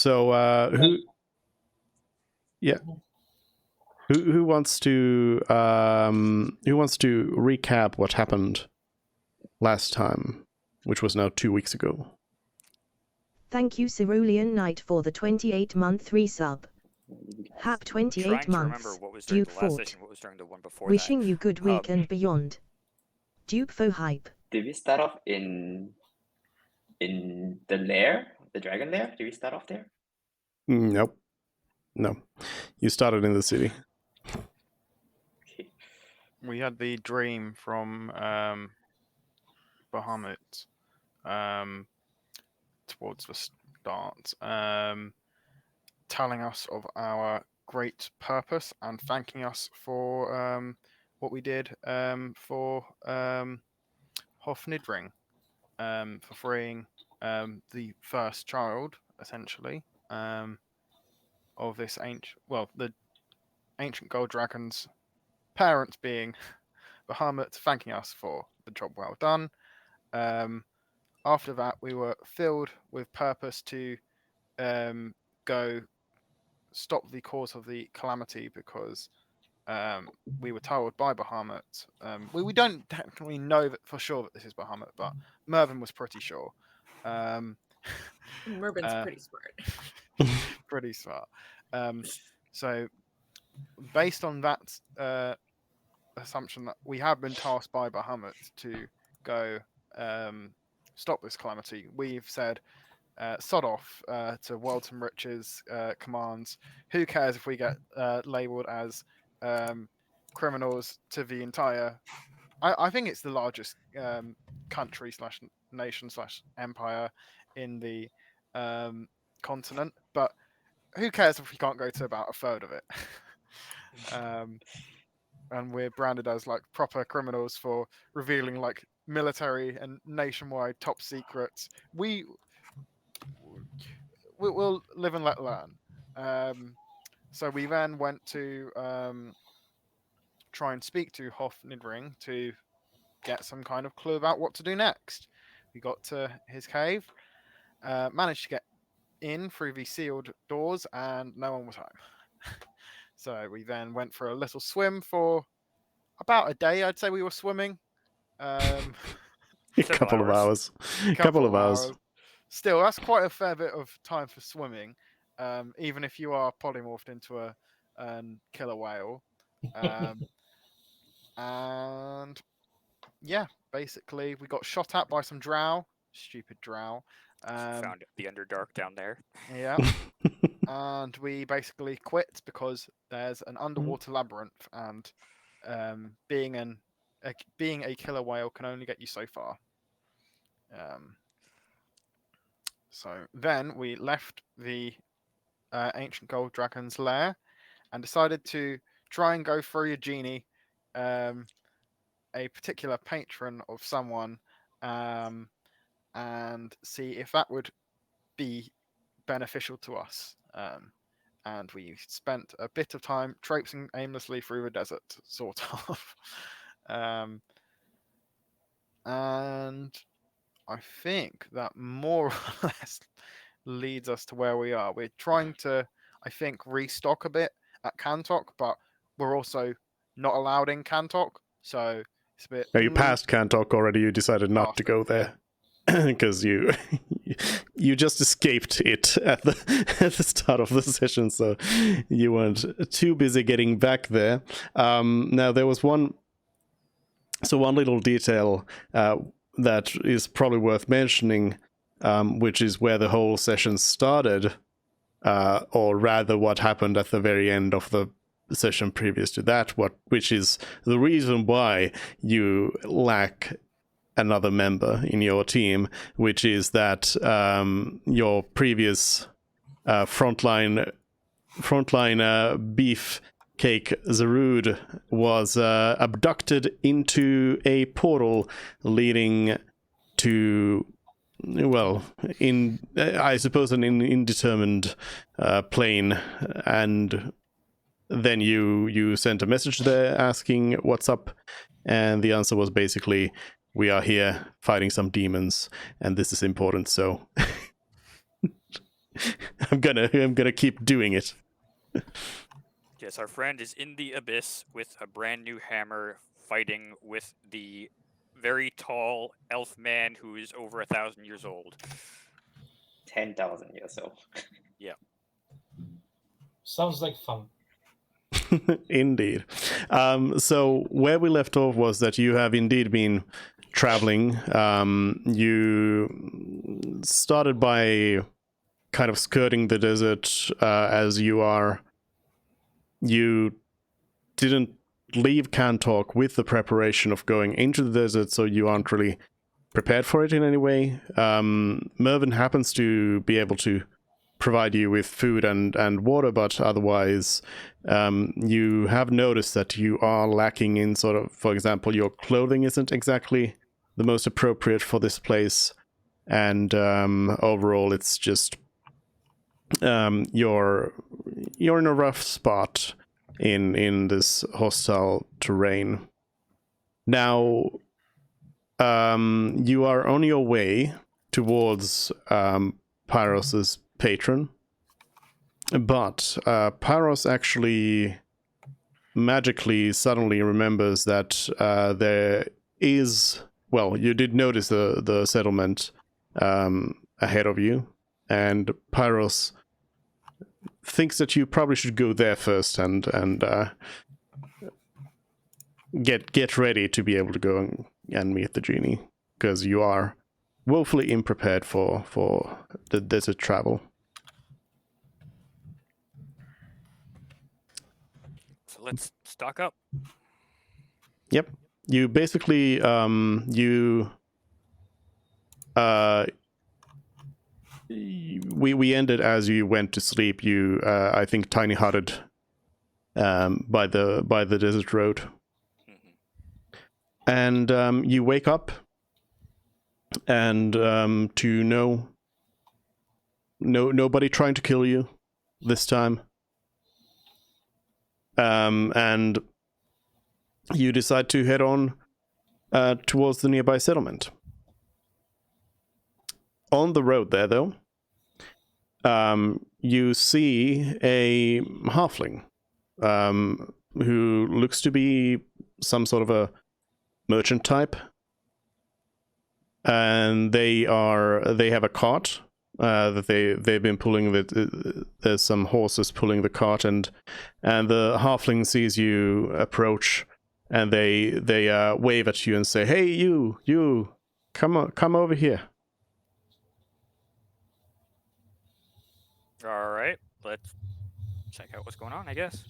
So who? Yeah. Who wants to recap what happened last time, which was now 2 weeks ago? Thank you, Cerulean Knight, for the 28-month resub. Hap 28 months. Dupe Fort. What was during the one before Wishing that. you good week and beyond. Dupe Fo Hype. Did we start off in the lair, the dragon lair? Did we start off there? Nope. No. You started in the city. Okay. We had the dream from Bahamut towards the start, telling us of our great purpose and thanking us for what we did for Hofnidring, for freeing the first child, essentially, of this the ancient gold dragon's parents being Bahamut, thanking us for the job well done. After that, we were filled with purpose to go stop the cause of the calamity, because we were told by Bahamut. We don't technically know that for sure that this is Bahamut, but Mervyn was pretty sure. Mervin's pretty smart. Pretty smart. So, based on that assumption that we have been tasked by Bahamut to go stop this calamity, we've said, sod off to Walton Rich's commands. Who cares if we get labelled as criminals to the entire... I think it's the largest country / nation / empire in the continent, but who cares if we can't go to about a third of it? And we're branded as like proper criminals for revealing like military and nationwide top secrets. We'll live and let learn. So we then went to try and speak to Hofnidring to get some kind of clue about what to do next. We got to his cave, managed to get in through the sealed doors, and no one was home. So we then went for a little swim for about a day. I'd say we were swimming. A couple of hours. Still, that's quite a fair bit of time for swimming, even if you are polymorphed into a killer whale. And yeah, basically, we got shot at by some drow. Stupid drow. Found the Underdark down there. Yeah. And we basically quit because there's an underwater labyrinth, and being a killer whale can only get you so far. So then we left the ancient gold dragon's lair and decided to try and go through a genie, a particular patron of someone, and see if that would be beneficial to us. And we spent a bit of time traipsing aimlessly through the desert, sort of. And I think that more or less leads us to where we are. We're trying to, I think, restock a bit at Kantok, but we're also not allowed in Kantok, so it's a bit... Now you passed Kantok already, you decided not to go there. Because you just escaped it at the start of the session, so you weren't too busy getting back there. Now there was one little detail that is probably worth mentioning, which is where the whole session started, or rather what happened at the very end of the session previous to that, which is the reason why you lack another member in your team, which is that your previous frontline beefcake Zarud was abducted into a portal leading to, well, I suppose an indeterminate plane, and then you sent a message there asking what's up, and the answer was basically, we are here fighting some demons, and this is important, so I'm gonna keep doing it. Yes, our friend is in the abyss with a brand new hammer, fighting with the very tall elf man who is over 1,000 years old. 10,000 years old. Sounds like fun. Indeed. So where we left off was that you have indeed been traveling. You started by kind of skirting the desert as you didn't leave Cantalk with the preparation of going into the desert, so you aren't really prepared for it in any way. Mervyn happens to be able to provide you with food and water, but otherwise you have noticed that you are lacking in sort of, for example, your clothing isn't exactly the most appropriate for this place, and overall it's just you're in a rough spot in this hostile terrain. Now you are on your way towards Pyros's patron, but Pyros actually magically suddenly remembers that there is, well, you did notice the settlement ahead of you, and Pyros thinks that you probably should go there first and get ready to be able to go and meet the genie, because you are woefully unprepared for the desert travel. So let's stock up. Yep. You basically we ended as you went to sleep. You I think tiny hutted by the desert road. And you wake up and to nobody trying to kill you this time. And you decide to head on towards the nearby settlement. On the road there, though, you see a halfling who looks to be some sort of a merchant type, and they have a cart that they've been pulling. There's some horses pulling the cart, and the halfling sees you approach, and they wave at you and say, "Hey, you, come over here." All right, let's check out what's going on, I guess.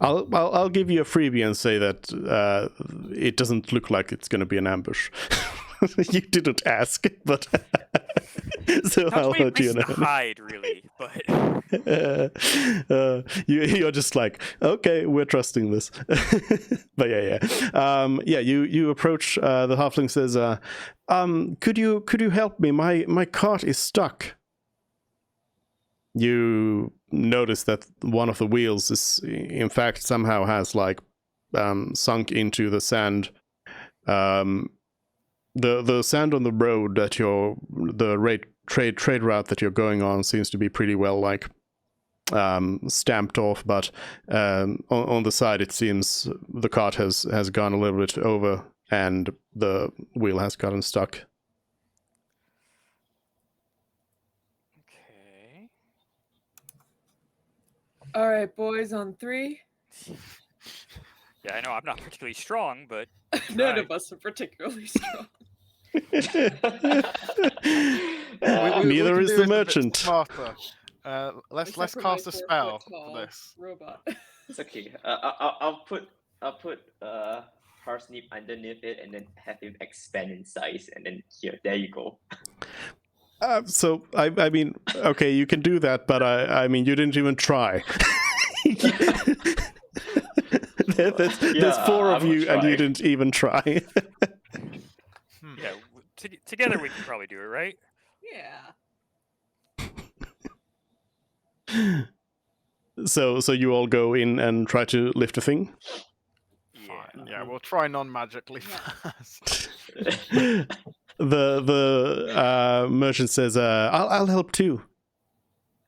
I'll give you a freebie and say that it doesn't look like it's going to be an ambush. You didn't ask, but so I'll let you know. Hide, really, but you're just like, okay, we're trusting this. But yeah. You approach. The halfling says, could you help me? My cart is stuck. You notice that one of the wheels is, in fact, somehow has like sunk into the sand. The sand on the road that trade route that you're going on seems to be pretty well like stamped off, but on the side it seems the cart has gone a little bit over and the wheel has gotten stuck. okay. All right, boys, on 3. Yeah, I know I'm not particularly strong, but None right. of us are particularly strong. Neither is the merchant. Smarter. Let's Except for cast my a 4 spell foot tall for this. robot. It's okay. I'll put parsnip underneath it and then have him expand in size, and then there you go. So I mean, okay, you can do that, but I mean, you didn't even try. There's 4 of you, and you didn't even try. Yeah, together we can probably do it, right? Yeah. So you all go in and try to lift a thing? Yeah. Yeah, we'll try non-magically first. the merchant says, I'll help too.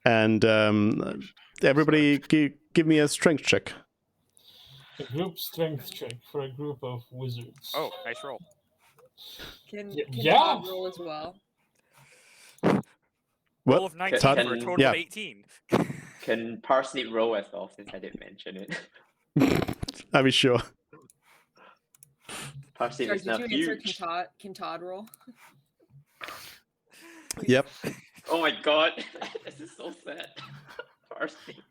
And everybody give me a strength check. A group strength check for a group of wizards. Oh, nice roll. Can Yeah. Todd roll as well? What? Roll of 19 Can- for a total yeah. of 18. Can Parsnip roll as well, since I did mention it? Are we sure? Parsnip Sorry, is did now you answer huge. can Todd roll? Yep. Oh my god, this is so sad. Parsnip.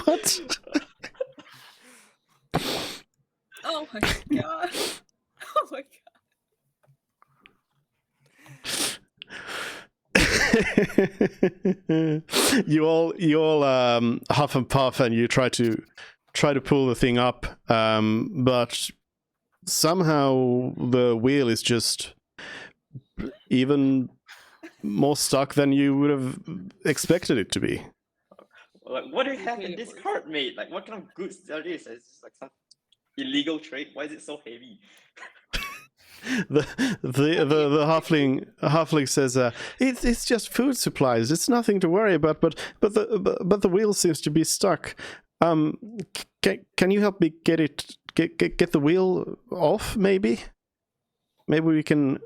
What? Oh my god. Oh my god. you all huff and puff, and you try to pull the thing up, but somehow the wheel is just even more stuck than you would have expected it to be. Like, what do you have Okay, in it this works. cart, mate? Like, what kind of goods are these? It's just like some illegal trade. Why is it so heavy? The halfling says, it's just food supplies. It's nothing to worry about. But the wheel seems to be stuck. Can you help me get the wheel off? Maybe we can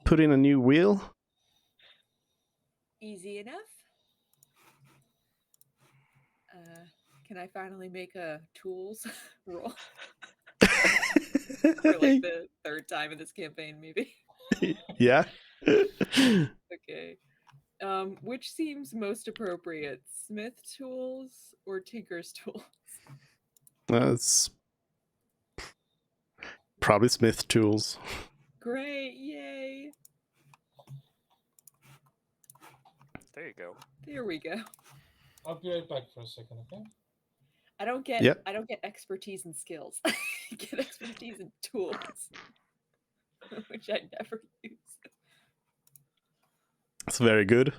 put in a new wheel. Easy enough. Can I finally make a tools roll for like the third time in this campaign, maybe? Yeah. Okay. Which seems most appropriate, smith tools or tinker's tools? That's probably smith tools. Great, yay! There you go. There we go. I'll be right back for a second, okay? I don't get Yep. I don't get expertise in skills. I get expertise in tools, which I never use. It's very good.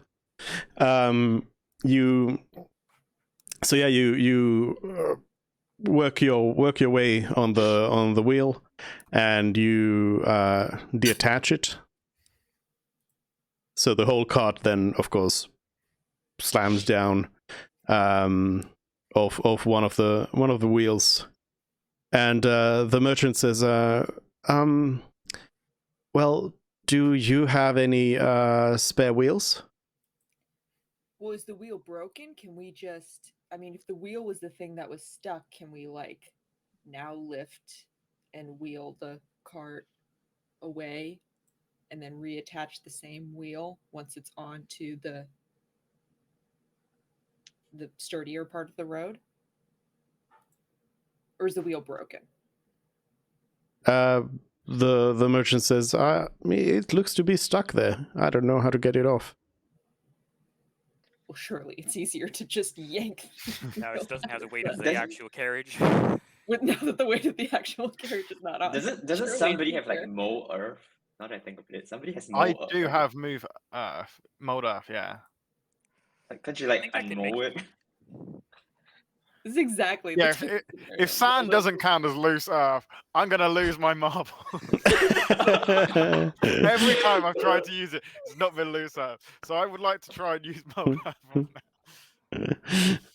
You work your way on the wheel, and you detach it. So the whole cart then, of course, slams down off one of the wheels, and the merchant says, well, do you have any spare wheels? Was the wheel broken? Can we just, I mean, if the wheel was the thing that was stuck, can we like now lift and wheel the cart away and then reattach the same wheel once it's onto the sturdier part of the road? Or is the wheel broken? The merchant says, it looks to be stuck there. I don't know how to get it off. Well, surely it's easier to just yank. the Now wheel it doesn't have the weight out of of the it. actual carriage. With now that the weight of the actual carriage is not on. Doesn't surely somebody it's have like easier. mow earth? Now that I think of it, somebody has mow I earth. do right? have move mold earth, yeah. Like, can't you like think I can make unmow it? This is exactly Yeah, the type of scenario If sand that- doesn't count as loose earth, I'm gonna lose my marble. Every time I've tried to use it, it's not been loose earth. So I would like to try and use mold earth on that.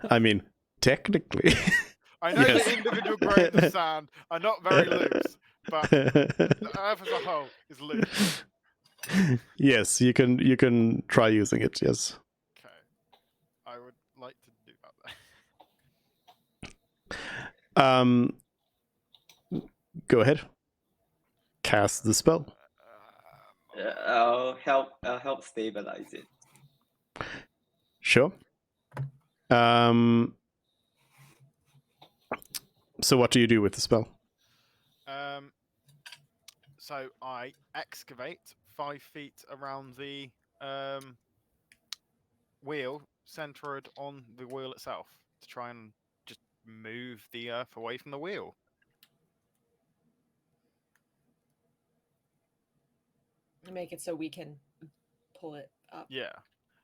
I mean, technically. I know Yes. the individual grains of sand are not very loose, but the earth as a whole is loose. Yes, you can try using it. Yes. Okay, I would like to do that. Go ahead. Cast the spell. I'll help stabilize it. Sure. So what do you do with the spell? So I excavate 5 feet around the wheel, centered on the wheel itself, to try and just move the earth away from the wheel. Make it so we can pull it up. Yeah.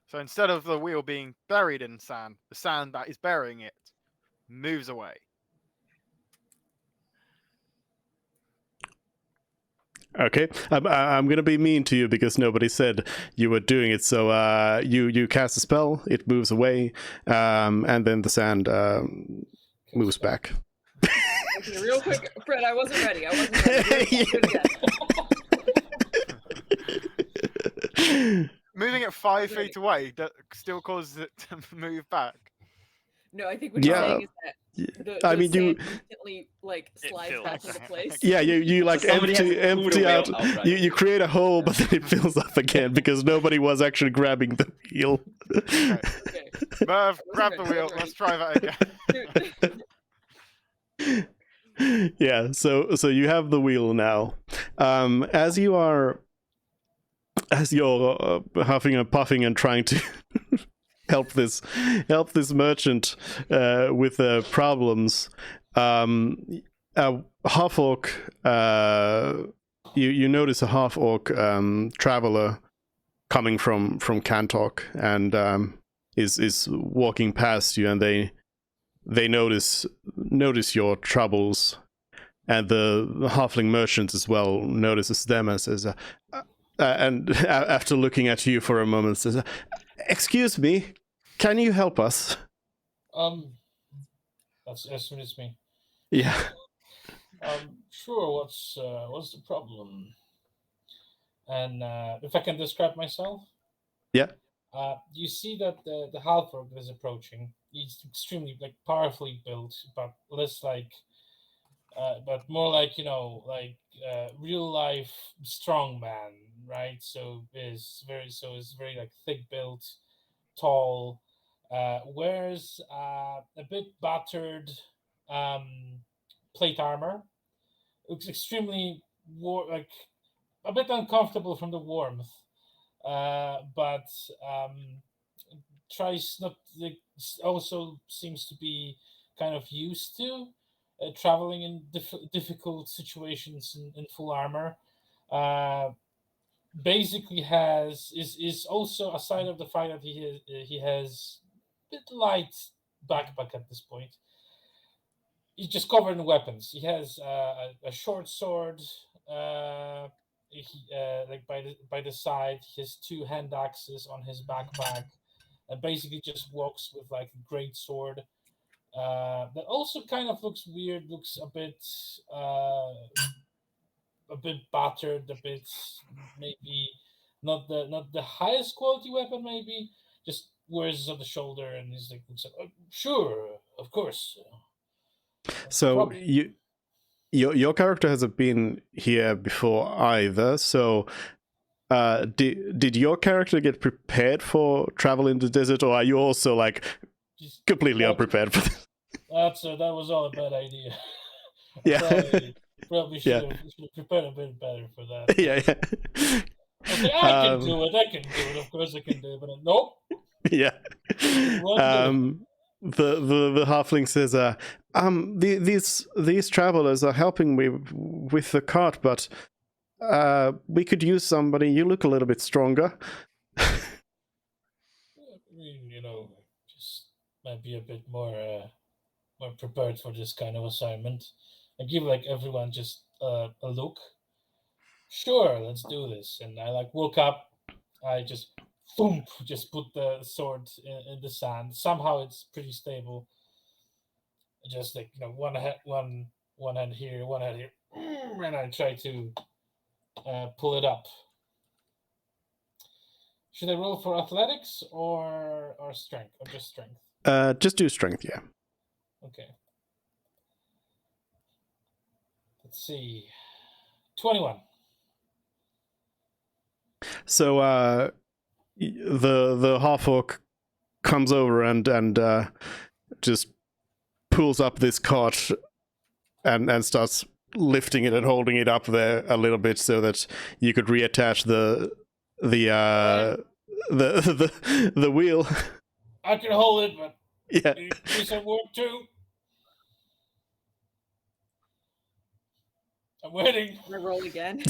So instead of the wheel being buried in sand, the sand that is burying it moves away. Okay, I'm gonna be mean to you because nobody said you were doing it. So you cast a spell, it moves away, and then the sand moves back. Okay, real quick, Fred, I wasn't ready. Do it again. Moving it 5 feet away that still causes it to move back. No, I think what you're saying is that I mean, sand instantly slides fills. back into place. Yeah, you like Somebody has to pull empty the out. wheel out, right? You create a hole, but then it fills up again because nobody was actually grabbing the wheel. Okay. Okay. Merv, grab the ready, wheel. wasn't Let's try that again. Yeah, so you have the wheel now. As you're huffing and puffing and trying to help this merchant with problems, a half orc. You notice a half orc traveler coming from Kantok and is walking past you, and they notice your troubles, and the halfling merchant as well notices them and says, and after looking at you for a moment, says, "Excuse me, can you help us?" That's it's me. Yeah. Sure. What's the problem? And if I can describe myself. Yeah. You see that the half-orc is approaching. He's extremely powerfully built, but less but more real life strong man, right? So is very thick built, tall. Wears a bit battered plate armor. Looks extremely a bit uncomfortable from the warmth. But tries not also seems to be kind of used to traveling in difficult situations in full armor. Basically is also, aside of the fact that he has a bit light backpack at this point. He's just covered in weapons. He has a short sword. By the side, he has 2 hand axes on his backpack, and basically just walks with a great sword. That also kind of looks weird. Looks a bit battered. A bit maybe not the highest quality weapon. Maybe just wears it on the shoulder, and he's looks like, sure, of course. So your character hasn't been here before either. So did your character get prepared for travel in the desert, or are you also completely unprepared for this? That was all a bad idea. Yeah. Probably should have prepared a bit better for that. Yeah. Okay, I can do it. Of course I can do it, but nope. Yeah. The halfling says, these travelers are helping me with the cart, but we could use somebody. You look a little bit stronger. I mean, just might be a bit more prepared for this kind of assignment. And give everyone just a look. Sure, let's do this. And I woke up. I just boom, just put the sword in the sand. Somehow it's pretty stable. Just one hand here, one hand here, and I try to pull it up. Should I roll for athletics or strength, or just strength? Just do strength, yeah. Okay. Let's see. 21. So the half orc comes over and just pulls up this cart and starts lifting it and holding it up there a little bit so that you could reattach the wheel. I can hold it, but yeah, you do some work too. I'm waiting. We're roll again.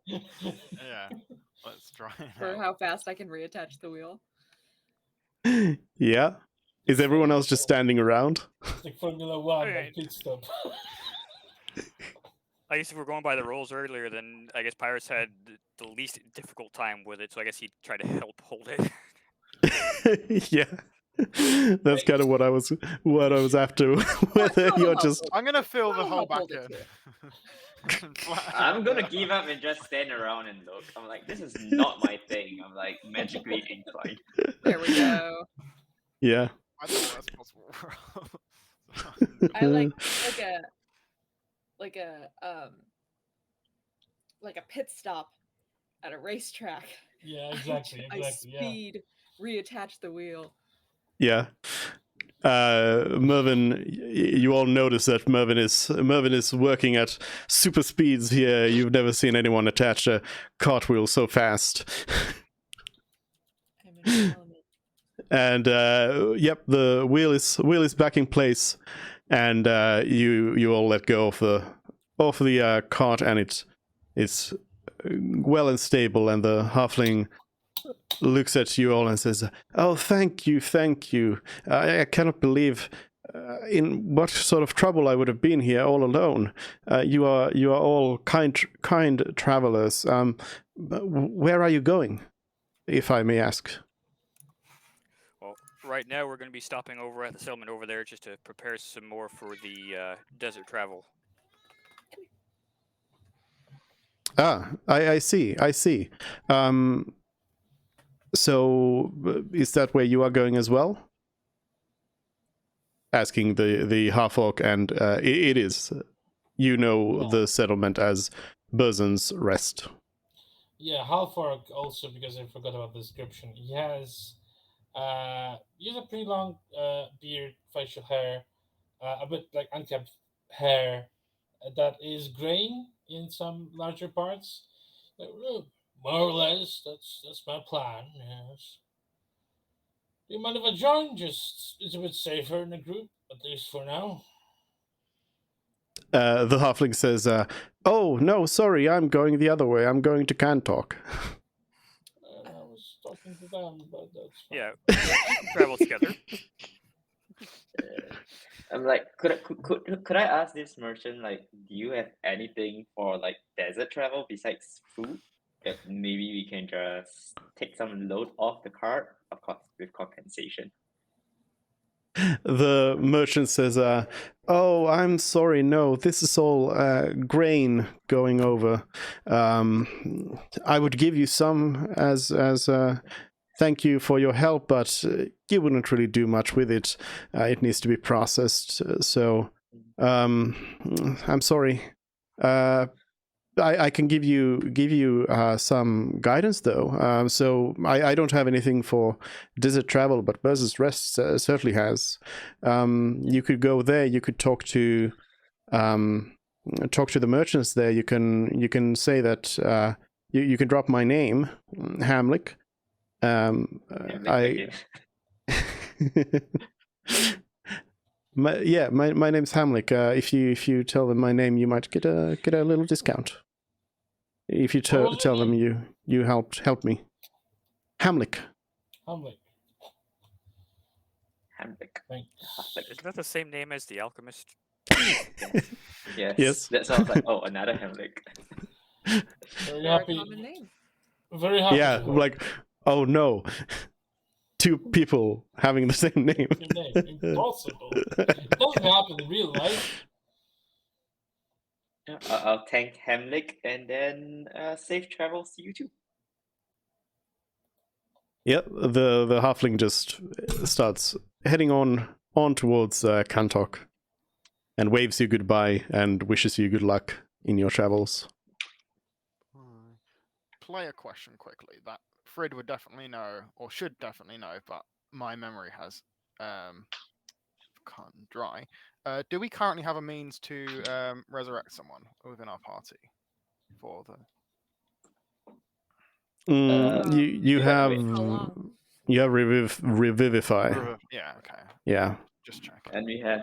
Yeah, let's try it For out. how fast I can reattach the wheel. Yeah. Is everyone else just standing around? It's like Formula 1 Okay. pit stop. I guess if we're going by the rolls earlier, then I guess Pyrus had the least difficult time with it, so I guess he'd try to help hold it. Yeah. That's kind of what I was after. Whether you're just I'm gonna fill the I'll whole help back hold it in. I'm gonna give up and just stand around and look. I'm like, this is not my thing. I'm like magically inclined. There we go. yeah. I don't know that's possible. I like a pit stop at a racetrack. Yeah, exactly. I Exactly. Yeah. speed, reattach the wheel. Yeah. Mervin, you all notice that Mervin is working at super speeds here. You've never seen anyone attach a cartwheel so fast. I'm in my element. And yep, the wheel is back in place, and you all let go of the cart, and it's well and stable. And the halfling looks at you all and says, "Oh, thank you. I cannot believe in what sort of trouble I would have been here all alone. You are all kind travelers. Where are you going, if I may ask?" Well, right now we're going to be stopping over at the settlement over there just to prepare some more for the desert travel. Ah, I see. So, is that where you are going as well? Asking the half-orc, and it is. You know the settlement as Burzon's Rest. Yeah, half-orc also, because I forgot about the description. He has a pretty long beard, facial hair, a bit like unkempt hair that is graying in some larger parts. More or less, that's my plan. Yes. Do you mind if I join? Just it's a bit safer in a group, at least for now. The halfling says, "Oh no, sorry, I'm going the other way. I'm going to Cantalk." I was talking to them, but that's fine. Yeah, we can travel together. I'm like, could I ask this merchant, like, do you have anything for like desert travel besides food that maybe we can just take some load off the cart, of course with compensation? The merchant says, "Oh, I'm sorry. No, this is all grain going over. I would give you some as thank you for your help, but you wouldn't really do much with it. It needs to be processed. So, I'm sorry. I can give you some guidance though. So I don't have anything for desert travel, but Burz's Rest certainly has. You could go there. You could talk to the merchants there. You can say that you can drop my name, Hamlick. My name's Hamlick. If you tell them my name, you might get a little discount. If you tell them you helped me. Hamlick. Hamlick. Thanks. Isn't that the same name as the alchemist? Yes. That sounds like another Hamlick. Very Very happy. common name. Very happy. Yeah, like, oh no. Two people having the same name. Impossible. It doesn't happen in real life. I'll thank Hamlick, and then safe travels to you too. Yep, the halfling just starts heading on towards Cantalk and waves you goodbye and wishes you good luck in your travels. Player question quickly that Frid would definitely know, or should definitely know, but my memory has gone dry. Do we currently have a means to resurrect someone within our party for the? You have revivify. Yeah. Okay. Yeah. Just check. And we have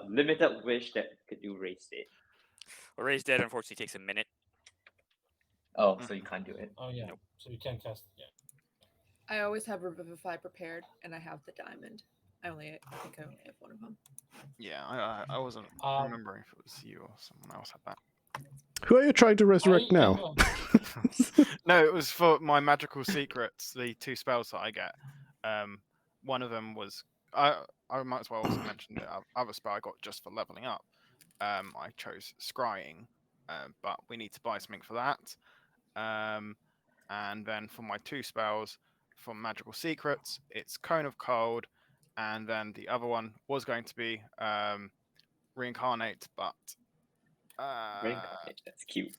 limited wish that could do raise dead. Well, raise dead unfortunately takes a minute. Oh, so you can't do it. Oh yeah. Nope. So you can't cast it. Yeah. I always have Revivify prepared, and I have the diamond. I think I only have one of them. Yeah, I wasn't remembering if it was you or someone else had that. Who are you trying to resurrect now? No, it was for my magical secrets, the 2 spells that I get. One of them was I might as well also mention the other spell I got just for leveling up. I chose scrying, but we need to buy something for that. And then for my 2 spells from magical secrets, it's Cone of Cold, and then the other one was going to be reincarnate, but Reincarnate, that's cute.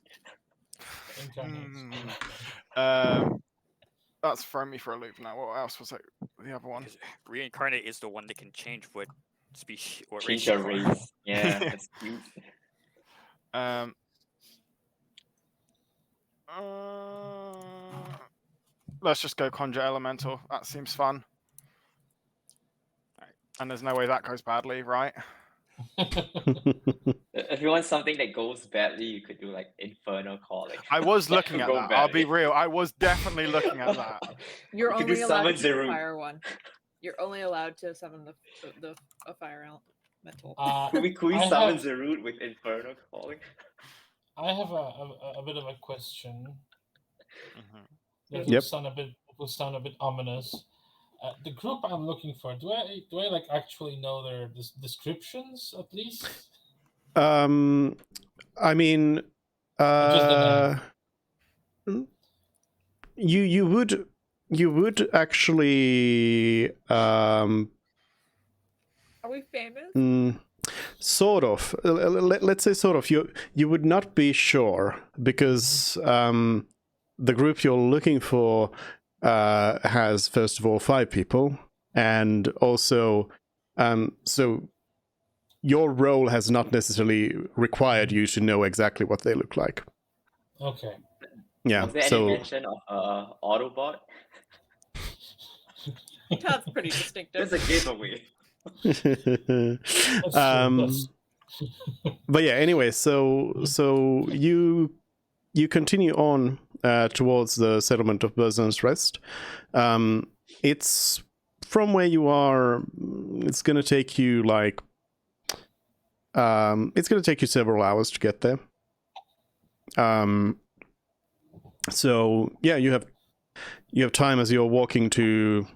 That's thrown me for a loop now. What else was it? The other one? Because reincarnate is the one that can change what species, what Change race your you are. race. Yeah, that's cute. Let's just go conjure elemental. That seems fun. Alright. And there's no way that goes badly, right? If you want something that goes badly, you could do like Infernal Calling. I was That looking could at go that. I'll be badly. real. I was definitely looking at that. You're You could do only allowed to summon do Zerun. fire one. You're only allowed to summon a fire elemental. Could we I summon have- Zerun with Infernal Calling? I have a bit of a question. That Yep. will sound a bit ominous. The group I'm looking for, do I like actually know their descriptions at least? I mean, Just the you would actually Are we famous? sort of. Let's say sort of. You would not be sure because the group you're looking for has first of all 5 people, and also so your role has not necessarily required you to know exactly what they look like. Okay. Yeah. Was there any mention of Autobot? That's pretty distinctive. That's a giveaway. But yeah, anyway, so you continue on towards the settlement of Burzon's Rest. It's from where you are. It's gonna take you several hours to get there. So yeah, you have time as you're walking to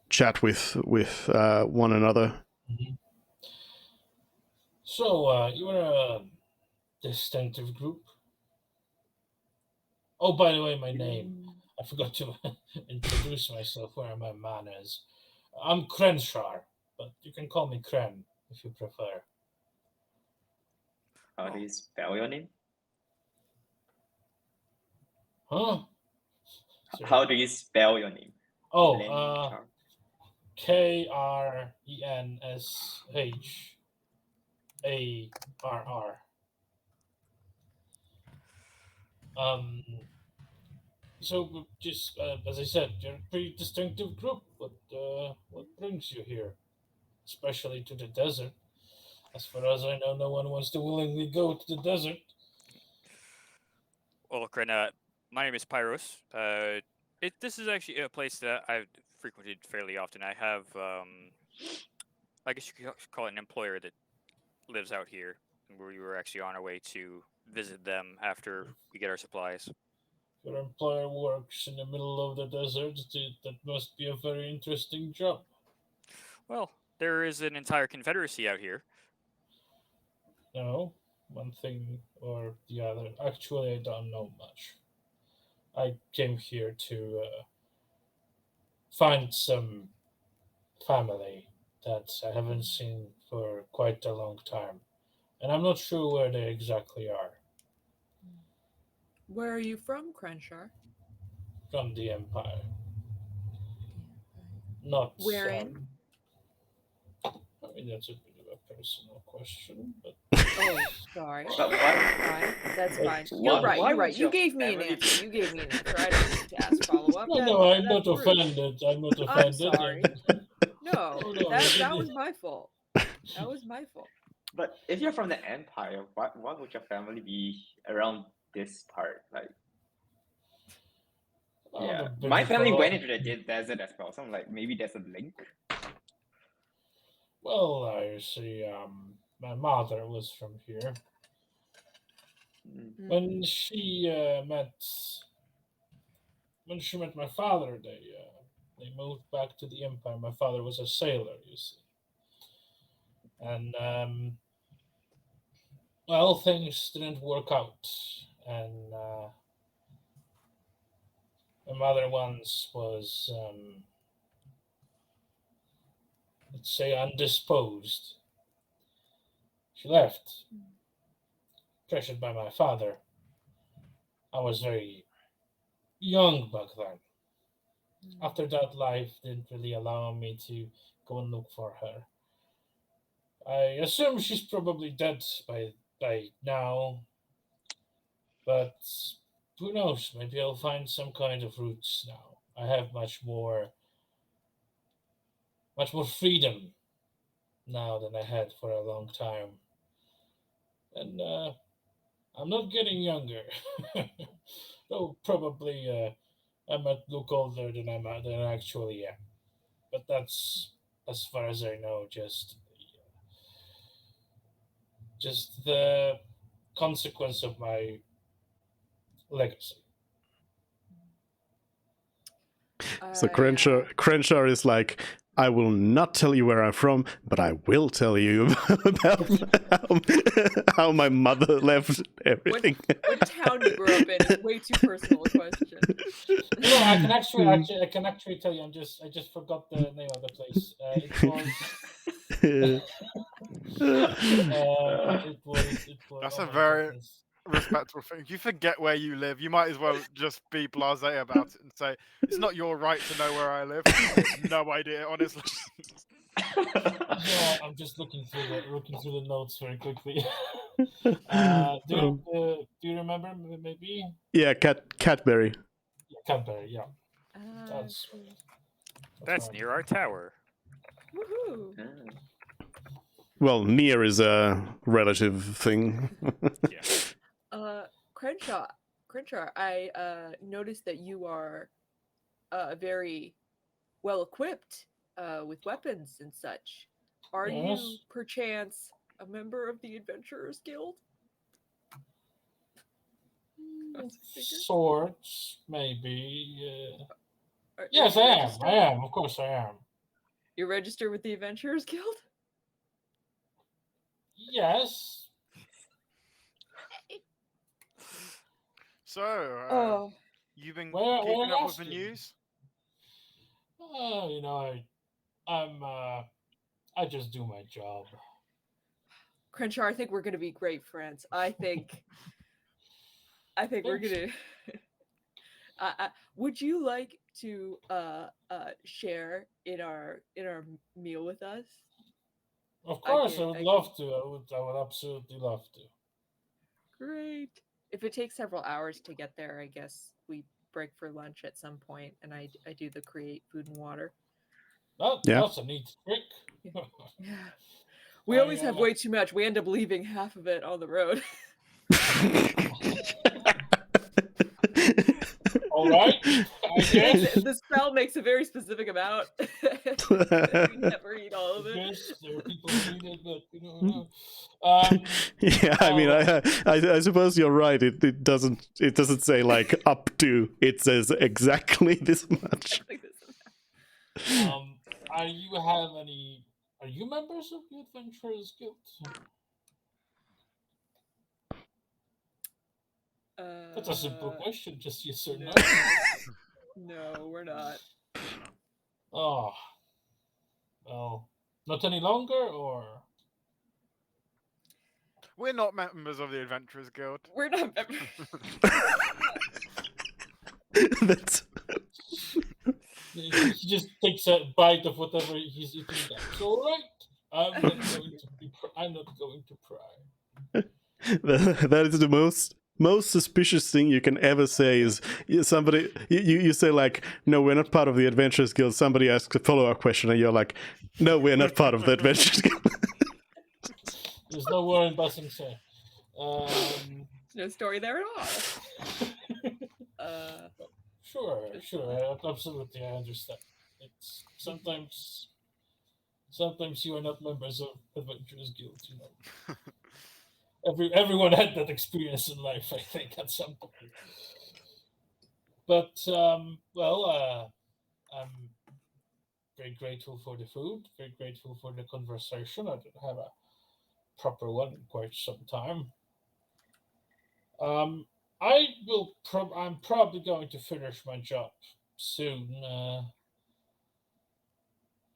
chat with one another. So you are a distinctive group. Oh, by the way, my name. I forgot to introduce myself. Where are my manners? I'm Crenshaw, but you can call me Kren if you prefer. How do you spell your name? Huh? How do you spell your name? Oh, Crenshaw. Krenshar. So just as I said, you're a pretty distinctive group. What brings you here, especially to the desert? As far as I know, no one wants to willingly go to the desert. Well, Kren, my name is Pyros. This is actually a place that I've frequented fairly often. I have, I guess you could call it an employer that lives out here, and we were actually on our way to visit them after we get our supplies. Your employer works in the middle of the desert. That must be a very interesting job. Well, there is an entire confederacy out here. No, one thing or the other. Actually, I don't know much. I came here to find some family that I haven't seen for quite a long time. And I'm not sure where they exactly are. Where are you from, Crenshaw? From the Empire. Not Where in? I mean, that's a bit of a personal question, but Oh, sorry. But what? Fine. That's fine. You're right. why You're right. would You your gave me an family- answer. You gave me an answer. I don't need to ask follow up. no, I'm not offended. I'm not I'm offended. sorry. No, Oh, no, that was my fault. That was my fault. But if you're from the Empire, why would your family be around this part? Like, yeah, my family went into the desert as well, so I'm like, maybe there's a link. Well, I see. my mother was from here. Mm. When she met my father, they moved back to the Empire. My father was a sailor, you see, and well, things didn't work out, and my mother once was, let's say, undisposed. She left, pressured by my father. I was very young back then. After that, life didn't really allow me to go and look for her. I assume she's probably dead by now, but who knows? Maybe I'll find some kind of roots now. I have much more freedom now than I had for a long time, and I'm not getting younger. Though probably I might look older than I actually am. But that's as far as I know. Just the consequence of my legacy. So Crenshaw is like, I will not tell you where I'm from, but I will tell you about how my mother left everything. What town you grew up in is way too personal a question. No, I can actually tell you. I just forgot the name of the place. It was. That's oh a my very goodness. respectful thing. If you forget where you live, you might as well just be blasé about it and say it's not your right to know where I live. I have no idea, honestly. Yeah, I'm just looking through the notes very quickly. Do you remember maybe? Yeah, Cadbury. Yeah, Cadbury. Yeah, that's Cool. That's right. near our tower. Woohoo! Well, near is a relative thing. Yeah. Crenshaw, I noticed that you are very well equipped with weapons and such. Are you Yes. perchance a member of the Adventurers Guild? Swords, maybe. Are Yes, you I am. registered? I am. Of course, I am. You're registered with the Adventurers Guild? Yes. So, you've been keeping up with the news? You know, I just do my job. Crenshaw, I think we're gonna be great friends. I think we're gonna. Would you like to share in our meal with us? Of course, I would love to. I would absolutely love to. Great. If it takes several hours to get there, I guess we break for lunch at some point, and I do the create food and water. That's a neat trick. Yeah. We always have way too much. We end up leaving half of it on the road. All right. I guess. The spell makes a very specific amount. We never eat all of it. Yes, there are people who eat it, but you know. Yeah, I mean, I suppose you're right. It doesn't say like up to. It says exactly this much. Are you members of the Adventurers Guild? That's a simple question. Just yes or no. No, we're not. Oh, well, not any longer, or we're not members of the Adventurers Guild. We're not members. That's. He just takes a bite of whatever he's eating. That's all right. I'm not going to pry. That is the most suspicious thing you can ever say is somebody you say like, no, we're not part of the Adventurers Guild. Somebody asks a follow-up question and you're like, no, we're not part of the Adventurers Guild. There's no war in Basingse. No story there at all. Sure, absolutely, I understand. It's sometimes Sometimes you are not members of adventurers guilds, you know. Everyone had that experience in life, I think, at some point. But I'm very grateful for the food, very grateful for the conversation. I didn't have a proper one in quite some time. I'm probably going to finish my job soon,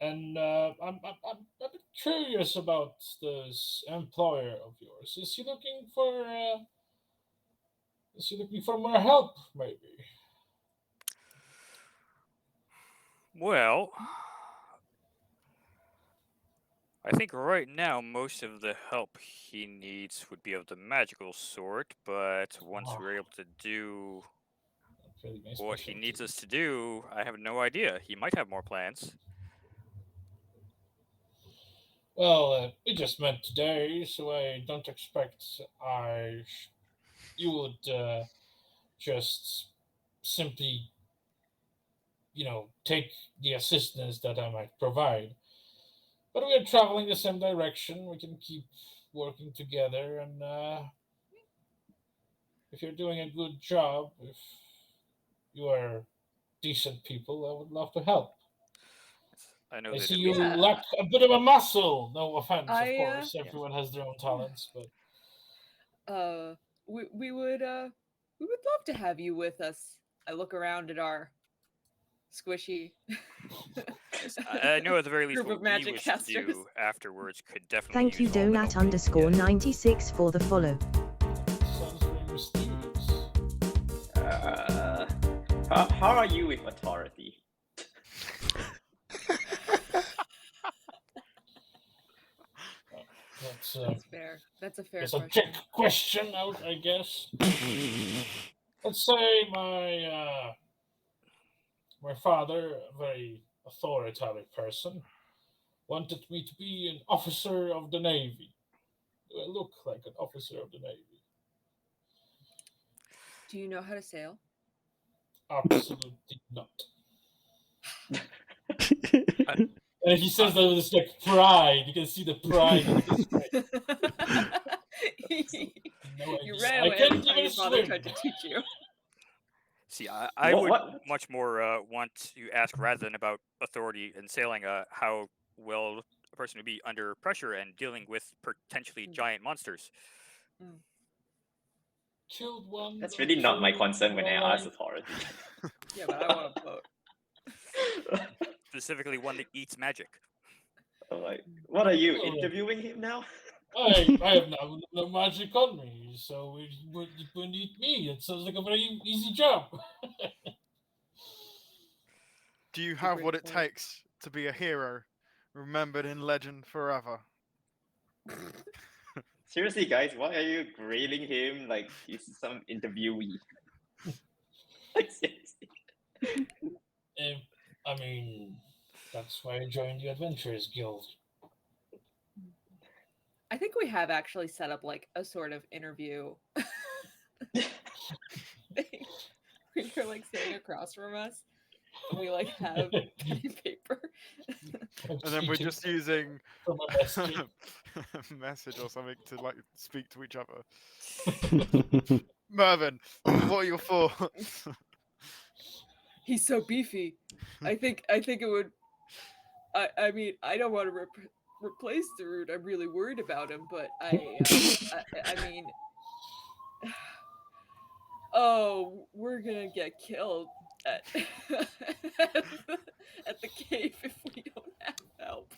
and I'm a bit curious about this employer of yours. Is he looking for more help, maybe? Well, I think right now most of the help he needs would be of the magical sort, but once we're able to do Really my what he needs specialty. us to do, I have no idea. He might have more plans. Well, we just met today, so I don't expect you would just simply, take the assistance that I might provide. But we are traveling the same direction. We can keep working together, and if you're doing a good job, if you are decent people, I would love to help. I know I that see at you least Yeah. lack a bit of a muscle. No offense, of I, course. Everyone has their own talents, but we would love to have you with us. I look around at our squishy I know at the very least group what of we magic wish to casters. do afterwards could definitely Thank you, use all the help we can get. Donat_96 for the follow. sounds very mysterious. How are you with authority? That's That's fair. That's a fair It's a question. trick question, I guess. Let's say my father, a very authoritative person, wanted me to be an officer of the Navy. Do I look like an officer of the Navy? Do you know how to sail? Absolutely not. And he says that with this like pride. You can see the pride in his face. No You idea. ran I away can't every time even your father swim. tried to teach you. See, I would What? much more want to ask rather than about authority and sailing, how well a person would be under pressure and dealing with potentially giant monsters. Killed one. That's really not my concern when I ask Alright. authority. Yeah, but I want to vote. Specifically one that eats magic. I'm like, what are you, Oh, yeah. interviewing him now? I have no magic on me, so it would need me. It sounds like a very easy job. Do you It's a have great what it point. takes to be a hero, remembered in legend forever? Seriously, guys, why are you grilling him like he's some interviewee? Like, seriously. I mean, that's why I joined the Adventurers Guild. I think we have actually set up like a sort of interview thing where you're like sitting across from us and we like have pen and paper. And then we're just using from a message. a message or something to like speak to each other. Mervyn, what are your thoughts? He's so beefy. I think it would. I mean, I don't want to replace the root. I'm really worried about him, but I mean, oh, we're gonna get killed at at the cave if we don't have help.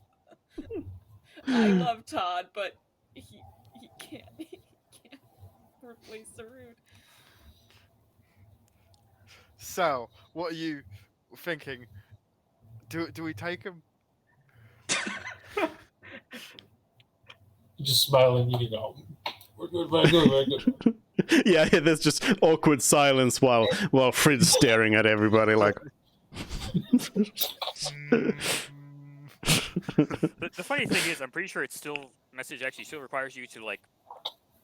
I love Todd, but he can't replace the root. So, what are you thinking? Do we take him? Just smiling, We're good, very good, very good. Yeah, there's just awkward silence while Frid's staring at everybody like. The funny thing is, I'm pretty sure it's still message actually still requires you to like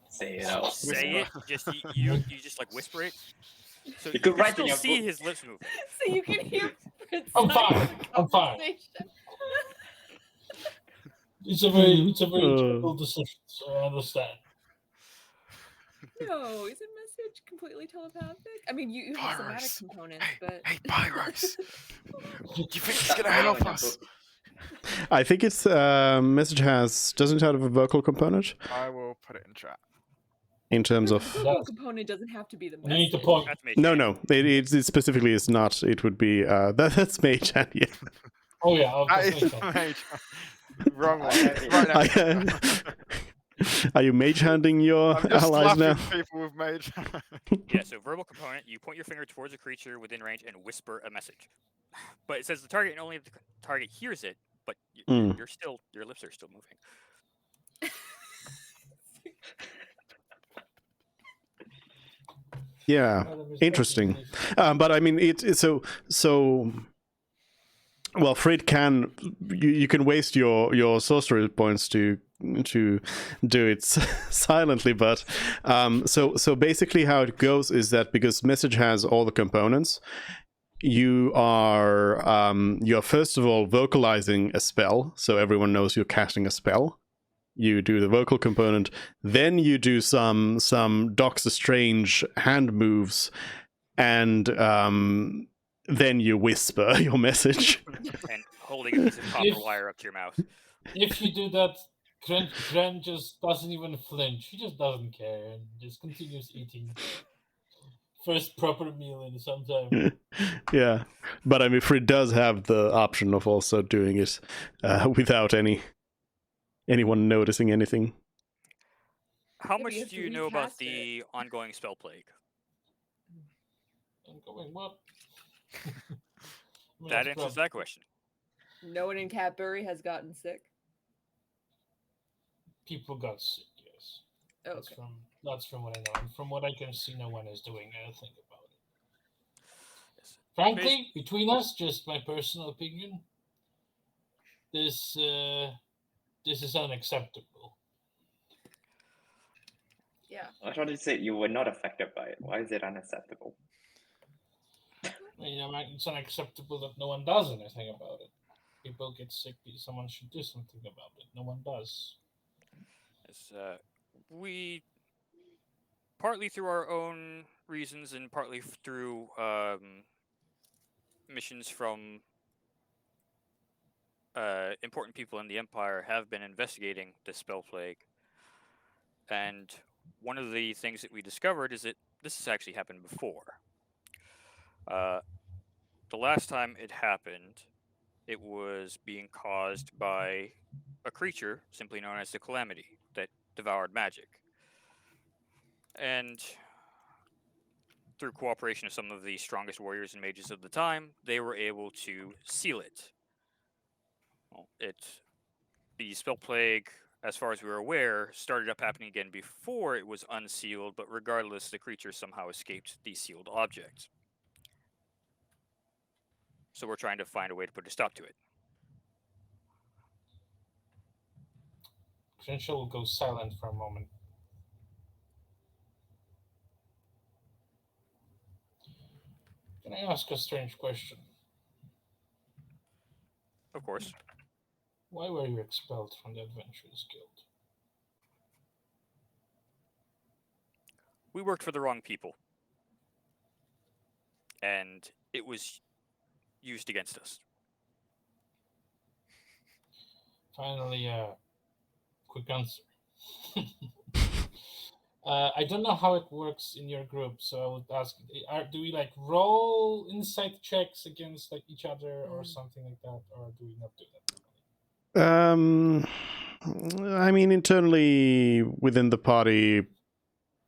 Say it out. say it. Just you just like whisper it. So You could can write in still your see book. his lips move. So you can hear Fred's I'm side of fine, the I'm fine. conversation. It's a very Uh. difficult decision, so I understand. No, isn't message completely telepathic? I mean, you have somatic Virus. components, but Hey, Pyros. Do you think he's Start gonna help writing a us? book. I think it's message doesn't have a vocal component I will put it in chat. in terms the of. vocal component doesn't have to be the You need to message. point. That's mage No, hand. no, it specifically is not. It would be that's mage hand. Yeah. Oh yeah, I'll That just is make the that. mage. Wrong one. I have it. Right now. Are you mage handing your I'm just allies now? slapping people with mage. Yeah, so verbal component, you point your finger towards a creature within range and whisper a message. But it says the target and only if the target hears it, but you're still, your lips are still moving. Yeah, interesting. But I mean, it's so. Well, Fred can. You can waste your sorcery points to do it silently, but so basically how it goes is that because message has all the components, you are first of all vocalizing a spell, so everyone knows you're casting a spell. You do the vocal component, then you do some Doctor Strange hand moves, and then you whisper your message. And holding a piece of copper wire up to your mouth. If you do that, Gren just doesn't even flinch. He just doesn't care and just continues eating. First proper meal in some time. Yeah, but I mean, Fred does have the option of also doing it without anyone noticing anything. How Yeah, much but you have do to you know about recast the ongoing spell plague? Ongoing what? I mean, That that's answers prob- that question. No one in Catbury has gotten sick. People got sick, yes. Oh, That's okay. from what I know. And from what I can see, no one is doing anything about it. Yes. Frankly, between us, just my personal opinion, this is unacceptable. Yeah. I thought you said you were not affected by it. Why is it unacceptable? I mean, it's unacceptable that no one does anything about it. People get sick, someone should do something about it. No one does. Yes, we, partly through our own reasons and partly through missions from important people in the Empire, have been investigating the spell plague. And one of the things that we discovered is that this has actually happened before. The last time it happened, it was being caused by a creature simply known as the Calamity that devoured magic. And through cooperation of some of the strongest warriors and mages of the time, they were able to seal it. Well, the spell plague, as far as we were aware, started up happening again before it was unsealed, but regardless, the creature somehow escaped the sealed object. So we're trying to find a way to put a stop to it. Crenshaw will go silent for a moment. Can I ask a strange question? Of course. Why were you expelled from the Adventurers Guild? We worked for the wrong people. And it was used against us. Finally, a quick answer. I don't know how it works in your group, so I would ask: do we like roll insight checks against like each other or something like that, or do we not do that? I mean, internally within the party,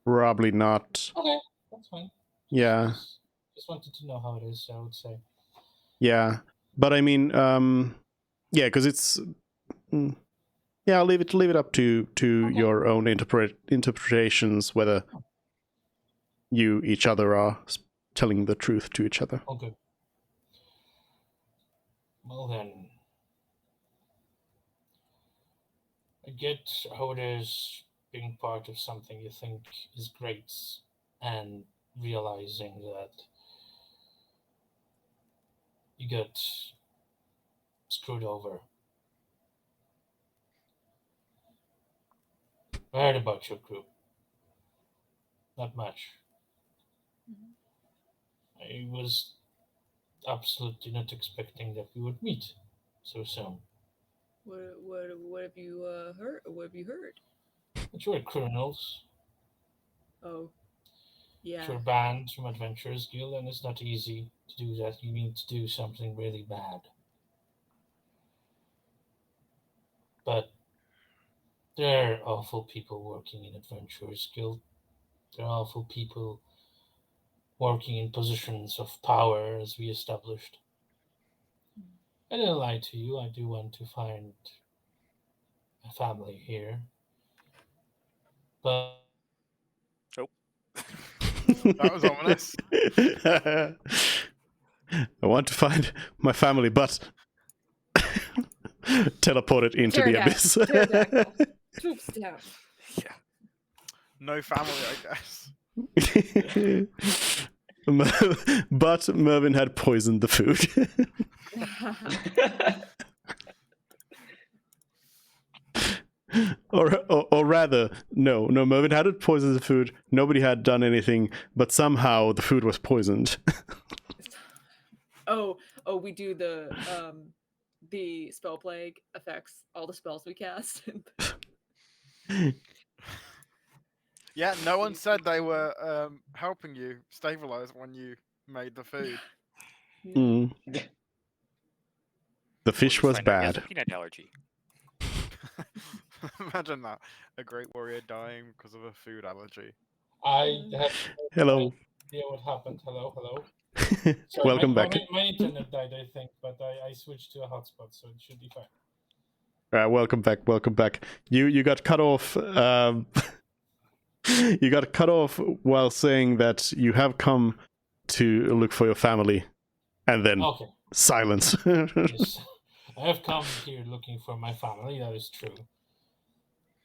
probably not. Okay, that's fine. Yeah. Just wanted to know how it is. I would say. Yeah, but I mean, yeah, because it's. Yeah, I'll leave it up to your own interpretations whether you each other are telling the truth to each other. Okay. Well then, I get how it is being part of something you think is great and realizing that you get screwed over. I heard about your group. Not much. I was absolutely not expecting that we would meet so soon. What have you heard? What have you heard? But you were criminals. Oh, yeah. You're banned from Adventurers Guild, and it's not easy to do that. You need to do something really bad. But there are awful people working in Adventurers Guild. There are awful people working in positions of power, as we established. I didn't lie to you. I do want to find a family here. But That was ominous. I want to find my family, but teleport it into the abyss. Pterodactyl. Swoops down. Yeah. No family, I guess. But Mervyn had poisoned the food. or rather, no, Mervyn hadn't poisoned the food. Nobody had done anything, but somehow the food was poisoned. Oh, we do the spell plague affects all the spells we cast. Yeah, no one said they were helping you stabilize when you made the food. Mm. The fish was Find out he has a bad. peanut allergy. Imagine that. A great warrior dying because of a food allergy. I have Hello. no idea what happened. Hello. Sorry, Welcome back. My internet died, I think, but I switched to a hotspot, so it should be fine. Welcome back. You got cut off. You got cut off while saying that you have come to look for your family, and then Okay. silence. Yes. I have come here looking for my family, that is true.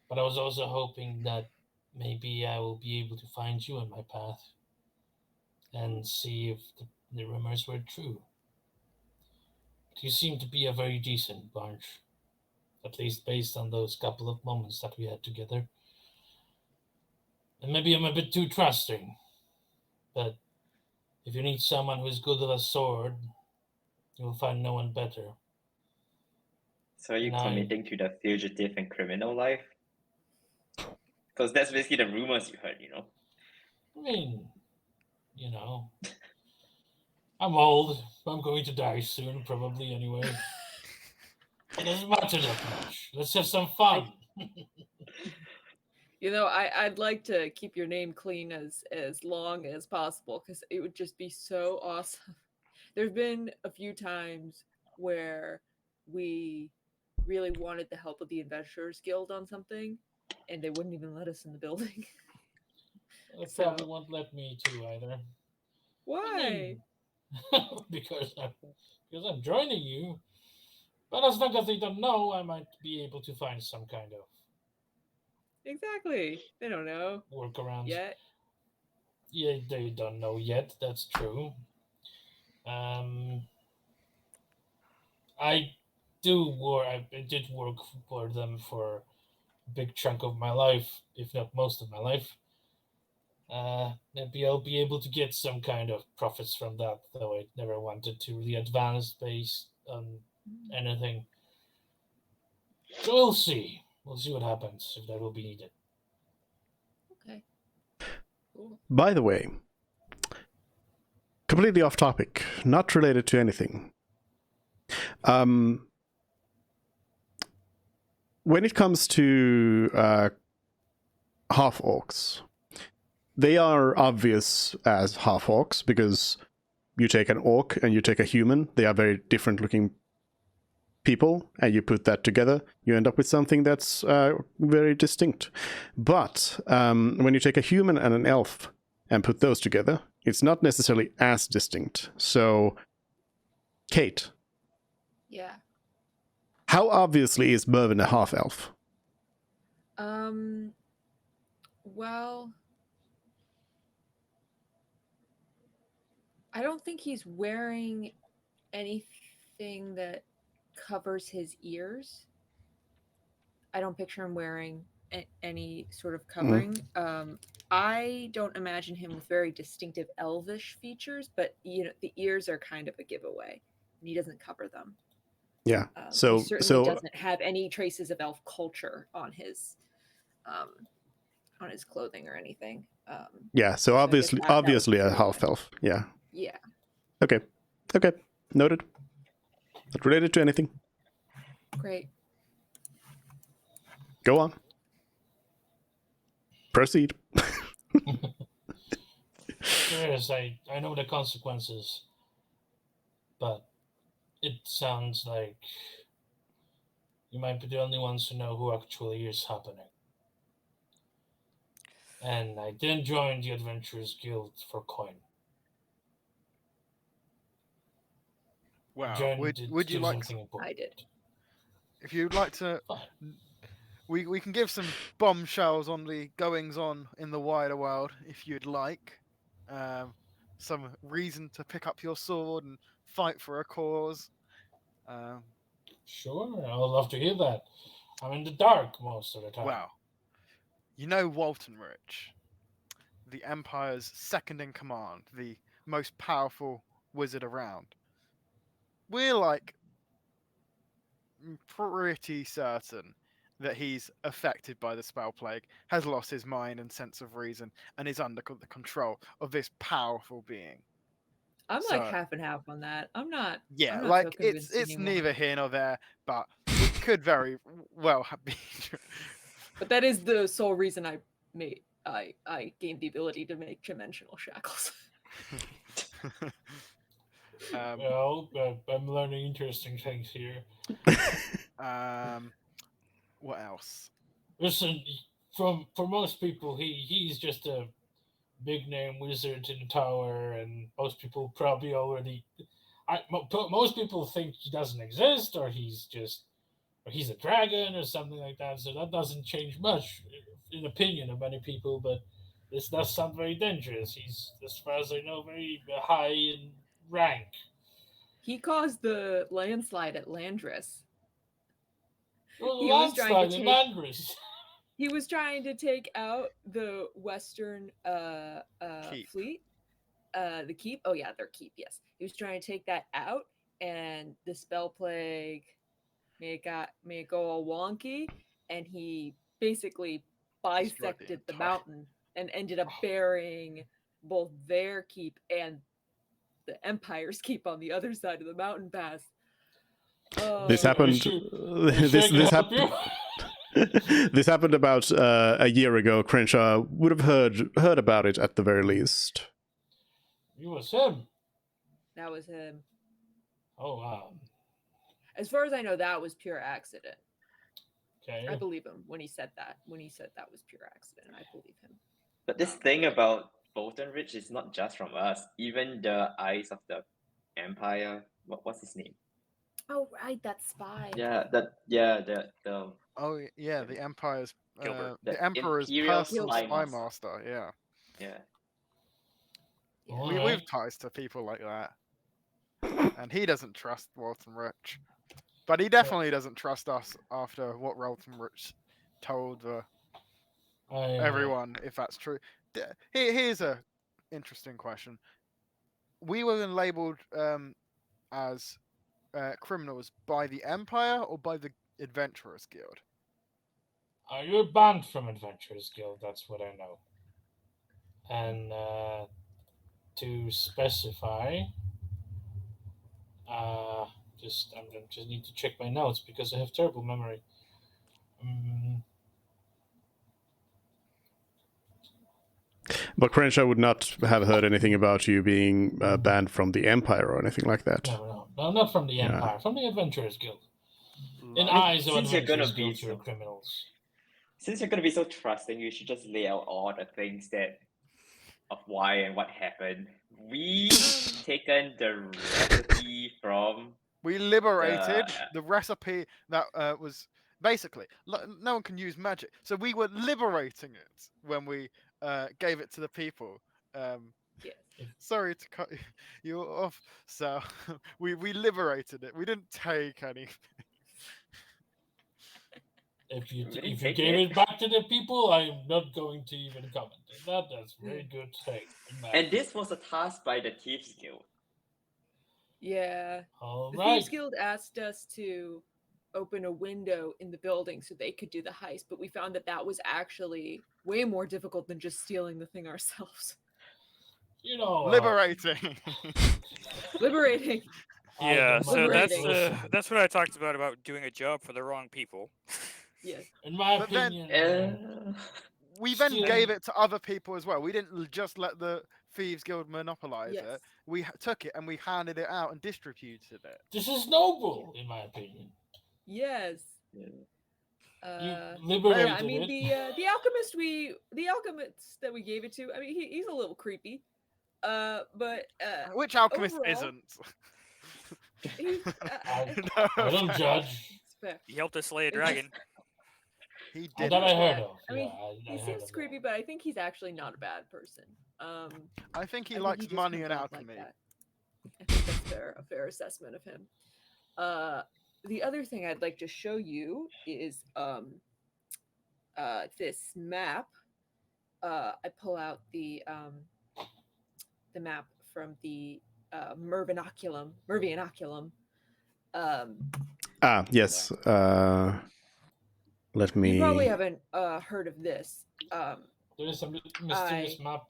But I was also hoping that maybe I will be able to find you in my path and see if the rumors were true. But you seem to be a very decent bunch, at least based on those couple of moments that we had together. And maybe I'm a bit too trusting, but if you need someone who is good with a sword, you will find no one better. So are you And committing to the fugitive and criminal life? Because that's basically the rumors you heard, I mean, I'm old. I'm going to die soon, probably anyway. It doesn't matter that much. Let's have some fun. I'd like to keep your name clean as long as possible because it would just be so awesome. There've been a few times where we really wanted the help of the Adventurers Guild on something, and they wouldn't even let us in the building. They probably won't let me too either. Why? Because I'm joining you. But as long as they don't know, I might be able to find some kind of Exactly. They don't know workaround. yet. Yeah, they don't know yet. That's true. I did work for them for a big chunk of my life, if not most of my life. Maybe I'll be able to get some kind of profits from that, though I never wanted to really advance based on anything. So we'll see. We'll see what happens, if that will be needed. Okay. Cool. By the way, completely off topic, not related to anything. When it comes to half-orcs, they are obvious as half-orcs because you take an orc and you take a human. They are very different looking people, and you put that together, you end up with something that's very distinct. But when you take a human and an elf and put those together, it's not necessarily as distinct. So, Kate. Yeah. How obviously is Mervyn a half-elf? Well, I don't think he's wearing anything that covers his ears. I don't picture him wearing any sort of covering. I don't imagine him with very distinctive elvish features, but the ears are kind of a giveaway, and he doesn't cover them. Yeah. He certainly doesn't have any traces of elf culture on his clothing or anything. Yeah. So obviously a half elf. Yeah. Yeah. Okay. Noted. Not related to anything. Great. Go on. Proceed. Yes, I know the consequences, but it sounds like you might be the only ones who know who actually is happening. And I didn't join the Adventurers Guild for coin. Wow. Would you like to? I did. If you'd like to, we can give some bombshells on the goings on in the wider world if you'd like. Some reason to pick up your sword and fight for a cause. Sure, I would love to hear that. I'm in the dark most of the time. Well, you know Walton Rich, the Empire's second in command, the most powerful wizard around. We're like pretty certain that he's affected by the spell plague, has lost his mind and sense of reason, and is under the control of this powerful being. I'm like half and half on that. I'm not. Yeah, I'm not like so convinced it's anymore. neither here nor there, but it could very well be. But that is the sole reason I gained the ability to make dimensional shackles. Well, I'm learning interesting things here. What else? Listen, for most people, he's just a big name wizard in the tower, and most people probably already. Most people think he doesn't exist, or he's a dragon or something like that. So that doesn't change much in opinion of many people. But this does sound very dangerous. He's, as far as I know, very high in rank. He caused the landslide at Landris. Well, he was trying to take. He was trying to take out the Western fleet, the keep. Oh yeah, their keep. Yes, he was trying to take that out, and the spell plague made it go all wonky, and he basically bisected the mountain and ended up burying both their keep and the Empire's keep on the other side of the mountain pass. This happened. This happened. This happened about a year ago. Crenshaw would have heard about it at the very least. It was him. That was him. Oh wow. As far as I know, that was pure accident. Okay. I believe him when he said that. When he said that was pure accident, I believe him. But this thing about Bolton Ridge is not just from us. Even the eyes of the Empire. What's his name? Oh right, that spy. The Oh yeah, the Empire's the Emperor's Imperial personal spy master. Yeah. We've ties to people like that, and he doesn't trust Walton Rich, but he definitely doesn't trust us after what Walton Rich told everyone. If that's true, here's a interesting question: we were labeled as criminals by the Empire or by the Adventurers Guild? You're banned from Adventurers Guild, that's what I know. And to specify, I just need to check my notes because I have terrible memory. But Crenshaw would not have heard anything about you being banned from the Empire or anything like that. No, not from the Empire, from the Adventurers Guild. In eyes of Adventurers Guild, you're criminals. Since you're gonna be so trusting, you should just lay out all the things of why and what happened. We've taken the recipe from. We liberated the recipe that was basically no one can use magic, so we were liberating it when we gave it to the people. Sorry to cut you off. So we liberated it. We didn't take anything. If you Really if you take gave it? it back to the people, I'm not going to even comment. That's very good thing. And this was a task by the Thieves Guild. Yeah. All The right. Thieves Guild asked us to open a window in the building so they could do the heist, but we found that was actually way more difficult than just stealing the thing ourselves. You know, Liberating. Liberating. Yeah, so Liberating. that's what I talked about doing a job for the wrong people. Yes. In my But then- opinion, We then Stealing- gave it to other people as well. We didn't just let the Thieves Guild monopolize Yes. it. We took it and we handed it out and distributed it. this is noble, in my opinion. Yes. You But liberated yeah, I mean it. the alchemist that we gave it to. I mean he's a little creepy. But Which alchemist overall- isn't? he's, I don't judge. it's fair. He helped us slay a dragon. He That did. I heard Yeah. of. I mean, yeah, I He heard seems of creepy, that. but I think he's actually not a bad person. I think he I likes just money comes and off like alchemy. that. I think that's a fair assessment of him. The other thing I'd like to show you is this map. I pull out the map from the Mervinaculum. Yes. Let me. You probably haven't heard of this. There is a mysterious map.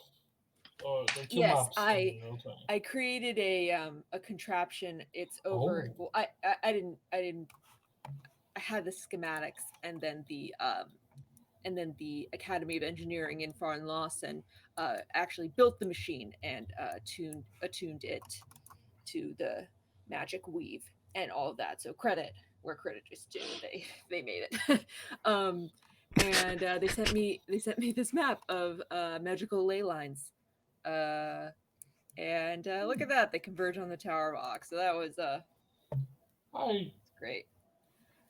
Or there are two Yes, maps. in Roll20. I created a contraption. It's over. Oh. Well, I didn't. I had the schematics, and then the Academy of Engineering in Farnlawson actually built the machine and attuned it to the magic weave and all of that. So credit where credit is due. They made it. And they sent me this map of magical ley lines. And look at that, they converge on the Tower of Ox. So that was great.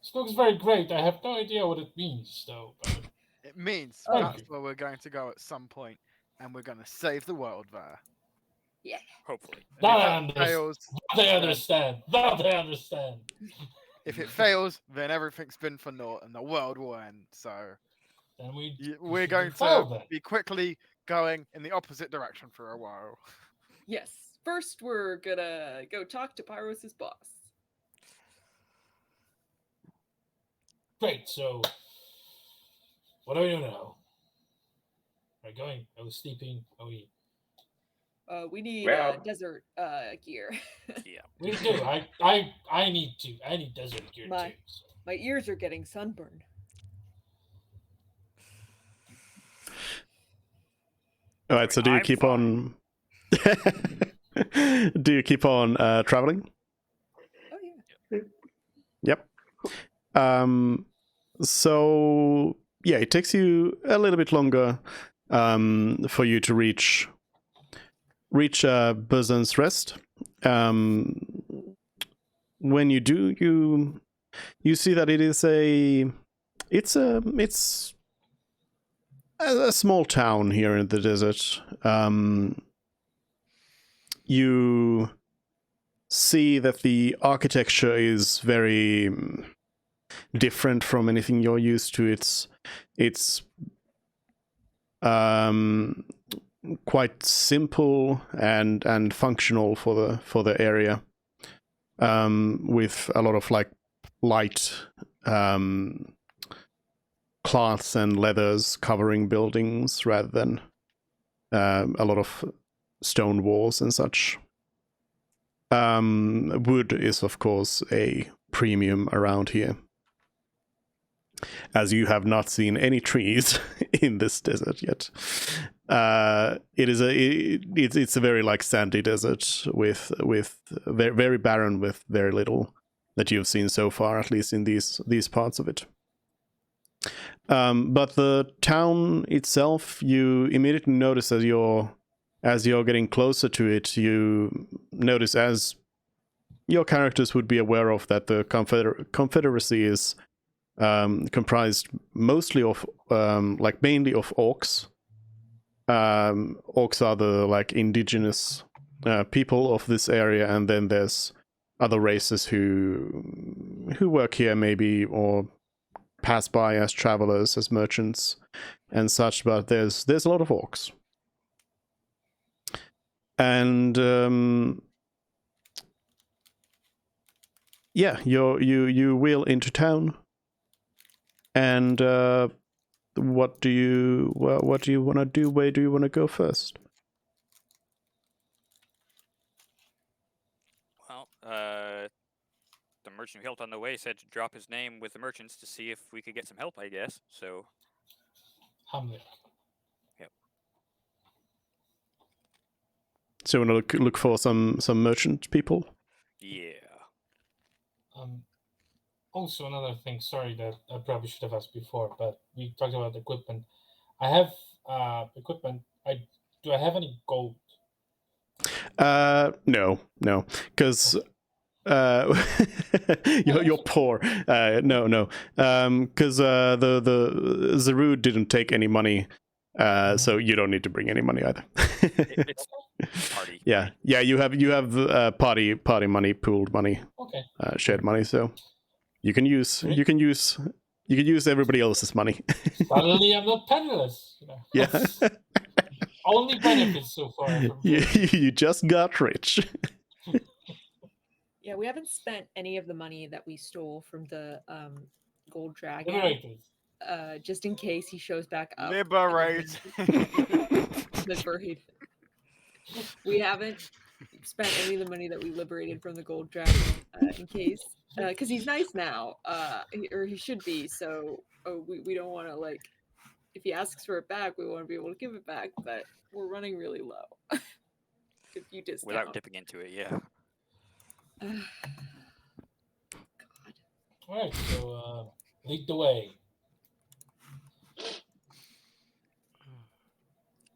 This looks very great. I have no idea what it means, though. But It means Oh. that's where we're going to go at some point, and we're going to save the world there. Yeah. Hopefully. And if that fails, they understand. That they understand. if it fails, then everything's been for naught, and the world will end. So Then we're going to be quickly going in the opposite direction for a while. Yes. First, we're gonna go talk to Pyros's boss. Great. So, what are we doing now? Are we going? Are we sleeping? Are we? We need Well- desert gear. Yeah. We do. I need desert gear My- too. So. My ears are getting sunburned. All right. So do you I'm keep fine. on? Do you keep on traveling? Oh yeah. Yep. So yeah, it takes you a little bit longer for you to reach Burzan's Rest. When you do, you see that it's a small town here in the desert. You see that the architecture is very different from anything you're used to. It's quite simple and functional for the area, with a lot of like light cloths and leathers covering buildings rather than a lot of stone walls and such. Wood is of course a premium around here, as you have not seen any trees in this desert yet. It's a very like sandy desert with very, very barren, with very little that you've seen so far, at least in these parts of it. But the town itself, you immediately notice as you're getting closer to it, you notice, as your characters would be aware of, that the Confederacy is comprised mostly of mainly of orcs. Orcs are the like indigenous people of this area, and then there's other races who work here maybe, or pass by as travelers, as merchants and such, but there's a lot of orcs. And yeah, you wheel into town. And what do you want to do? Where do you want to go first? Well, the merchant who helped on the way said to drop his name with the merchants to see if we could get some help, I guess. So, Hamlet. So you want to look for some merchant people? yeah. Also, another thing. Sorry that I probably should have asked before, but we talked about equipment. I have equipment. Do I have any gold? No, because you're poor. No, because the Zarud didn't take any money, so you don't need to bring any money either. It's party. Yeah. You have party money, pooled money, Okay. shared money, so you can use everybody else's money. Suddenly, I'm not penniless. You know? Yeah. Only benefits so far. From You just got rich. Yeah, we haven't spent any of the money that we stole from the gold dragon. Liberated. Just in case he shows back up. Liberate. Liberated. We haven't spent any of the money that we liberated from the gold dragon in case, because he's nice now, or he should be. So we don't want to, like, if he asks for it back, we want to be able to give it back. But we're running really low. If you discount. Without dipping into it, yeah. God. All right, so lead the way.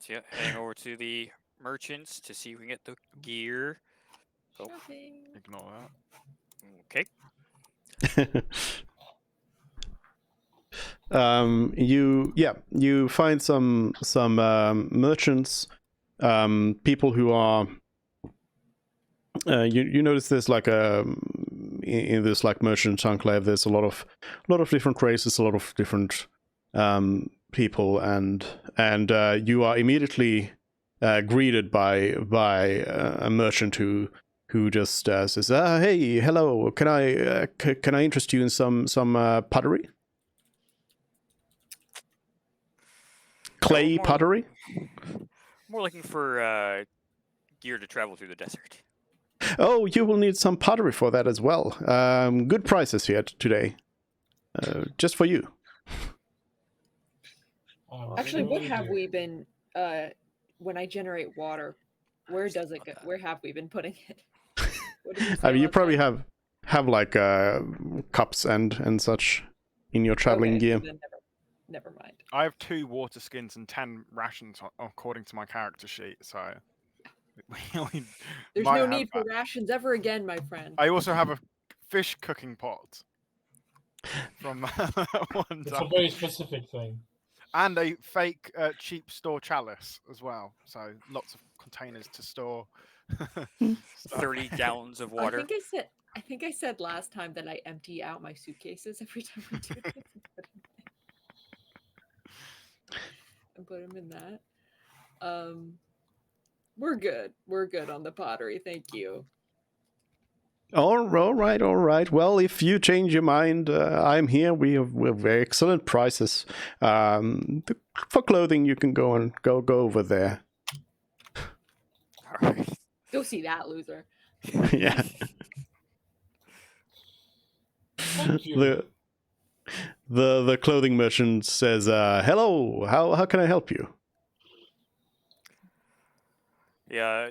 So yeah, heading over to the merchants to see if we can get the gear. Oh, Shopping. Ignore okay. You find some merchants, people who are. You notice there's like in this like merchant enclave, there's a lot of different races, a lot of different people, and you are immediately greeted by a merchant who just says, "Hey, hello, can I interest you in some pottery? Clay more- pottery?" More looking for gear to travel through the desert. Oh, you will need some pottery for that as well. Good prices here today, just for you. Actually, what have we been? When I generate water, where does it go? Where have we been putting it? What did you say I mean, you last probably time? have like cups and such in your traveling Okay, gear. then never mind. I have 2 water skins and 10 rations according to my character sheet, so we There's might no have need for that. rations ever again, my friend. I also have a fish cooking pot from one It's a time, very specific thing. and a fake cheap store chalice as well. So lots of containers to store. stuff. 30 gallons of water. I think I said last time that I empty out my suitcases every time we do this. And put them in that. We're good. We're good on the pottery. Thank you. All right. Well, if you change your mind, I'm here. We have very excellent prices. For clothing, you can go over there. All right. Go see that loser. Yeah. Thank you. The clothing merchant says, "Hello. How can I help you?" Yeah.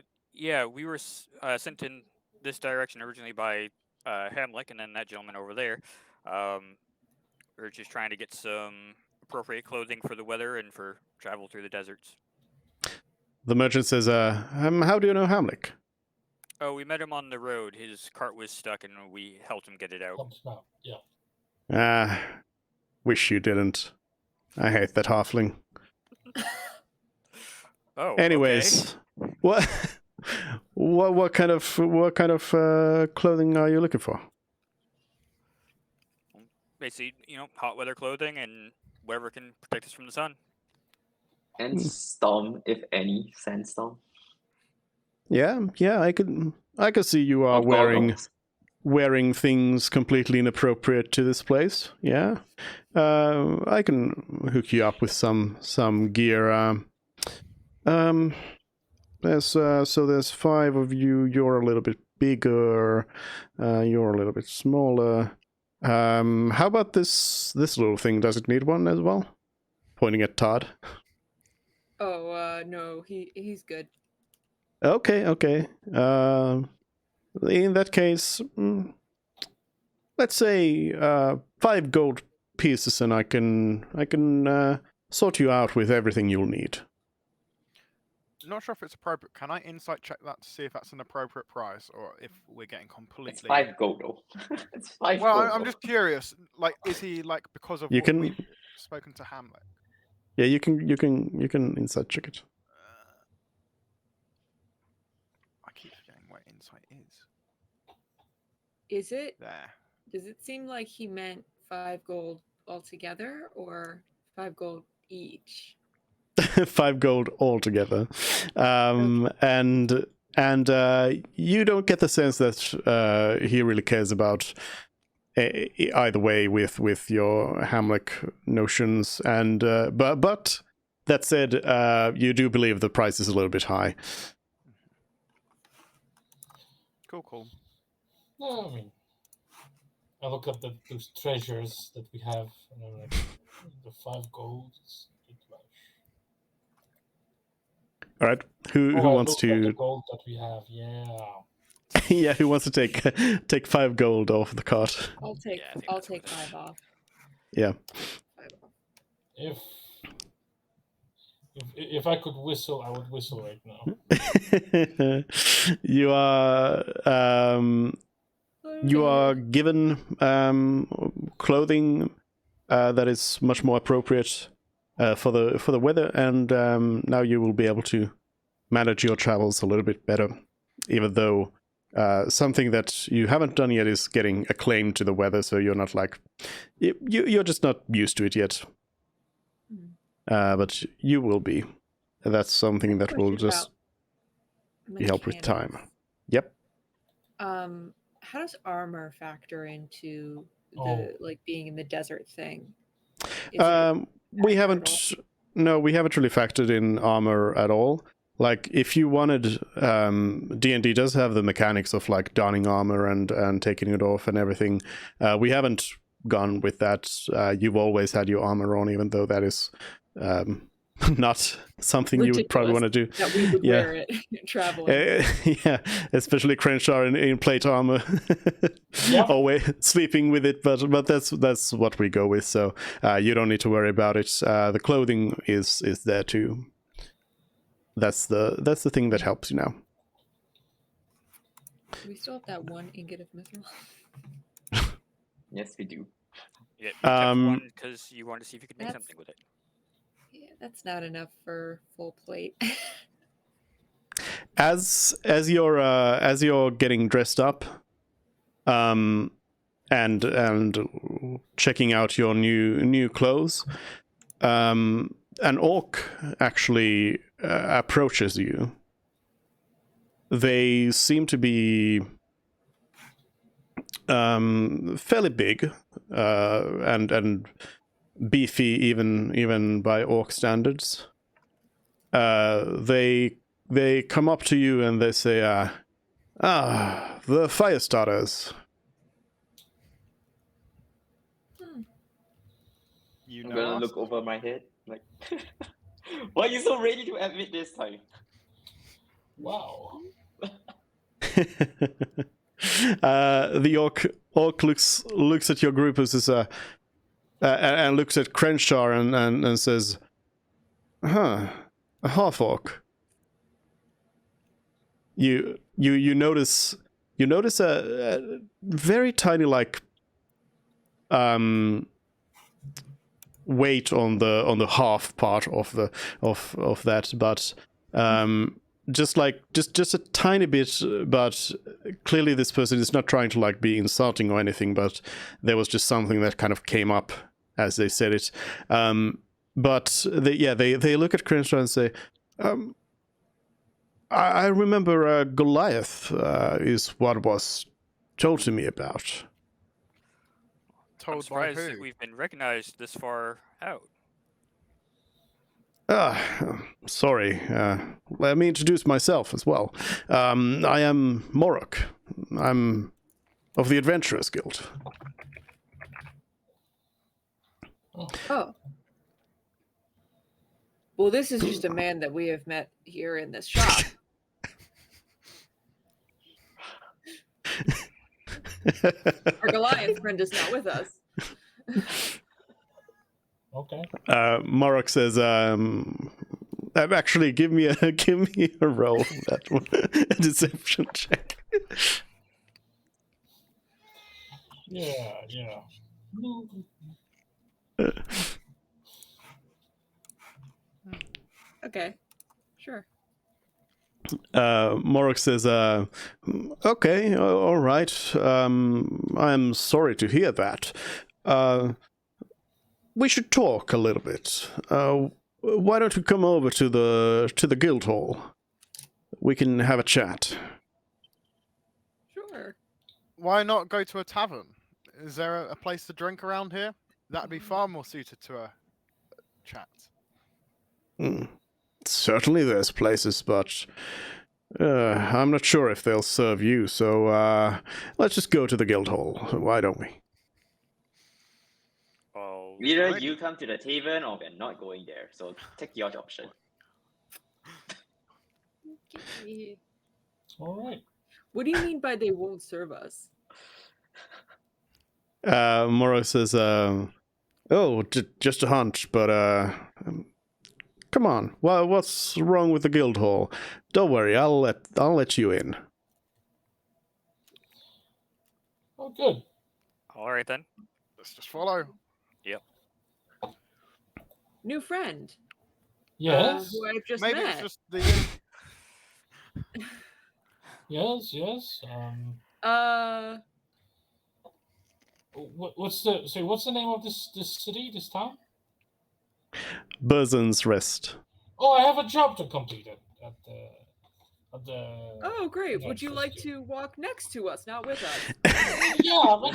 We were sent in this direction originally by Hamlet, and then that gentleman over there. We're just trying to get some appropriate clothing for the weather and for travel through the deserts. The merchant says, "How do you know Hamlet?" Oh, we met him on the road. His cart was stuck, and we helped him get it out. Comes out. Yeah. Wish you didn't. I hate that halfling. Oh. Anyways, Okay. what kind of clothing are you looking for? basically, hot weather clothing and whatever can protect us from the sun. And storm, if any, sandstorm. Yeah, I could see you are Or goggles. wearing things completely inappropriate to this place. Yeah, I can hook you up with some gear. There's 5 of you. You're a little bit bigger. You're a little bit smaller. How about this little thing? Does it need one as well? Pointing at Todd. Oh, no, he's good. Okay. In that case, let's say 5 gold pieces, and I can sort you out with everything you'll need. Not sure if it's appropriate. Can I insight check that to see if that's an appropriate price, or if we're getting completely? It's 5 gold though. It's 5 Well, gold. I'm just curious. Like, is he like because of You what can- we've spoken to Hamlet? Yeah, you can insight check it. I keep forgetting where insight is. Is it? There. Does it seem like he meant 5 gold altogether or 5 gold each? 5 gold altogether. And you don't get the sense that he really cares about either way with your Hamlet notions. And but that said, you do believe the price is a little bit high. Cool. No, I mean, I look at those treasures that we have, and I'm like, the 5 gold is a bit much. All right, who I wants looked at the to? gold that we have, yeah. Yeah, who wants to take 5 gold off the cart? I'll take Yeah, I think I'll that's what take it is. 5 off. Yeah. 5 off. If I could whistle, I would whistle right now. You are given clothing that is much more appropriate for the weather, and now you will be able to manage your travels a little bit better. Even though something that you haven't done yet is getting acclaimed to the weather, so you're not like you're just not used to it yet. But you will be. That's something that will just be helped with time. Yep. How does armor factor into the like being in the desert thing? We haven't really factored in armor at all. Like, if you wanted, D&D does have the mechanics of like donning armor and taking it off and everything. We haven't gone with that. You've always had your armor on, even though that is not something you would probably want to do. That we would wear it traveling. Yeah, especially Crenshaw in plate armor, always sleeping with it. But that's what we go with. So you don't need to worry about it. The clothing is there too. That's the thing that helps you now. We still have that 1 ingot of mithril. Yes, we do. Yeah, you kept one because you wanted to see if you could make That's- something with it. Yeah, that's not enough for full plate. As you're getting dressed up, and checking out your new clothes, an orc actually approaches you. They seem to be fairly big and beefy, even by orc standards. They come up to you and they say, the fire starters. You I'm know gonna us? look over my head like, why are you so ready to admit this time? Wow. The orc looks at your group and looks at Crenshaw and says, a half orc. You notice a very tiny weight on the half part of that, but just a tiny bit, but clearly this person is not trying to like be insulting or anything, but there was just something that kind of came up as they said it. But they look at Crenshaw and say, I remember Goliath is what was told to me about. I'm Told by surprised that who? we've been recognized this far out. Sorry. Let me introduce myself as well. I am Morok. I'm of the Adventurers Guild. Oh. Well, this is just a man that we have met here in this shop. Our Goliath friend is not with us. Okay. Morok says, actually, give me a roll that one. A deception check. Yeah. Okay. Sure. Morok says, okay, all right. I'm sorry to hear that. We should talk a little bit. Why don't you come over to the guild hall? We can have a chat. Sure. Why not go to a tavern? Is there a place to drink around here? That'd be far more suited to a chat. Certainly there's places, but I'm not sure if they'll serve you, so let's just go to the guild hall. Why don't we? Oh, Either Right. you come to the tavern or we're not going there. So take your option. Okay. All right. What do you mean by they won't serve us? Morok says, just a hunch, but come on. What's wrong with the guild hall? Don't worry, I'll let you in. Oh, good. all right then. Let's just follow. New friend. Yes. Who I've just Maybe met. it's just the. Yes. What's the name of this city, this town? Buzzan's Rest. Oh, I have a job to complete at the. Oh, great. Would you like Adventurers to walk next to us, not with us? Yeah, I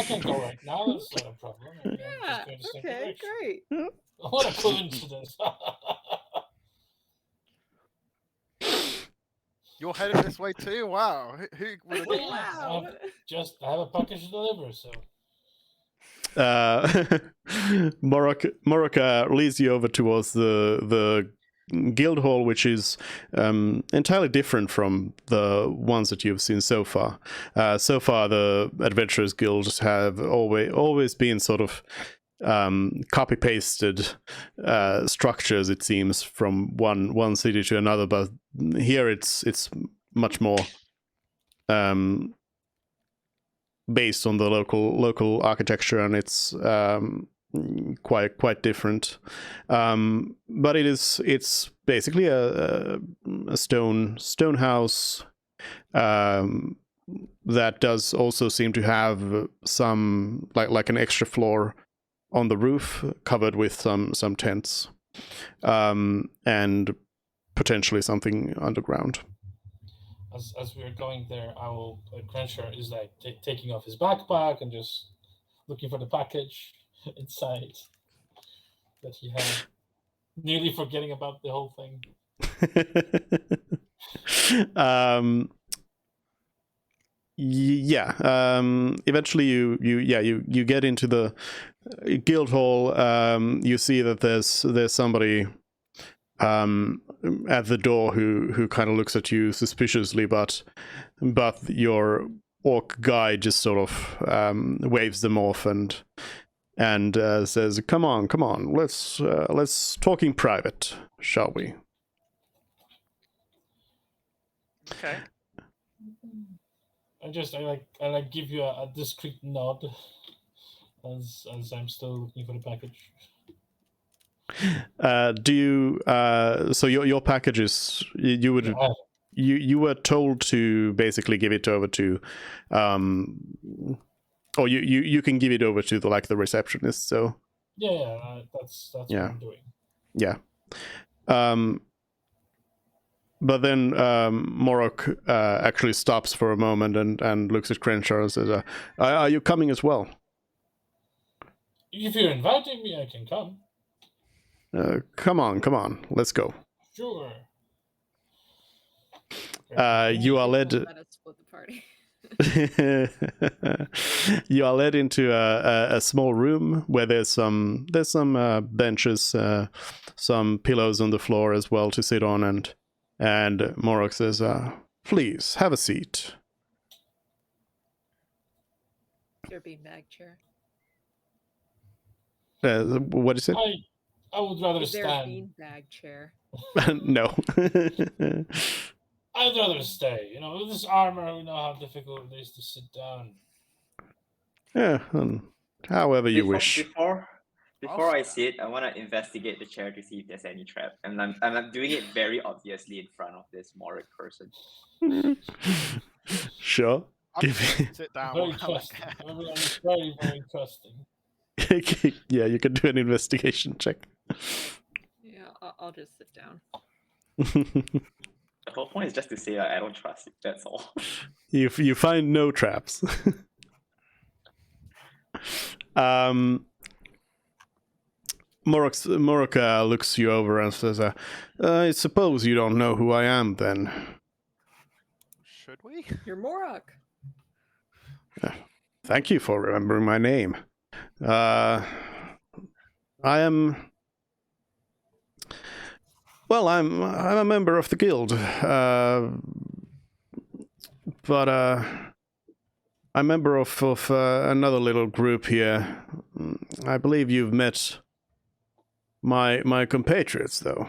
can go right now. That's not a problem. I'm Yeah. just going the same Okay, direction. great. What a coincidence. You're headed this way too? Wow. Who would have thought? Wow. I have a package to deliver, so. Morok leads you over towards the guild hall, which is entirely different from the ones that you've seen so far. So far, the Adventurers Guilds have always been sort of copy pasted structures, it seems, from one city to another, but here it's much more based on the local architecture, and it's quite different. But it's basically a stone house that does also seem to have some like an extra floor on the roof covered with some tents, and potentially something underground. As we're going there, Crenshaw is like taking off his backpack and just looking for the package inside that he had, nearly forgetting about the whole thing. Eventually you get into the guild hall. You see that there's somebody at the door who kind of looks at you suspiciously, but your orc guy just sort of waves them off and says, come on, let's talk in private, shall we? Okay. I give you a discreet nod as I'm still looking for the package. Do you? So your package is you would Yeah. you were told to basically give it over to, or you can give it over to the receptionist. So Yeah, that's Yeah. what I'm doing. yeah. But then Morok actually stops for a moment and looks at Crenshaw and says, "Are you coming as well?" If you're inviting me, I can come. Come on, let's go. Sure. You are They led. won't let us split the party. You are led into a small room where there's some benches, some pillows on the floor as well to sit on, and Morok says, "Please have a seat." Your beanbag chair. What is it? I would rather Is there a stand. beanbag chair? No. I'd rather stay. You know, with this armor, we know how difficult it is to sit down. Yeah, however you Before- wish. Before I see it, I want to investigate the chair to see if there's any trap. And I'm doing it very obviously in front of this Morok person. Sure. I'm Give just me- gonna sit down. Very while I look trusting. at it. Everyone is very, very trusting. Yeah, you can do an investigation check. Yeah, I'll just sit down. The whole point is just to say I don't trust you. That's all. You find no traps. Morok looks you over and says, "I suppose you don't know who I am, then." Should we? You're Morok. Thank you for remembering my name. I am. Well, I'm a member of the guild, but I'm a member of another little group here. I believe you've met my compatriots, though,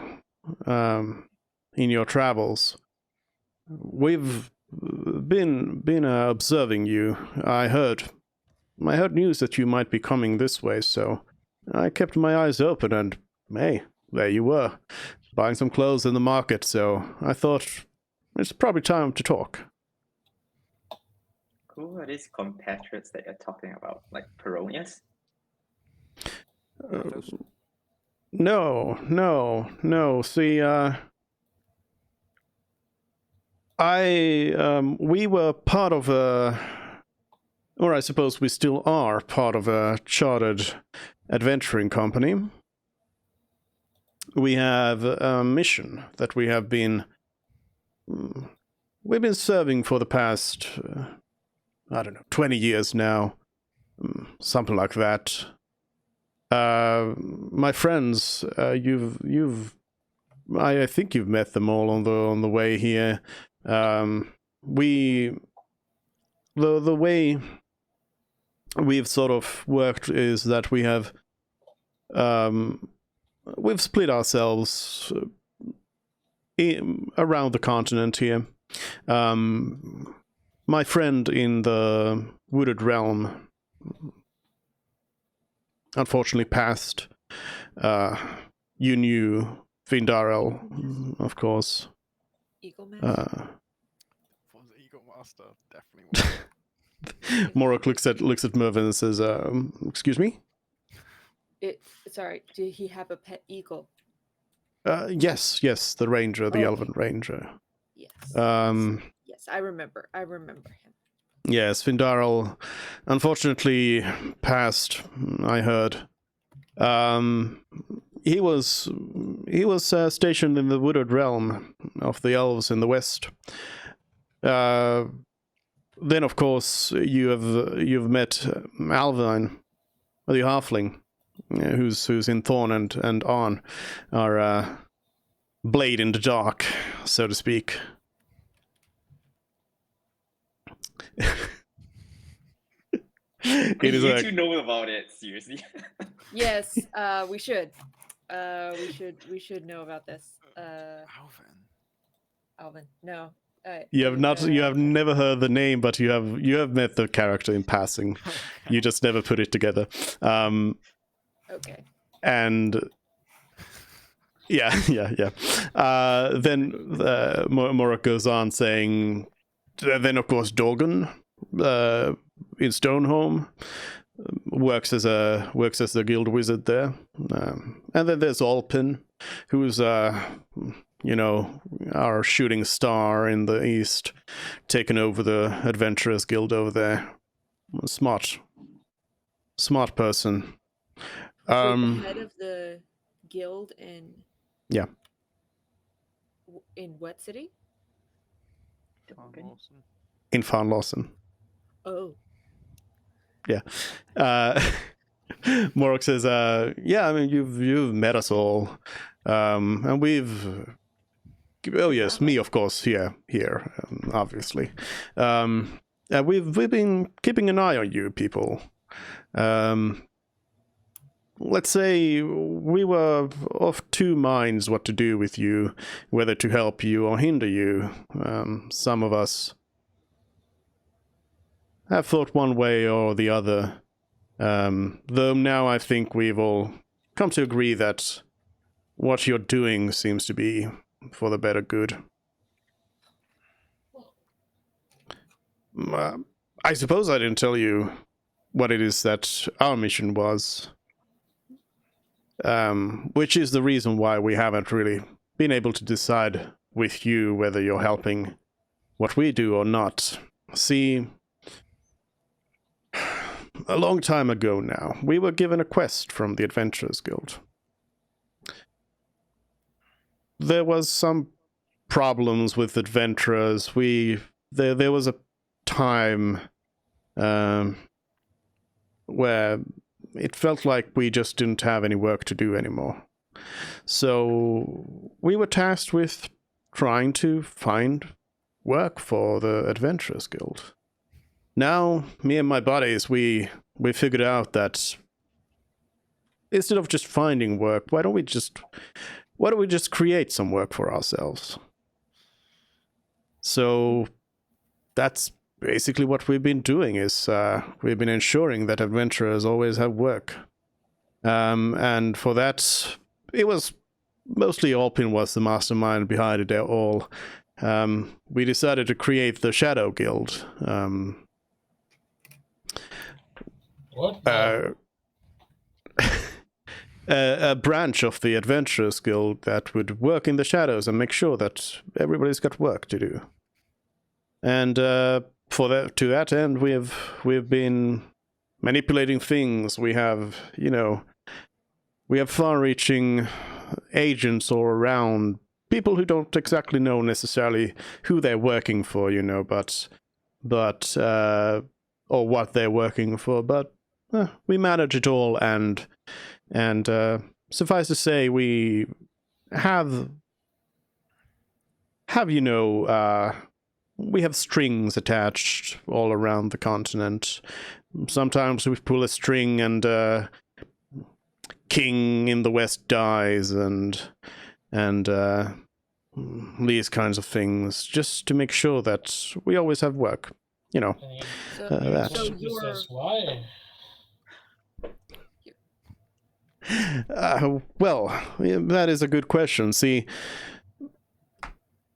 in your travels. We've been observing you. I heard news that you might be coming this way, so I kept my eyes open, and hey, there you were, buying some clothes in the market. So I thought it's probably time to talk. Who are these compatriots that you're talking about? Like Peronius? No. See, we were part of a, or I suppose we still are part of a chartered adventuring company. We have a mission that we've been serving for the past, 20 years now, something like that. My friends, I think you've met them all on the way here. The way we've sort of worked is that we've split ourselves around the continent here. My friend in the Wooded Realm unfortunately passed. You knew Vindarel, of course. Eagle Master. Was it Eagle Master? Definitely. Morok looks at Mervyn and says, "Excuse me." Sorry, did he have a pet eagle? Yes, the ranger, the Okay. elven ranger. Yes. Yes, I remember him. Yes, Vindarel unfortunately passed, I heard. He was stationed in the Wooded Realm of the elves in the west. Then, of course, you've met Alvine, the halfling, who's in Thorn and Arn, our blade in the dark, so to speak. It is you a two know about it, seriously. Yes, we should. We should know about this. Alvin. No. you have never heard the name, but you have met the character in passing. You just never put it together. Okay. And Yeah. Then Morok goes on saying, then of course Dorgan in Stoneholm works as the guild wizard there, and then there's Alpin, who's our shooting star in the east, taking over the adventurers guild over there. Smart person. So the head of the guild in Yeah. In what city? In Farnlawson. Oh. Yeah. Morok says, yeah, I mean, you've met us all. And we've... Oh, yes, me, of course, here, obviously. And we've been keeping an eye on you people. Let's say we were of two minds what to do with you, whether to help you or hinder you. Some of us have thought one way or the other. Though now I think we've all come to agree that what you're doing seems to be for the better good. I suppose I didn't tell you what it is that our mission was. Which is the reason why we haven't really been able to decide with you whether you're helping what we do or not. See, a long time ago now, we were given a quest from the Adventurers Guild. There was some problems with adventurers. There was a time where it felt like we just didn't have any work to do anymore. So we were tasked with trying to find work for the Adventurers Guild. Now, me and my buddies, we figured out that instead of just finding work, why don't we just create some work for ourselves? So that's basically what we've been doing is we've been ensuring that adventurers always have work. And for that, it was mostly Alpin was the mastermind behind it all. We decided to create the Shadow Guild. What? A branch of the Adventurers Guild that would work in the shadows and make sure that everybody's got work to do. And to that end, we've been manipulating things. We have far-reaching agents all around, people who don't exactly know necessarily who they're working for, but or what they're working for, but we manage it all, and suffice to say, we have we have strings attached all around the continent. Sometimes we pull a string and king in the west dies, and these kinds of things, just to make sure that we always have work. That. Why? Well, that is a good question. See,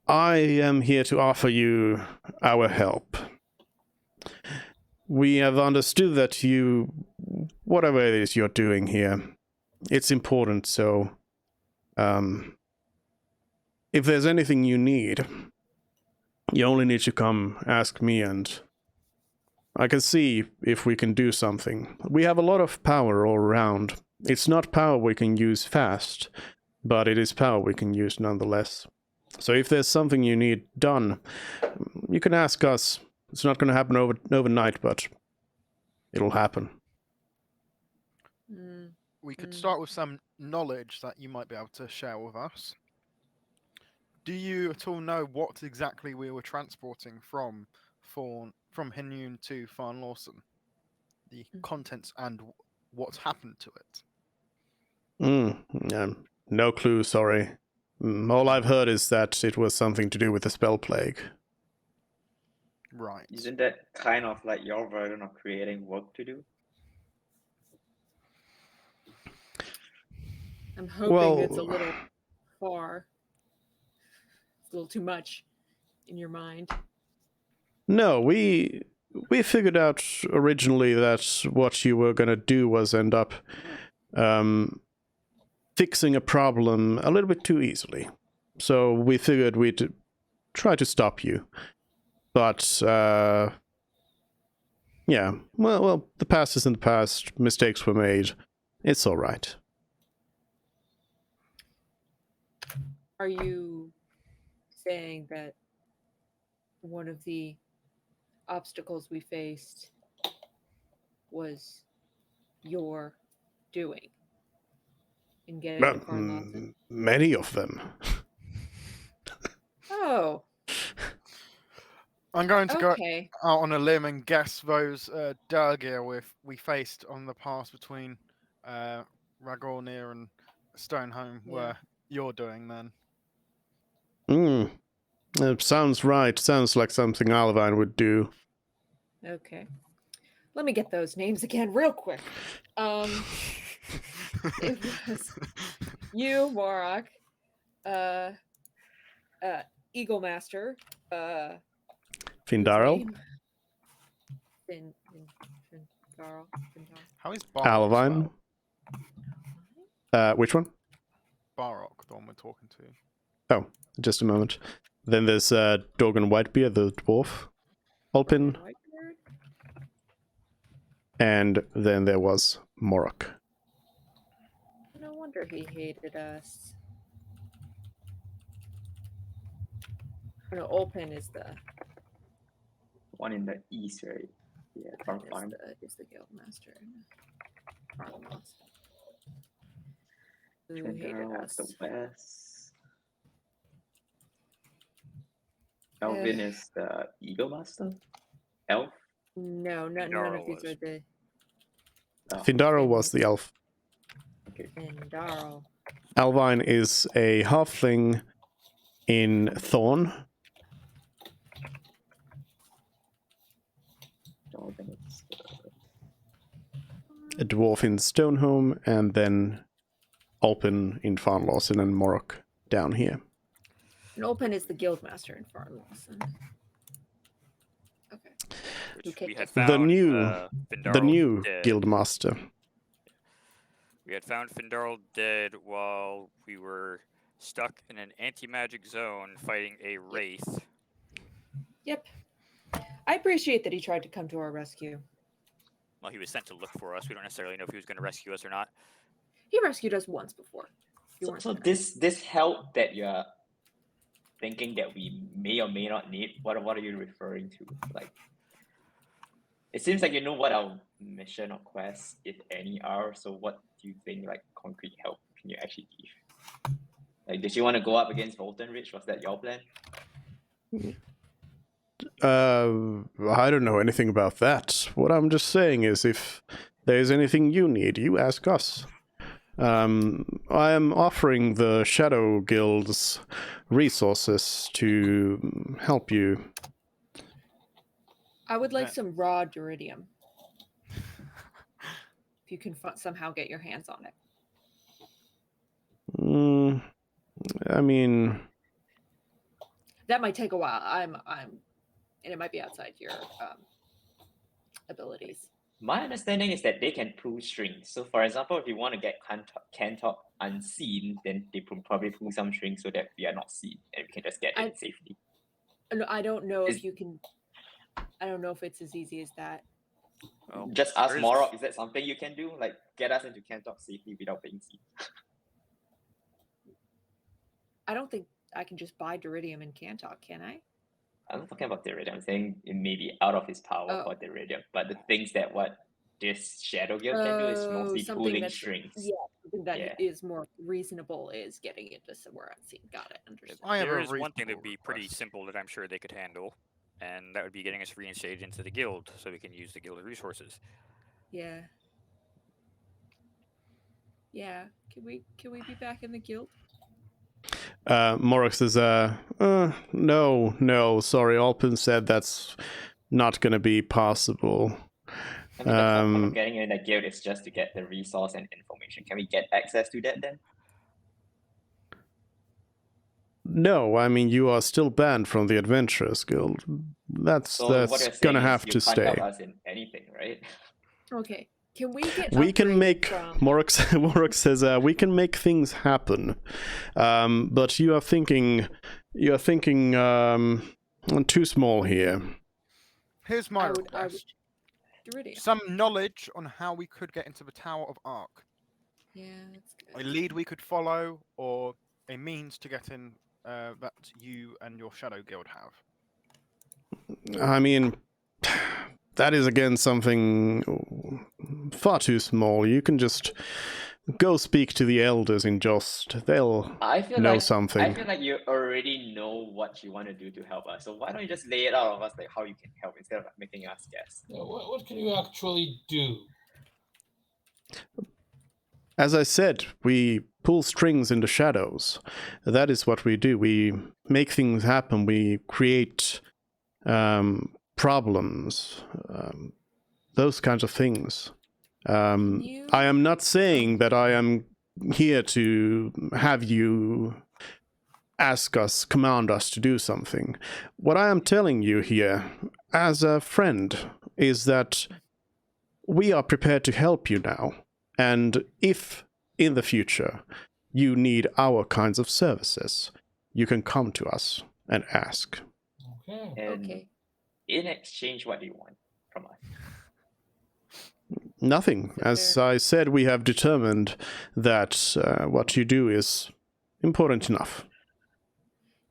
I am here to offer you our help. We have understood that whatever it is you're doing here, it's important, so if there's anything you need, you only need to come ask me, and I can see if we can do something. We have a lot of power all around. It's not power we can use fast, but it is power we can use nonetheless. So if there's something you need done, you can ask us. It's not going to happen overnight, but it'll happen. We could start with some knowledge that you might be able to share with us. Do you at all know what exactly we were transporting from Hinun to Farnlawson? The contents and what's happened to it? No clue, sorry. All I've heard is that it was something to do with the spell plague. Right. Isn't that kind of like your version of creating work to do? I'm hoping it's a little far. It's a little too much in your mind. No, we figured out originally that what you were gonna do was end up fixing a problem a little bit too easily. So we figured we'd try to stop you. But yeah, well, the past is in the past. Mistakes were made. It's all right. Are you saying that one of the obstacles we faced was your doing in getting Well, to Farnlawson? many of them. Oh, I'm going to go okay. out on a limb and guess those Durgir we faced on the pass between Ragornir and Stoneholm Yeah. were you're doing then. Sounds right. Sounds like something Alvine would do. Okay. Let me get those names again real quick. It was you, Morak, Eagle Master, Findaro, Findaro. How is Barok Alvine. spelled? Which one? Barok, the one we're talking to. Oh, just a moment. Then there's Dorgan Whitebeard, the dwarf, Alpin, and then there was Morok. No wonder he hated us. Oh, no, Olpin is the One in the east, right? Yeah, farm. is the guild master. Farmhouse. Who And hated was us? the west. Elvin is the Eagle Master? Elf? No, none Findaro of these was. are the Findaro was the elf. Okay. Findaro. Alvine is a halfling in Thorn. Elvin is A dwarf in Stoneholm, and then Alpin in Farnlawson, and Morok down here. And Olpin is the guild master in Farnlawson. Okay. Which Who we kicked had us? found, The new Findaro dead. guildmaster. We had found Findaro dead while we were stuck in an anti-magic zone fighting a wraith. Yep. I appreciate that he tried to come to our rescue. Well, he was sent to look for us. We don't necessarily know if he was going to rescue us or not. He rescued us once before. You So, weren't so there. this help that you're thinking that we may or may not need, what are you referring to? Like, it seems like you know what our mission or quest, if any, are. So what do you think, like, concrete help can you actually give? Like, did you want to go up against Volton Ridge? Was that your plan? I don't know anything about that. What I'm just saying is, if there's anything you need, you ask us. I am offering the Shadow Guild's resources to help you. I would like Yeah. some raw duridium. If you can somehow get your hands on it. I mean, That might take a while. And it might be outside your abilities. My understanding is that they can pull strings. So, for example, if you want to get Cantok unseen, then they probably pull some strings so that we are not seen and we can just get in safely. I don't know if you can. I don't know if it's as easy as that. Well, Just ask there is- Morok, is that something you can do? Like, get us into Cantok safely without being seen? I don't think I can just buy duridium in Cantok, can I? I'm not talking about Deridium. I'm saying it may be out of his power Oh. for Deridium. But the things that what this Shadow Guild can do is mostly something pulling that's- strings. Yeah, something that is Yeah. more reasonable is getting into somewhere unseen. Got it. Understood. I have There a is one thing that would be reasonable pretty request. simple that I'm sure they could handle, and that would be getting us reinstated into the guild so we can use the guild resources. Yeah. Yeah. Can we be back in the guild? Morok says, no, sorry, Alpin said that's not gonna be possible. I mean, the point of getting in the guild is just to get the resource and information. Can we get access to that then? No, I mean, you are still banned from the Adventurers Guild. That's So what you're that's gonna saying is have you to can't stay. help us in anything, right? Okay. Can we get We can upgrades make from... Morok says we can make things happen, but you are thinking too small here. Here's my I would request. Deridia. Some knowledge on how we could get into the Tower of Arc. Yeah, that's A good. lead we could follow, or a means to get in that you and your Shadow Guild have. I mean, that is again something far too small. You can just go speak to the elders in Jost. They'll I feel know like something. I feel like you already know what you want to do to help us. So why don't you just lay it out of us like how you can help instead of making us guess? Yeah, what can you actually do? As I said, we pull strings in the shadows. That is what we do. We make things happen. We create problems, those kinds of things. I am not saying that I am here to have you command us to do something. What I am telling you here, as a friend, is that we are prepared to help you now. And if, in the future, you need our kinds of services, you can come to us and ask. Okay. And Okay. in exchange, what do you want from us? Nothing. As I said, we have determined that what you do is important enough.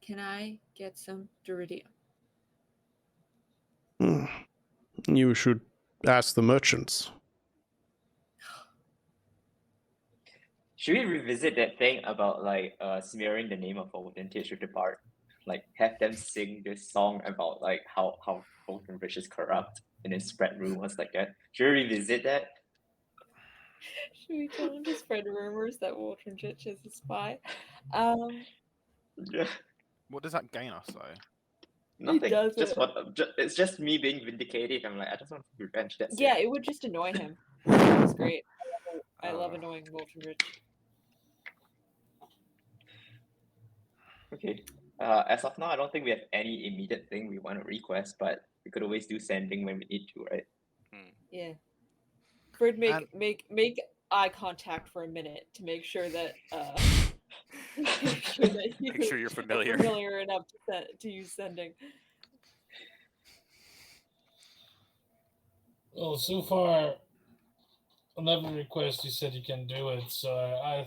Can I get some Deridia? You should ask the merchants. Should we revisit that thing about like smearing the name of our vintage with the bard? Like have them sing this song about like how Rich is corrupt and then spread rumors like that. Should we revisit that? Should we tell him to spread rumors that Wolternjich is a spy? Yeah. What does that gain us, though? Nothing. doesn't. It's just me being vindicated. I'm like, I just want revenge. That's Yeah, it. it would just annoy him. That's great. I love annoying Wolternjich. Okay. As of now, I don't think we have any immediate thing we want to request, but we could always do sending when we need to, right? Yeah. Fred, make eye contact for a minute to make sure that make sure you're familiar. familiar enough to use sending. Well, so far, on every request you said you can do it, so I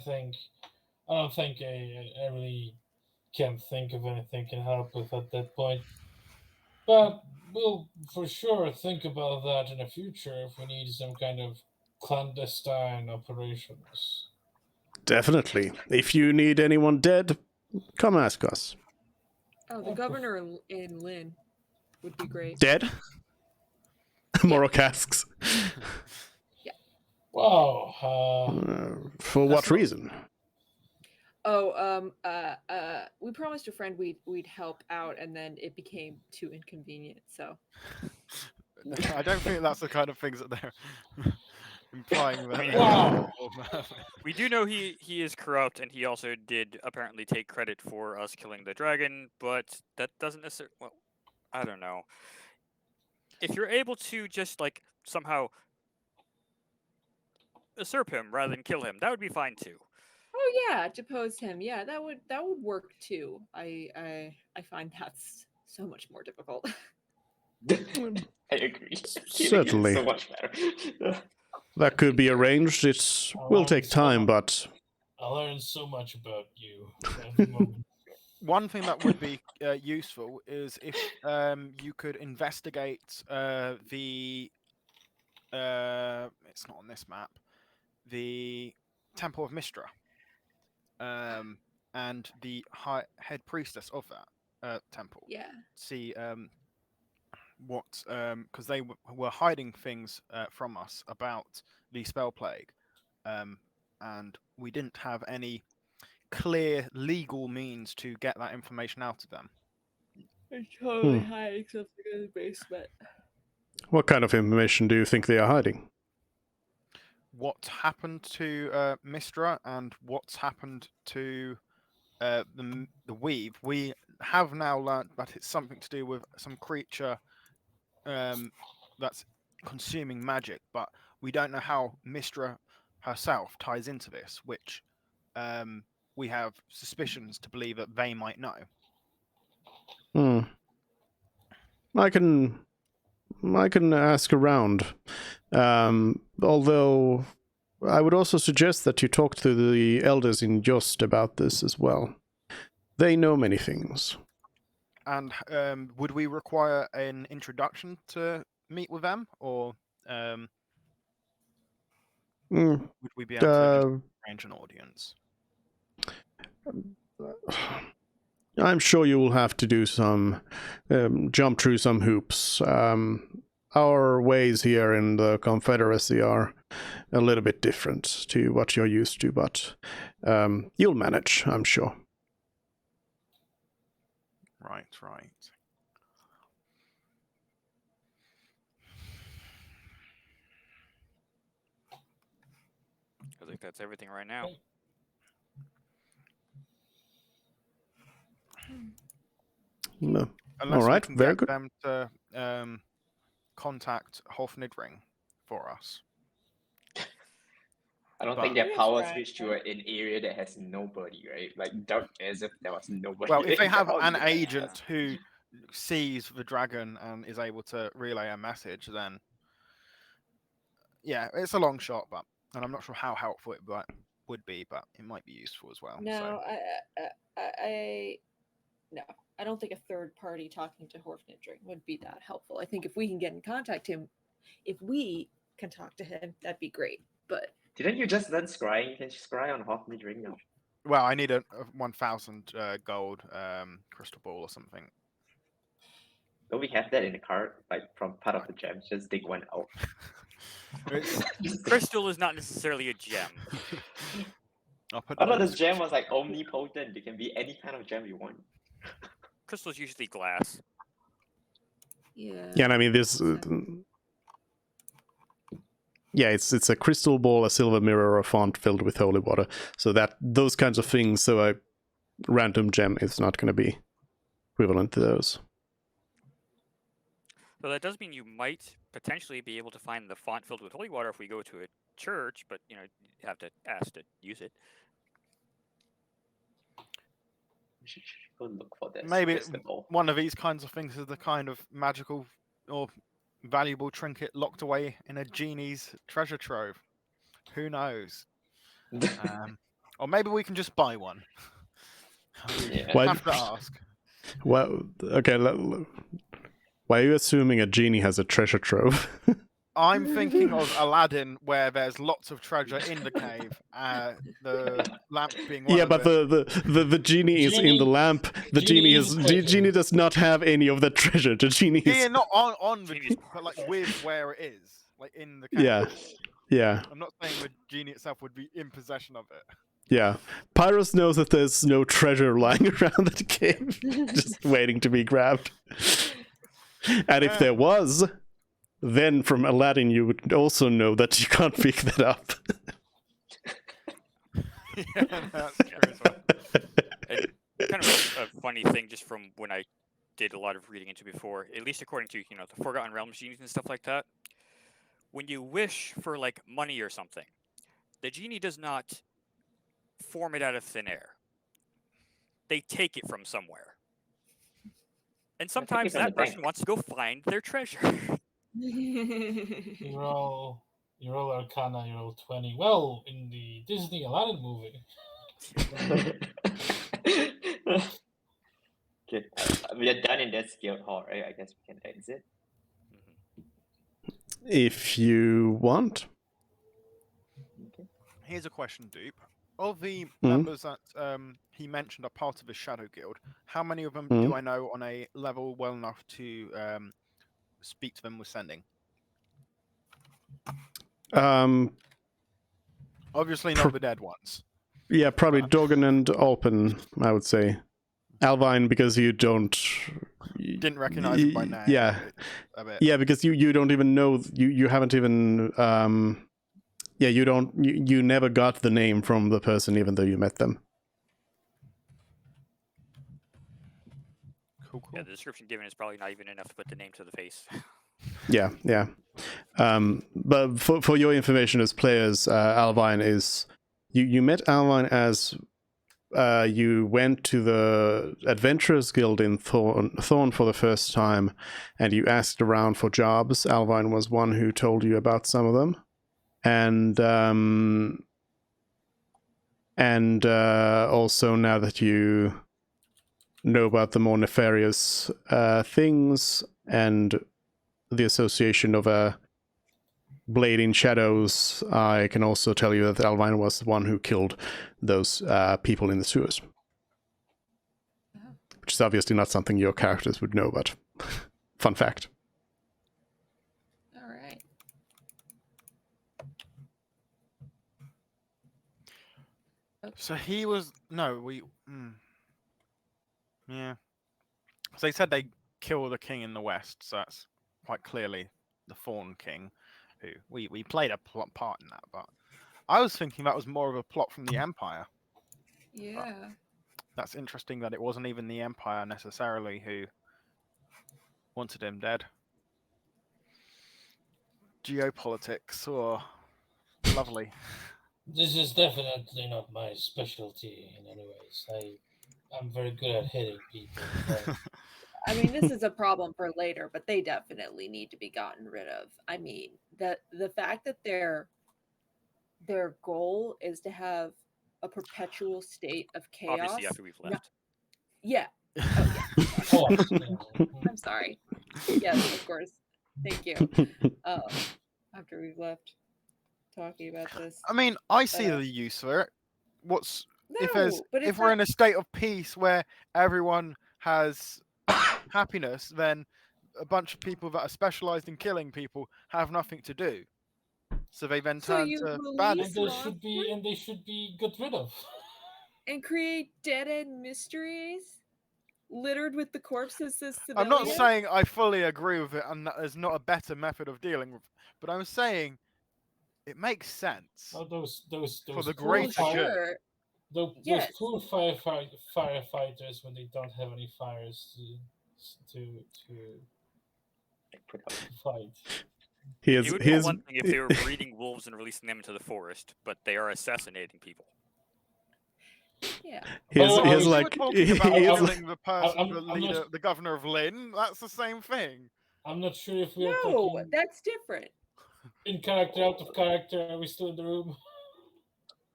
don't think I really can't think of anything can help with at that point. But we'll for sure think about that in the future if we need some kind of clandestine operations. Definitely. If you need anyone dead, come ask us. Oh, the governor in Lynn would be great. Dead? Morok asks. Yeah. Wow. For what reason? Oh, we promised a friend we'd help out, and then it became too inconvenient. So I don't think that's the kind of things that they're implying. That Wow. We do know he is corrupt, and he also did apparently take credit for us killing the dragon, but that doesn't necessarily. Well, I don't know. If you're able to just like somehow usurp him rather than kill him, that would be fine too. Oh yeah, depose him. Yeah, that would work too. I find that's so much more difficult. I agree. Certainly. So much better. That could be arranged. It will take time, but I learned so much about you every moment. One thing that would be useful is if you could investigate the it's not on this map, the Temple of Mistra, and the head priestess of that temple. Yeah. See what because they were hiding things from us about the spell plague, and we didn't have any clear legal means to get that information out of them. They're totally hiding something in the basement. what kind of information do you think they are hiding? What happened to Mistra and what's happened to the weave, we have now learnt that it's something to do with some creature that's consuming magic, but we don't know how Mistra herself ties into this, which we have suspicions to believe that they might know. I can ask around. Although I would also suggest that you talk to the elders in Just about this as well. They know many things. And would we require an introduction to meet with them, or would we be able to just arrange an audience? I'm sure you will have to do some jump through some hoops. Our ways here in the Confederacy are a little bit different to what you're used to, but you'll manage, I'm sure. Right. I think that's everything right now. No. Unless All right, we can very get good. them to contact Hofnidring for us. I don't But- think their Yes, power right. switch to an area that has nobody, right? Like dark as if there was nobody. Well, if they have How an do you- agent who sees the dragon and is able to relay a message, then yeah, it's a long shot, and I'm not sure how helpful it would be, but it might be useful as well. No, no, I don't think a third party talking to Horfnidring would be that helpful. I think if we can get in contact if we can talk to him, that'd be great. But Didn't you just learn scrying? You can scry on Hoffman's ring now. Well, I need a 1,000 gold crystal ball or something. Don't we have that in the card? Like from part of the gems, just dig one out. Crystal is not necessarily a gem. I'll put I thought that this gem was like omnipotent. It can be any kind of gem you want. Crystal is usually glass. yeah. Yeah, and I mean this. Yeah, it's a crystal ball, a silver mirror, a font filled with holy water. So that those kinds of things. So a random gem is not going to be equivalent to those. So that does mean you might potentially be able to find the font filled with holy water if we go to a church, but you have to ask to use it. We should go look for this. Maybe crystal. one of these kinds of things is the kind of magical or valuable trinket locked away in a genie's treasure trove. Who knows? Or maybe we can just buy one. Yeah. Why- Have to ask. Well, okay. Why are you assuming a genie has a treasure trove? I'm thinking of Aladdin, where there's lots of treasure in the cave. The lamp being one Yeah, of but it. the genie is in the lamp. The Genie is treasure. genie does not have any of the treasure. The genie Yeah, is not on the Genie's- but like with where it is, like in the cave. yeah. I'm not saying the genie itself would be in possession of it. Yeah, Pyros knows that there's no treasure lying around the cave, just waiting to be grabbed. And if there was, then from Aladdin you would also know that you can't pick that up. Yeah, that's true as well. And kind of a funny thing, just from when I did a lot of reading into before, at least according to the Forgotten Realms genies and stuff like that. When you wish for like money or something, the genie does not form it out of thin air. They take it from somewhere. And sometimes from the that person bank. wants to go find their treasure. You roll Arcana, you roll 20. Well, in the Disney Aladdin movie. Okay, we are done in that guild hall, right? I guess we can exit. If you want. Here's a question, Dupe. Of the Mhm. members that he mentioned are part of the Shadow Guild, how many of them do I know on a level well enough to speak to them with sending? Obviously not the dead ones. Yeah, probably Dogan and Alpen, I would say. Alvine, because you don't... Didn't recognize it by name. Yeah. A bit. Yeah, because you don't even know... You haven't even... Yeah, you never got the name from the person even though you met them. Cool. Yeah, the description given is probably not even enough to put the name to the face. Yeah. But for your information as players, Alvine is you met Alvine as you went to the Adventurers Guild in Thorn for the first time, and you asked around for jobs. Alvine was one who told you about some of them, and also now that you know about the more nefarious things and the association of a blade in shadows, I can also tell you that Alvine was the one who killed those people in the sewers. Which is obviously not something your characters would know, but fun fact. All right. So he was yeah. So they said they kill the king in the west, so that's quite clearly the Fawn King, who we played a part in that. But I was thinking that was more of a plot from the Empire. Yeah. That's interesting that it wasn't even the Empire necessarily who wanted him dead. Geopolitics, or lovely. This is definitely not my specialty in any ways. I'm very good at hitting people. But I mean, this is a problem for later, but they definitely need to be gotten rid of. I mean, the fact that their goal is to have a perpetual state of chaos. Obviously, after we've left. Yeah. Oh yeah. oh, yeah. I'm sorry. Yes, of course. Thank you. After we've left talking about this. I mean, I see the use for it. No, if we're in a state of peace where everyone has happiness, then a bunch of people that are specialized in killing people have nothing to do. So they then turn to bad and they should be got rid of. And create dead-end mysteries littered with the corpses of civilians. I'm not saying I fully agree with it and that there's not a better method of dealing with, but I'm saying it makes sense. Oh, those for the greater good. Those poor firefighters when they don't have any fires to fight. It would be one thing if they were breeding wolves and releasing them into the forest, but they are assassinating people. Yeah. He's like the governor of Lynn. That's the same thing. I'm not sure if we are talking... that's different. In character, out of character, are we still in the room?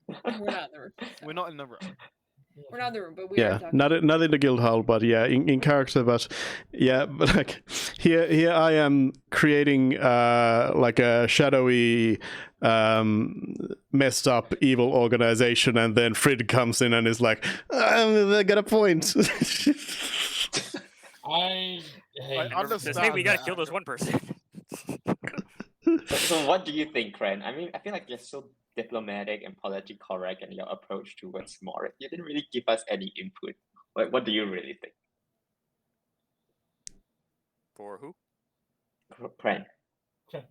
We're not in the room. We're not in the room. We're not in the room, but we are talking. not in the guild hall, but yeah, in character. But yeah, but like here I am creating like a shadowy, messed up evil organization, and then Frid comes in and is like, "I got a point." I understand. We gotta kill this one person. So what do you think, Kren? I mean, I feel like you're so diplomatic and politically correct in your approach towards Morik. You didn't really give us any input. What do you really think? For who? Kren.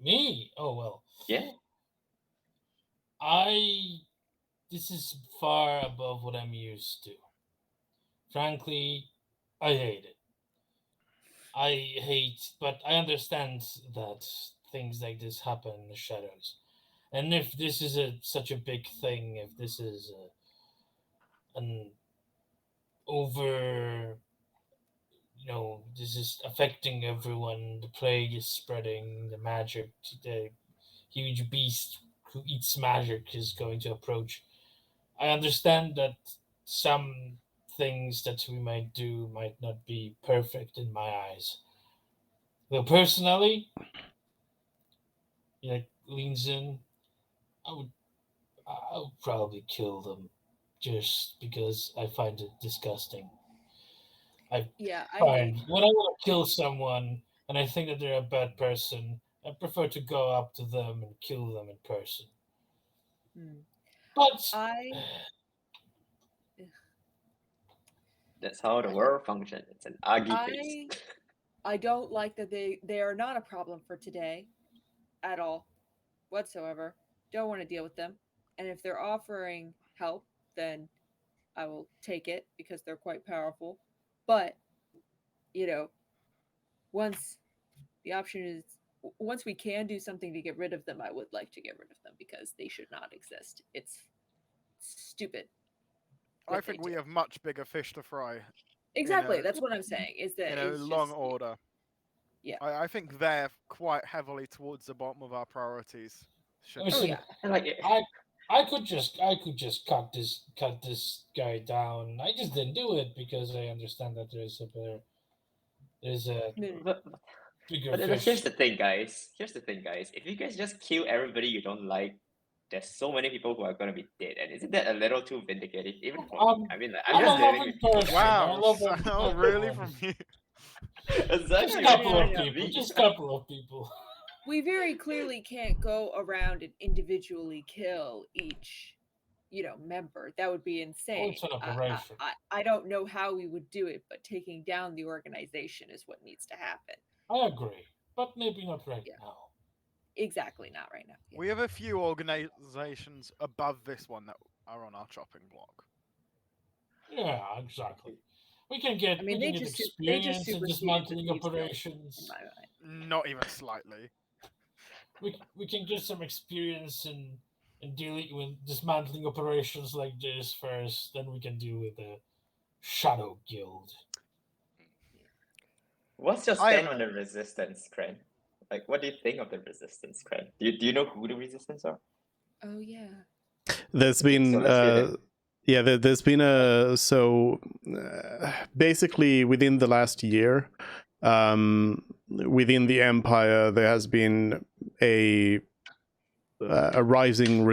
Me? Oh well. Yeah. This is far above what I'm used to. Frankly, I hate it. But I understand that things like this happen in the shadows. And if this is such a big thing, if this is an over, this is affecting everyone, the plague is spreading, the magic, the huge beast who eats magic is going to approach. I understand that some things that we might do might not be perfect in my eyes. Though personally, leans in, I would probably kill them just because I find it disgusting. When I want to kill someone and I think that they're a bad person, I prefer to go up to them and kill them in person. But that's how the world functions. It's an argy face. I don't like that they are not a problem for today at all whatsoever. Don't want to deal with them. And if they're offering help, then I will take it because they're quite powerful. But you know, once the option is, once we can do something to get rid of them, I would like to get rid of them because they should not exist. It's stupid. I think we have much bigger fish to fry. Exactly. That's what I'm saying. Is that in a long order. Yeah. I think they're quite heavily towards the bottom of our priorities. Listen, I could just cut this guy down. I just didn't do it because I understand that there's a bigger But fish. here's the thing, guys. If you guys just kill everybody you don't like, there's so many people who are gonna be dead, and isn't that a little too vindicative? Even for me. I mean, like, I'm just living with you. Wow, really from you? Just a couple of people. We very clearly can't go around and individually kill each, member. That would be insane. It's an operation. I don't know how we would do it, but taking down the organization is what needs to happen. I agree, but maybe not right now. Exactly, not right now. We have a few organizations above this one that are on our chopping block. Yeah, exactly. We can get, experience in dismantling operations. Not even slightly. We can get some experience in dealing with dismantling operations like this first, then we can deal with the Shadow Guild. What's your stand on the Resistance, Kren? Like, what do you think of the Resistance, Kren? Do you know who the Resistance are? Oh yeah. There's been there's been basically within the last year, within the Empire there has been a rising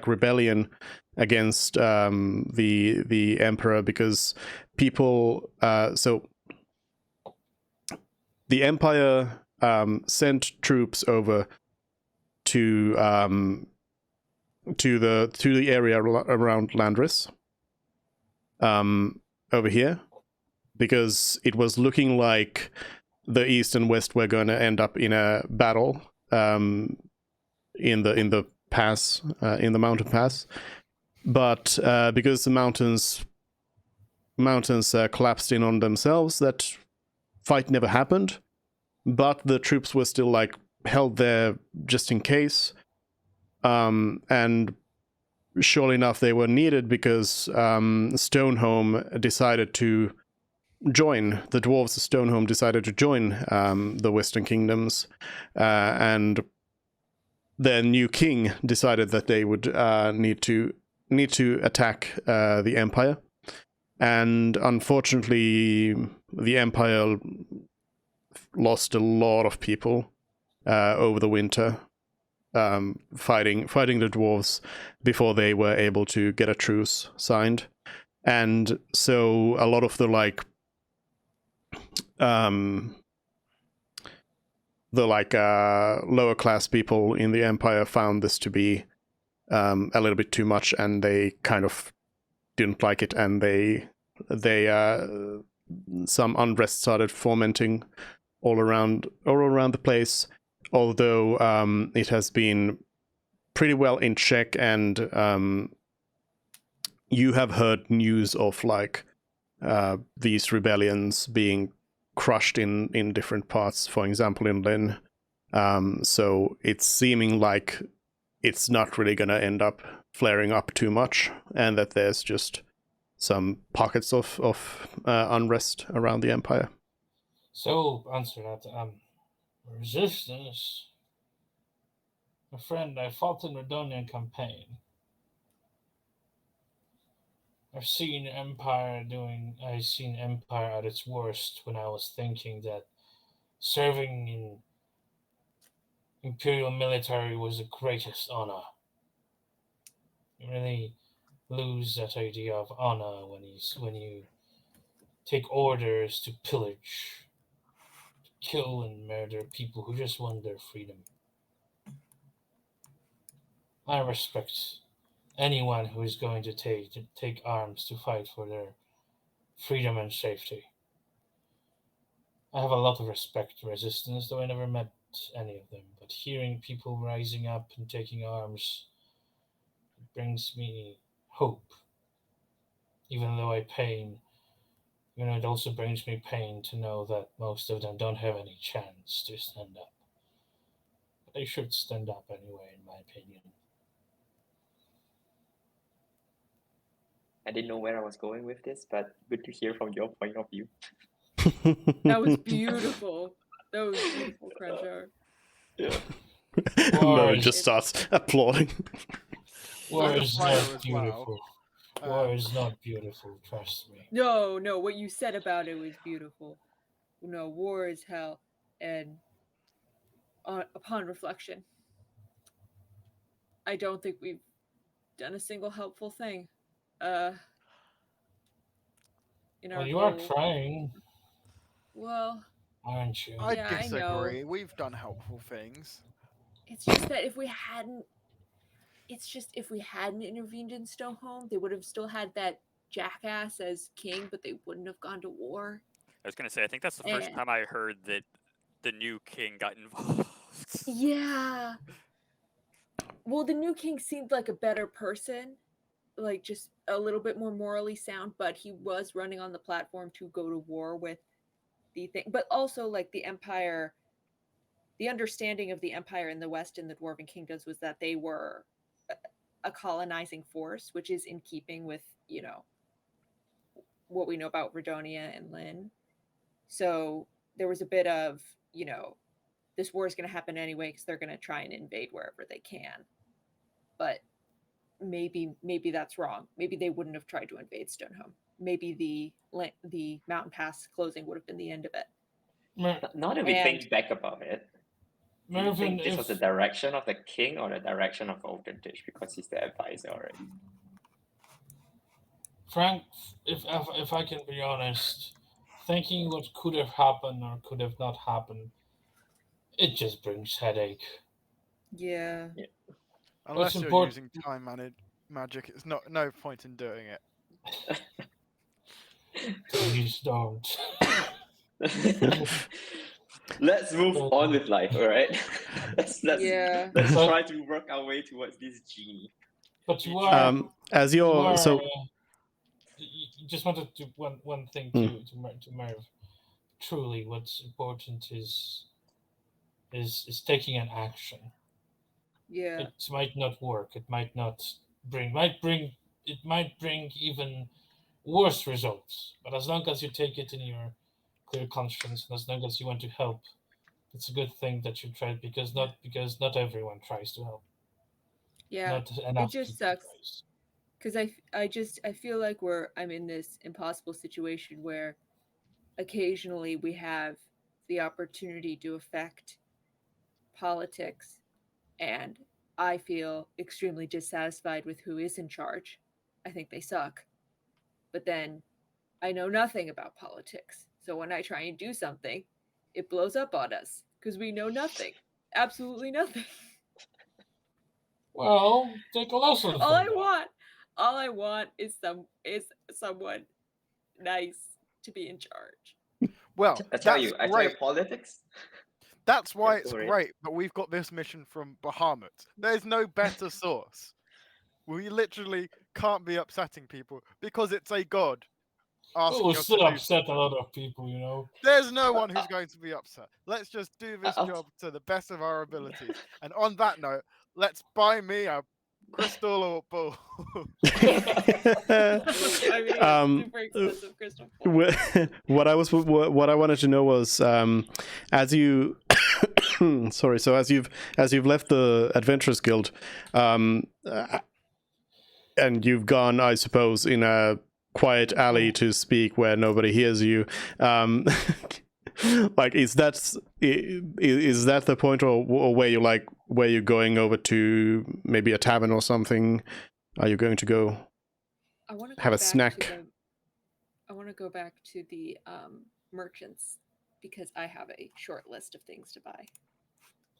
rebellion against the Emperor, because people the Empire sent troops over to the area around Landris, over here, because it was looking like the East and West were going to end up in a battle in the pass, in the mountain pass, but because the mountains collapsed in on themselves, that fight never happened. But the troops were still held there just in case. And surely enough, they were needed because Stoneholm decided to join. The dwarves of Stoneholm decided to join the Western Kingdoms, and their new king decided that they would need to attack the Empire. And unfortunately, the Empire lost a lot of people over the winter, fighting the dwarves before they were able to get a truce signed. And so a lot of the lower class people in the Empire found this to be a little bit too much, and they kind of didn't like it, and they some unrest started fomenting all around the place, although it has been pretty well in check, and you have heard news of these rebellions being crushed in different parts, for example in Lynn. So it's seeming like it's not really going to end up flaring up too much, and that there's just some pockets of unrest around the Empire. So, answer that. Resistance. My friend, I fought in the Redonian campaign. I've seen Empire at its worst when I was thinking that serving in Imperial military was the greatest honor. You really lose that idea of honor when you take orders to pillage, to kill and murder people who just want their freedom. I respect anyone who is going to take arms to fight for their freedom and safety. I have a lot of respect for Resistance, though I never met any of them. But hearing people rising up and taking arms brings me hope, even though I pain it also brings me pain to know that most of them don't have any chance to stand up. But they should stand up anyway, in my opinion. I didn't know where I was going with this, but good to hear from your point of view. That was beautiful. That was beautiful, Cruncher. Yeah. Murray Wars. just starts applauding. War Like a is fire not as well. beautiful. War is not beautiful, trust me. No, what you said about it was beautiful. No, war is hell, and upon reflection, I don't think we've done a single helpful thing. In our Well, you are goal. trying, Well, aren't you? I Yeah, I know. disagree. We've done helpful things. it's just that if we hadn't intervened in Stoneholm, they would have still had that jackass as king, but they wouldn't have gone to war. I was gonna say, I think that's the first And- time I heard that the new king got involved. Yeah. Well, the new king seemed like a better person, like just a little bit more morally sound, but he was running on the platform to go to war with the thing. But also, like, the Empire, the understanding of the Empire in the West and the Dwarven kingdoms was that they were a colonizing force, which is in keeping with, what we know about Redonia and Lynn. So there was a bit of, this war is going to happen anyway because they're going to try and invade wherever they can. But maybe that's wrong. Maybe they wouldn't have tried to invade Stoneholm. Maybe the mountain pass closing would have been the end of it. Now that we think back about it, do you Mervyn, think this was the direction of the king or the direction of Oakentich because he's the advisor already? Frank, if I can be honest, thinking what could have happened or could have not happened, it just brings headache. Yeah. Unless you're important- using time magic, it's no point in doing it. Please don't. Let's move on with life, all right? let's Yeah. let's But- try to work our way towards this genie. But you are. As you you're are, so you just wanted to one thing Hmm. to Merv. Truly, what's important is taking an action. Yeah. It might not work. It might bring even worse results. But as long as you take it in your clear conscience, and as long as you want to help, it's a good thing that you tried because not everyone tries to help. Yeah. Not enough just people sucks. tries. Because I feel like I'm in this impossible situation where occasionally we have the opportunity to affect politics, and I feel extremely dissatisfied with who is in charge. I think they suck. But then I know nothing about politics. So when I try and do something, it blows up on us because we know nothing. Absolutely nothing. Well, take a lesson. All from I that. want is someone nice to be in charge. Well, I tell that's you, great. politics. That's why Yeah, it's go ahead. great that we've got this mission from Bahamut. There's no better source. We literally can't be upsetting people because it's a god asking Oh, us to still do upset something. a lot of people. There's no one who's going to be upset. Let's just do this I'll- job to the best of our abilities. And on that note, let's buy me a crystal or ball. I mean, super expensive crystal ball. what I wanted to know was as you sorry, so as you've left the Adventurers Guild, and you've gone, I suppose, in a quiet alley to speak where nobody hears you, like is that the point, or where you're going over to maybe a tavern or something? Are you going to go I want to have a snack? I want to go back to the merchants because I have a short list of things to buy.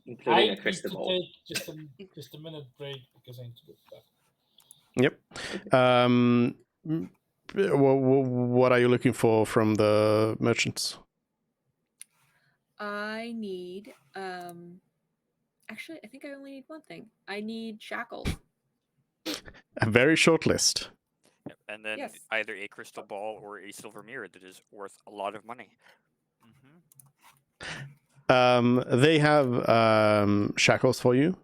Including I a need crystal to ball. take just a minute break because I need to go back. Yep. What are you looking for from the merchants? I need actually I think I only need one thing. I need shackles. A very short list. and then Yes. either a crystal ball or a silver mirror that is worth a lot of money. They have shackles for you.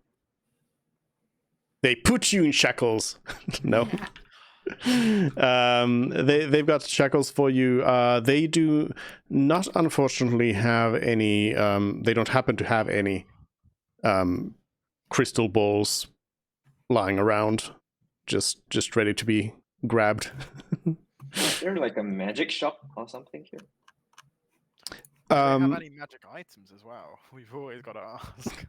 They put you in shackles. No. They've got shackles for you. They do not, unfortunately, have any. They don't happen to have any crystal balls lying around, just ready to be grabbed. Is there like a magic shop or something here? Do they have any magic items as well? We've always got to ask.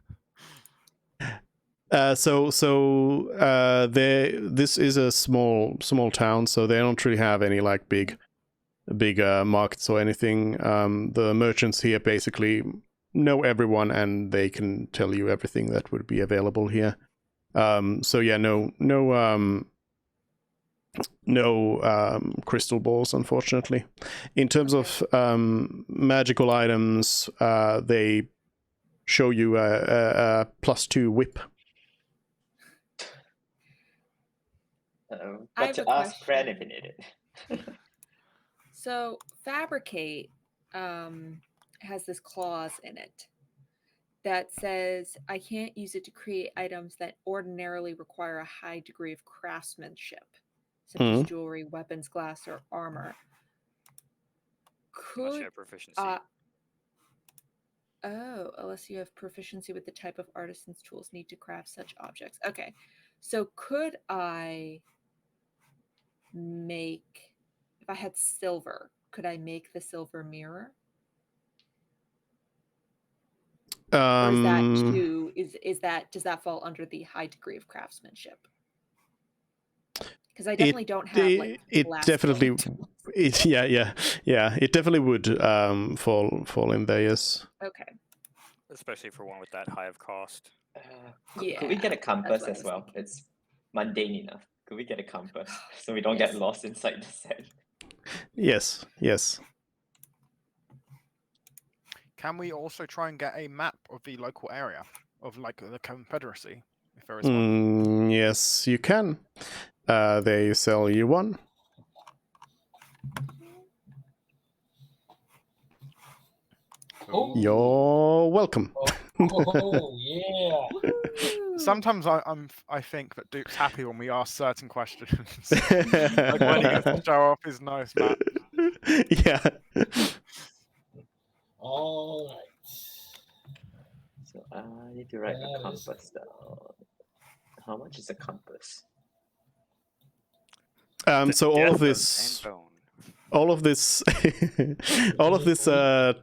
This is a small town, so they don't really have any like big markets or anything. The merchants here basically know everyone, and they can tell you everything that would be available here. So yeah, no crystal balls, unfortunately. In terms of magical items, they show you a +2 whip. I But have to a ask Fran if question. you need it. So fabricate has this clause in it that says I can't use it to create items that ordinarily require a high degree of craftsmanship, such as jewelry, weapons, glass, or armor. Unless you have proficiency. Unless you have proficiency with the type of artisan's tools need to craft such objects. Okay, so could I make, if I had silver, could I make the silver mirror? Or is that too, does that fall under the high degree of craftsmanship? Because I definitely don't have like it glass definitely blowing tools. it definitely would fall in there, yes. Okay. Especially for one with that high of cost. Could we get a Yeah, compass what I as was well? thinking. It's mundane enough. Could we get a compass so we don't get Yes. lost inside the sand? Yes. Can we also try and get a map of the local area of like the Confederacy, if there is one? Yes, you can. They sell you one. Cool. You're welcome. Oh yeah. Sometimes I think that Duke's happy when we ask certain questions. Like when he gets to show off his nice map. Yeah. All right. So I need to write a That is compass down. How much is a compass? So all of this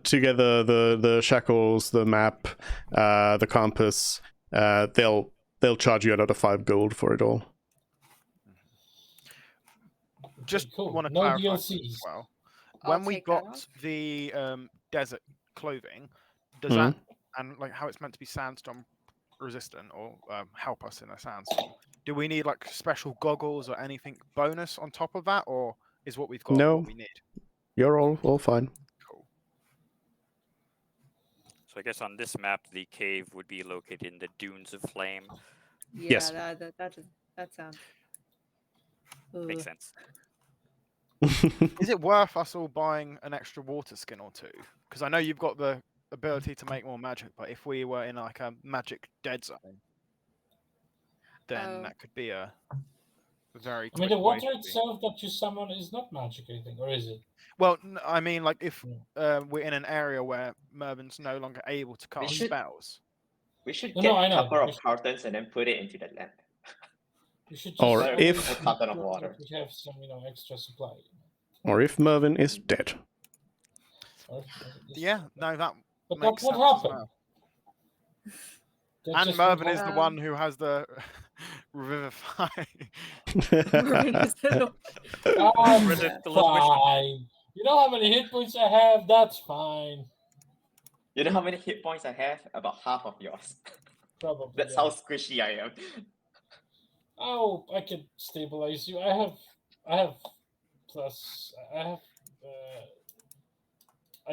together, the shackles, the map, the compass, they'll charge you another 5 gold for it all. Just Okay, cool. want to No clarify DLCs. as well. I'll When we take that got off. the desert clothing, does that, and like how it's meant to be sandstorm resistant or help us in a sandstorm, do we need like special goggles or anything bonus on top of that, or is what we've got No. what we need? You're all fine. Cool. So I guess on this map, the cave would be located in the Dunes of Flame. Yeah, Yes. that sounds. Makes Ugh. sense. Is it worth us all buying an extra water skin or two? Because I know you've got the ability to make more magic, but if we were in like a magic dead zone, then that could be a very I mean, quick the way water to be. itself that you summon is not magic, I think, or is it? Well, I mean, like if we're in an area where Mervin's no longer able to cast should- spells. We should No, get I a know. couple of cartons and then put it into the lamp. You should just Or always if- make A carton of sure water. that we have some, extra supply. Or if Mervin is dead. Or- Yeah, no, that But makes what sense as happened? well. That And just went Mervin is the home. one who has the revivify. Mervin is the- I'm The little wish- fine. You know how many hit points I have? That's fine. You know how many hit points I have? About half of yours. Probably. That's yeah. how squishy I am. Oh, I can stabilize you. I have plus. I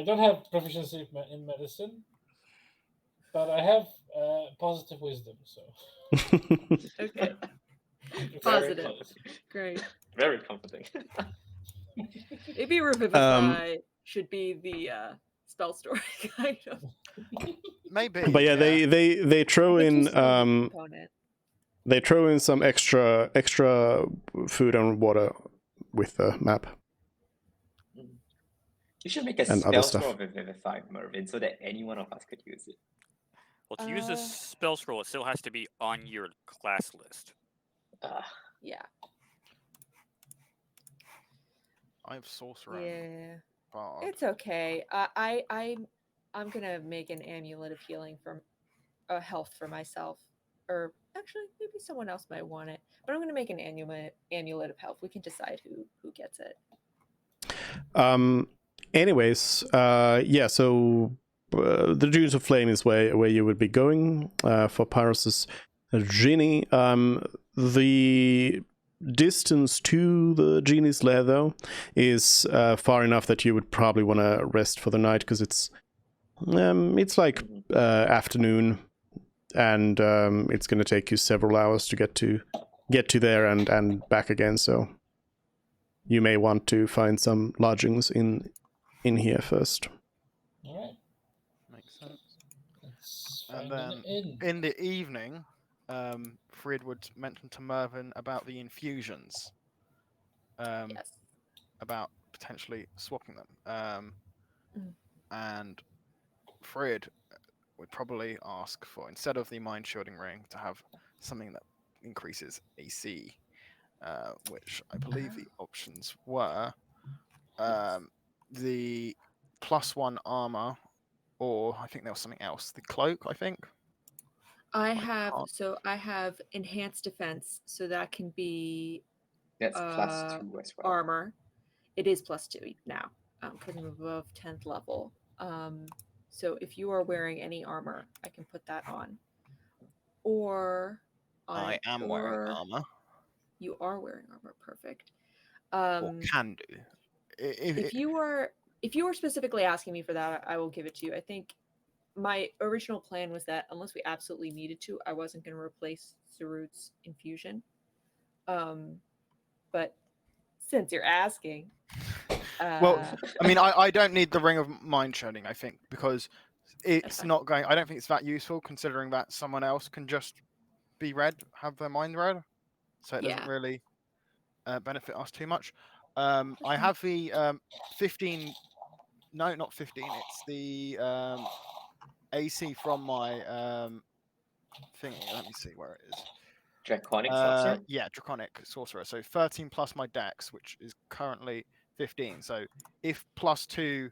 don't have proficiency in medicine, but I have positive wisdom. So Okay. Very Positive. close. Great. Very comforting. Maybe Revivify should be the spell story kind of. Maybe. But yeah, they throw I think in you still need a component. they throw in some extra food and water with the map. You should make a And other spell scroll stuff. of Vivify, Mervin, so that any one of us could use it. Well, to use this spell scroll, it still has to be on your class list. Yeah. I have sorcerer. Yeah. Bard. It's okay. I'm gonna make an amulet of healing from health for myself. Or actually maybe someone else might want it. But I'm gonna make an amulet of health. We can decide who gets it. Anyways, yeah, so the Dunes of Flame is where you would be going for Pyrrhus's genie. The distance to the genie's lair, though, is far enough that you would probably want to rest for the night, because it's like afternoon, and it's going to take you several hours to get to there and back again. So you may want to find some lodgings in here first. All right. Makes sense. Let's And find an then inn. in the evening, Frid would mention to Mervyn about the infusions. Yes. About potentially swapping them. Mm. And Frid would probably ask for, instead of the mind shielding ring, to have something that increases AC, which I believe the options were the +1 armor, or I think there was something else. The cloak, I think. I have enhanced defense, so that can be That's +2 as well. armor. It is +2 now, because I'm above 10th level. So if you are wearing any armor, I can put that on. Or I am wearing armor. You are wearing armor. Perfect. Or can do. If you are specifically asking me for that, I will give it to you. I think my original plan was that unless we absolutely needed to, I wasn't going to replace Sarut's infusion. But since you're asking, well, I mean, I don't need the ring of mind shielding, I think, because it's not going. I don't think it's that useful, considering that someone else can just be read, have their mind read, so it doesn't really benefit us too much. I have the 15. No, not 15. It's the AC from my thingy. Let me see where it is. Draconic sorcerer? Yeah, Draconic Sorcerer. So 13 plus my dex, which is currently 15. So if +2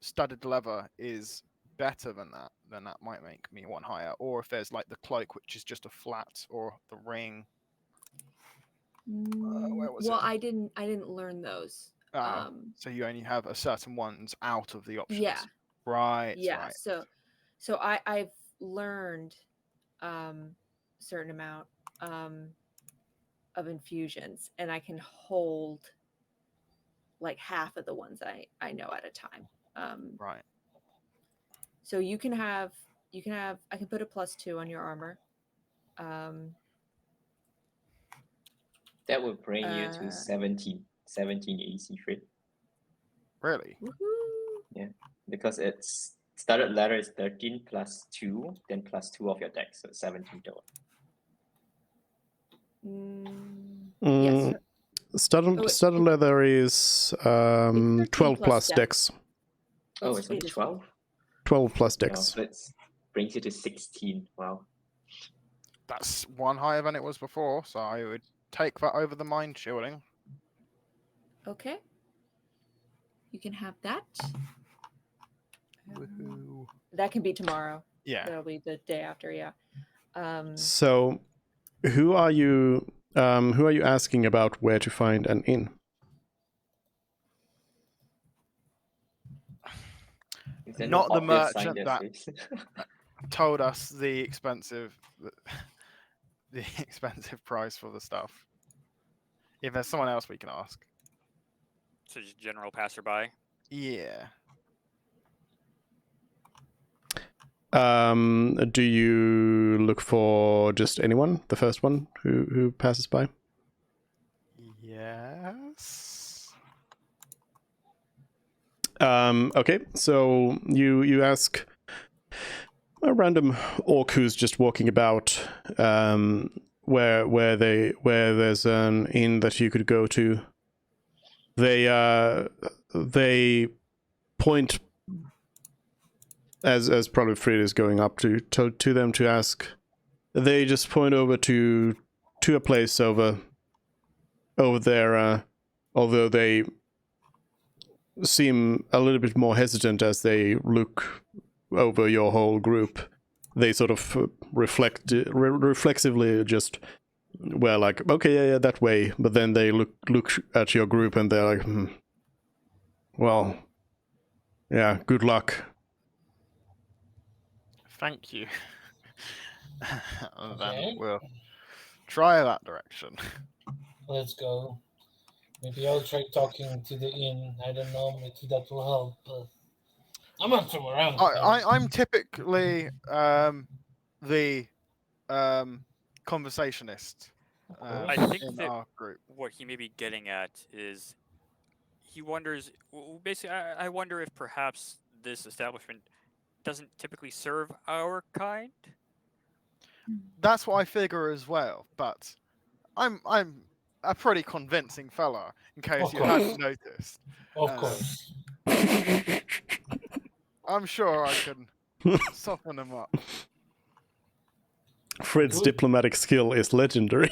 studded leather is better than that, then that might make me one higher. Or if there's like the cloak, which is just a flat, or the ring. Where was it? I didn't learn those. So you only have a certain ones out of the options. Yeah. Right. Yeah. Right. So I've learned certain amount of infusions, and I can hold like half of the ones I know at a time. Right. So you can have I can put a +2 on your armor. That would bring you to 17 AC Frid. Really? Woohoo! Yeah, because it's started letter is 13 +2, then +2 of your dex, so 17 total. Yes. Studded leather is 12 plus dex. Oh, it's only 12? 12 plus dex. So it brings you to 16. Wow. That's one higher than it was before, so I would take that over the mind shielding. Okay. You can have that. Woohoo. That can be tomorrow. Yeah. That'll be the day after, yeah. So who are you asking about where to find an inn? Not the merchant that told us the expensive price for the stuff. If there's someone else we can ask. So just general passerby? Yeah. Do you look for just anyone, the first one who passes by? sense. Okay, so you ask a random orc who's just walking about where there's an inn that you could go to. They point as probably Frid is going up to them to ask. They just point over to a place over there, although they seem a little bit more hesitant as they look over your whole group. They sort of reflexively just, well, like, okay, yeah, that way. But then they look at your group and they're like, well, yeah, good luck. Thank you. Okay. Then we'll try that direction. Let's go. Maybe I'll try talking to the inn. I don't know. Maybe that will help. But I'm not from around. I'm typically the conversationist I think in that our group. what he may be getting at is he wonders. Basically, I wonder if perhaps this establishment doesn't typically serve our kind. That's what I figure as well. But I'm a pretty convincing fella, in case Of you course. hadn't noticed. Of course. I'm sure I can soften them up. Frid's Good. diplomatic skill is legendary.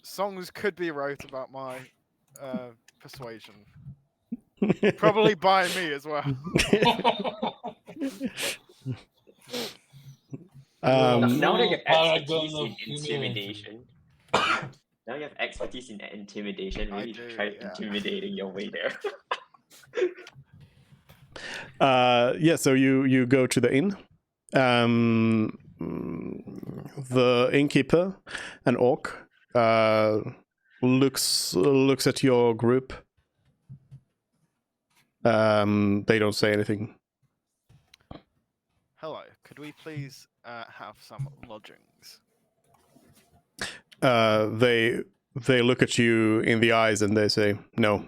Songs could be wrote about my persuasion. Probably by me as well. Now that you have Paragon expertise of in humility. intimidation, now you have expertise in intimidation. I Maybe do, try yeah. intimidating your way there. Yeah, so you go to the inn. The innkeeper, an orc, looks at your group. They don't say anything. Hello, could we please have some lodgings? They look at you in the eyes and they say no.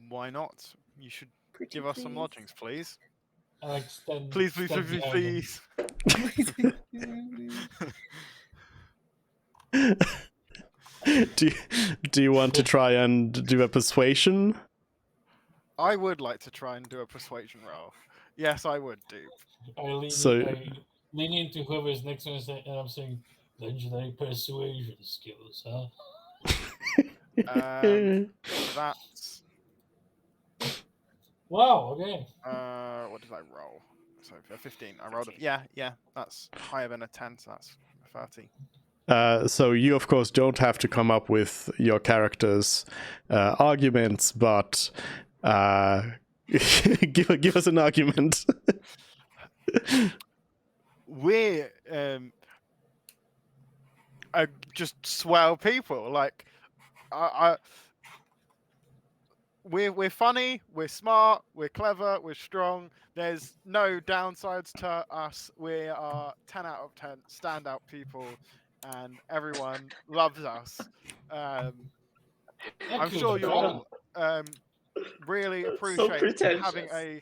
Why not? You should give us some lodgings, please. I extend, Please, please, extend please, the please, do please. you want to try and do a persuasion? I would like to try and do a persuasion roll. Yes, I would do. I lean into whoever's next to me and I'm saying, legendary persuasion skills, huh? That's Wow, okay. what did I roll? So for 15, I rolled. Yeah, that's higher than a 10, so that's 30. So you, of course, don't have to come up with your character's arguments, but give us an argument. We're just swell people. Like, we're funny, we're smart, we're clever, we're strong. There's no downsides to us. We are 10 out of 10 standout people, and everyone loves us. I'm sure you'll really appreciate having a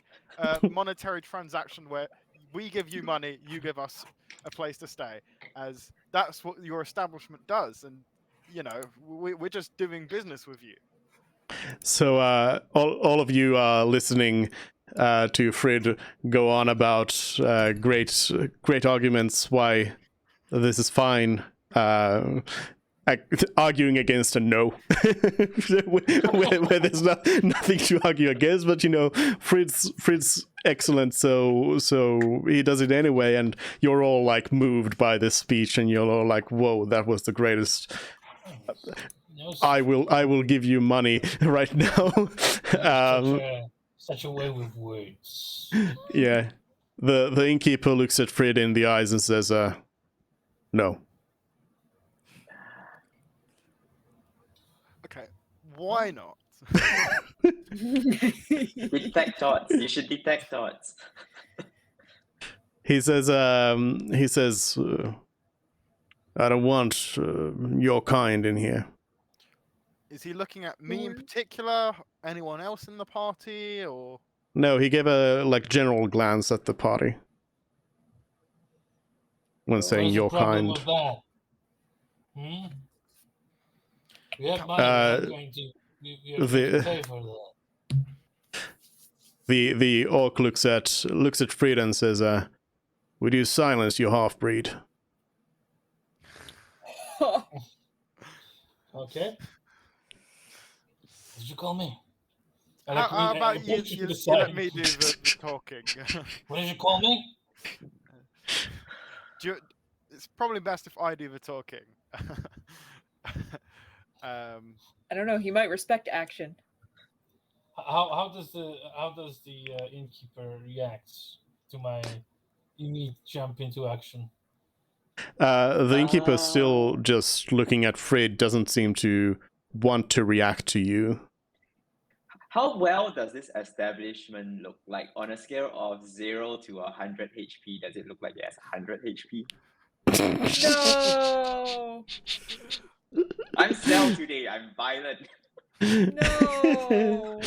monetary transaction where we give you money, you give us a place to stay, as that's what your establishment does. And, you know, we're just doing business with you. So all of you are listening to Frid go on about great arguments why this is fine, arguing against a no, where there's nothing to argue against. But you know, Frid's excellent, so he does it anyway, and you're all like moved by this speech, and you're all like, "Whoa, that was the greatest." I will give you money right now. Such a way with words. Yeah, the innkeeper looks at Frid in the eyes and says, "No." Okay, why not? Detect thoughts. You should detect thoughts. He says, I don't want your kind in here. Is he looking at me in particular? Anyone else in the party, or? No, he gave a general glance at the party when saying What's your the problem kind. with that? We have money. I'm going to. We are going to pay for that. The orc looks at Frida and says, "Would you silence your half-breed?" Okay. Did you call me? How about you let me do the talking? What did you call me? It's probably best if I do the talking. I don't know. He might respect action. How does the innkeeper react to my immediate jump into action? The innkeeper still just looking at Fred, doesn't seem to want to react to you. How well does this establishment look like on a scale of 0 to 100 HP? Does it look like it has 100 HP? No. I'm Cell today. I'm violent. No.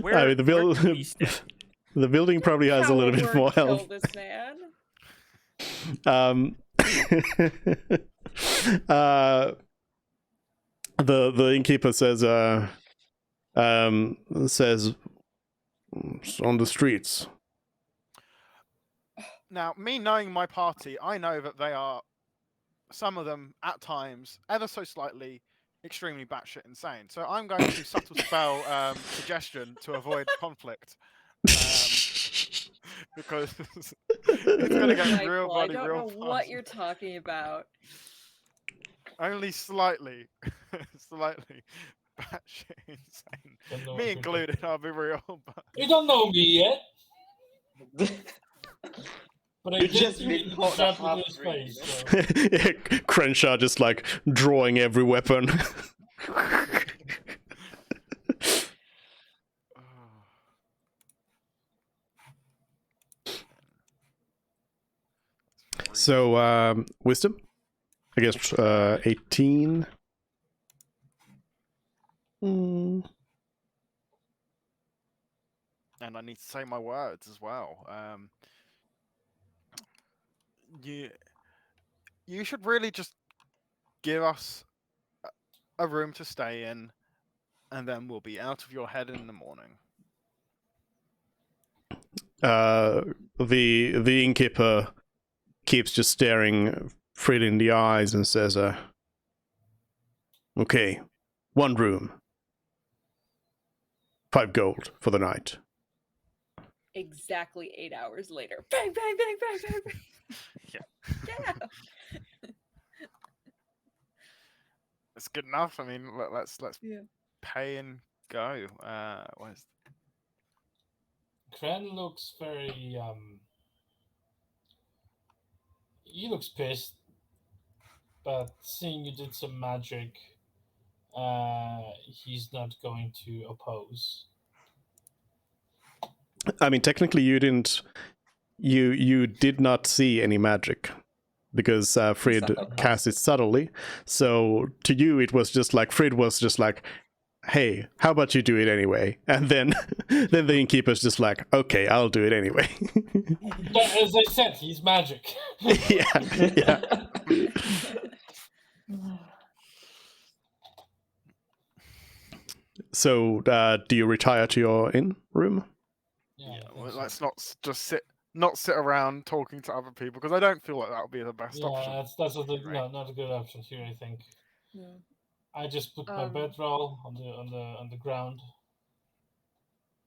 I mean, the building probably has a little bit more health. Kill this man. The innkeeper says on the streets. Now, me knowing my party, I know that they are, some of them at times, ever so slightly, extremely batshit insane. So I'm going to subtle spell suggestion to avoid conflict. Because it's going to get real bloody real fast. I don't know what you're talking about. Only slightly, slightly batshit insane. Me included, I'll be real. But... You don't know me yet. But you just been caught up with his face. So. Crenshaw just like drawing every weapon. So, wisdom? I guess 18. And I need to say my words as well. You should really just give us a room to stay in, and then we'll be out of your head in the morning. The innkeeper keeps just staring Fred in the eyes and says, okay, 1 room. 5 gold for the night. Exactly 8 hours later. Bang, bang, bang, bang, bang, bang. Yeah. It's good enough. I mean, let's pay and go. Where's... Kren looks very he looks pissed, but seeing you did some magic, he's not going to oppose. I mean, technically, you didn't. You did not see any magic because Fred cast it subtly. So to you, it was just like Fred was just like, "Hey, how about you do it anyway?" And then the innkeeper's just like, "Okay, I'll do it anyway." But as I said, he's magic. yeah. So, do you retire to your inn room? Yeah, well, let's not just sit around talking to other people, because I don't feel like that would be the best option. Yeah, that's not a good option here, I think. Yeah. I just put my bedroll on the ground.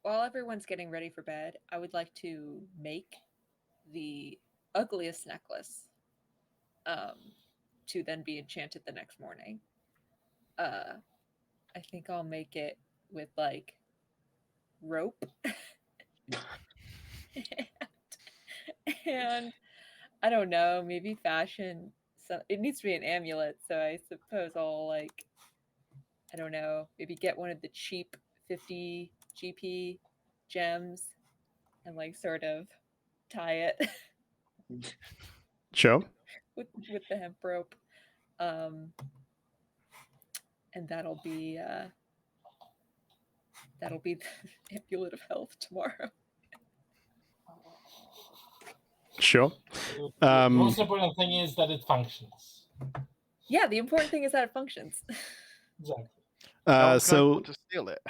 While everyone's getting ready for bed, I would like to make the ugliest necklace to then be enchanted the next morning. I think I'll make it with like rope and I don't know, maybe fashion. So it needs to be an amulet, so I suppose I'll like, I don't know, maybe get one of the cheap 50 GP gems and like sort of tie it Sure. with the hemp rope. And that'll be the amulet of health tomorrow. Sure. The most important thing is that it functions. Yeah, the important thing is that it functions. Exactly. No one's going So to steal it.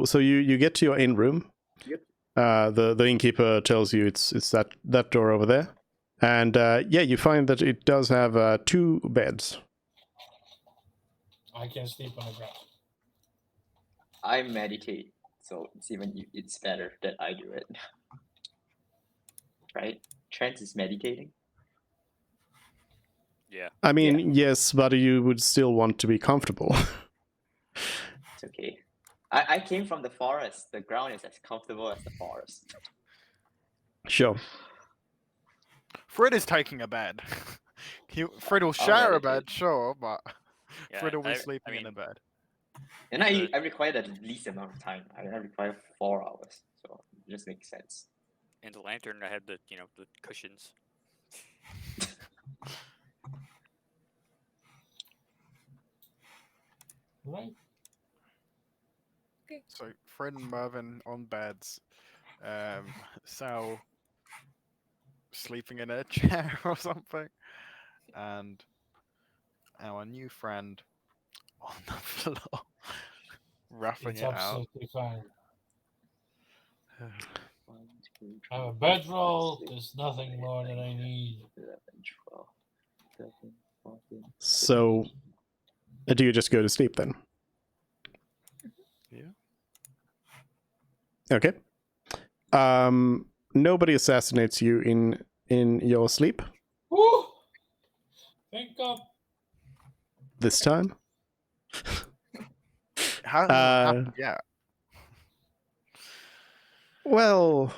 so you get to your inn room. Yep. The innkeeper tells you it's that door over there, and you find that it does have 2 beds. I can sleep on the ground. I meditate, so it's better that I do it. Right? Trent is meditating. Yeah. I mean, yes, but you would still want to be comfortable. It's okay. I came from the forest. The ground is as comfortable as the forest. Sure. Fred is taking a bed. Fred will share a bed, sure, but Yeah, Fred will be I sleeping in mean, a bed. And I require the least amount of time. I require 4 hours, so it just makes sense. in the lantern, I had the the cushions. Right. So Fred and Mervyn on beds, Sal sleeping in a chair or something, and our new friend on the floor, roughing It's it out. absolutely fine. 1, 2, I have a 3, bedroll. 4, 5, 6, There's nothing more that I need. 11, 12, 13, 14. So, do you just go to sleep then? Yeah. Okay. Nobody assassinates you in your sleep Woo! Thank God. this time. Hasn't happened yet. Well,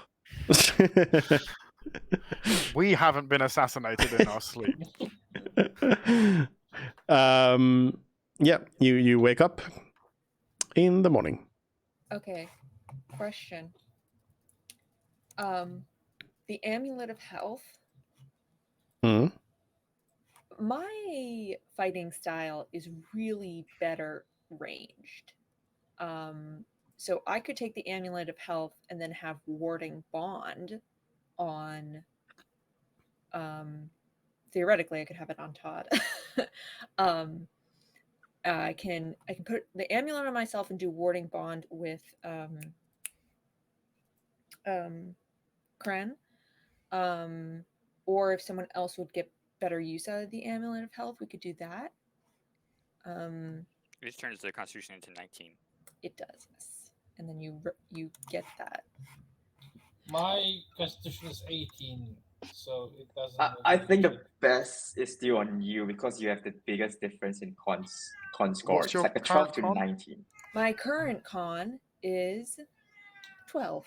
We haven't been assassinated in our sleep. you wake up in the morning. Okay. Question. The amulet of health. Hmm. My fighting style is really better ranged. So I could take the amulet of health and then have warding bond on. Theoretically, I could have it on Todd. I can put the amulet on myself and do warding bond with Kren. Or if someone else would get better use out of the amulet of health, we could do that. It just turns the Constitution into 19. It does, yes. And then you get that. My Constitution is 18, so it doesn't. I think the best is still on you because you have the biggest difference in con score. What's It's your like a 12 to current con? 19. My current con is 12.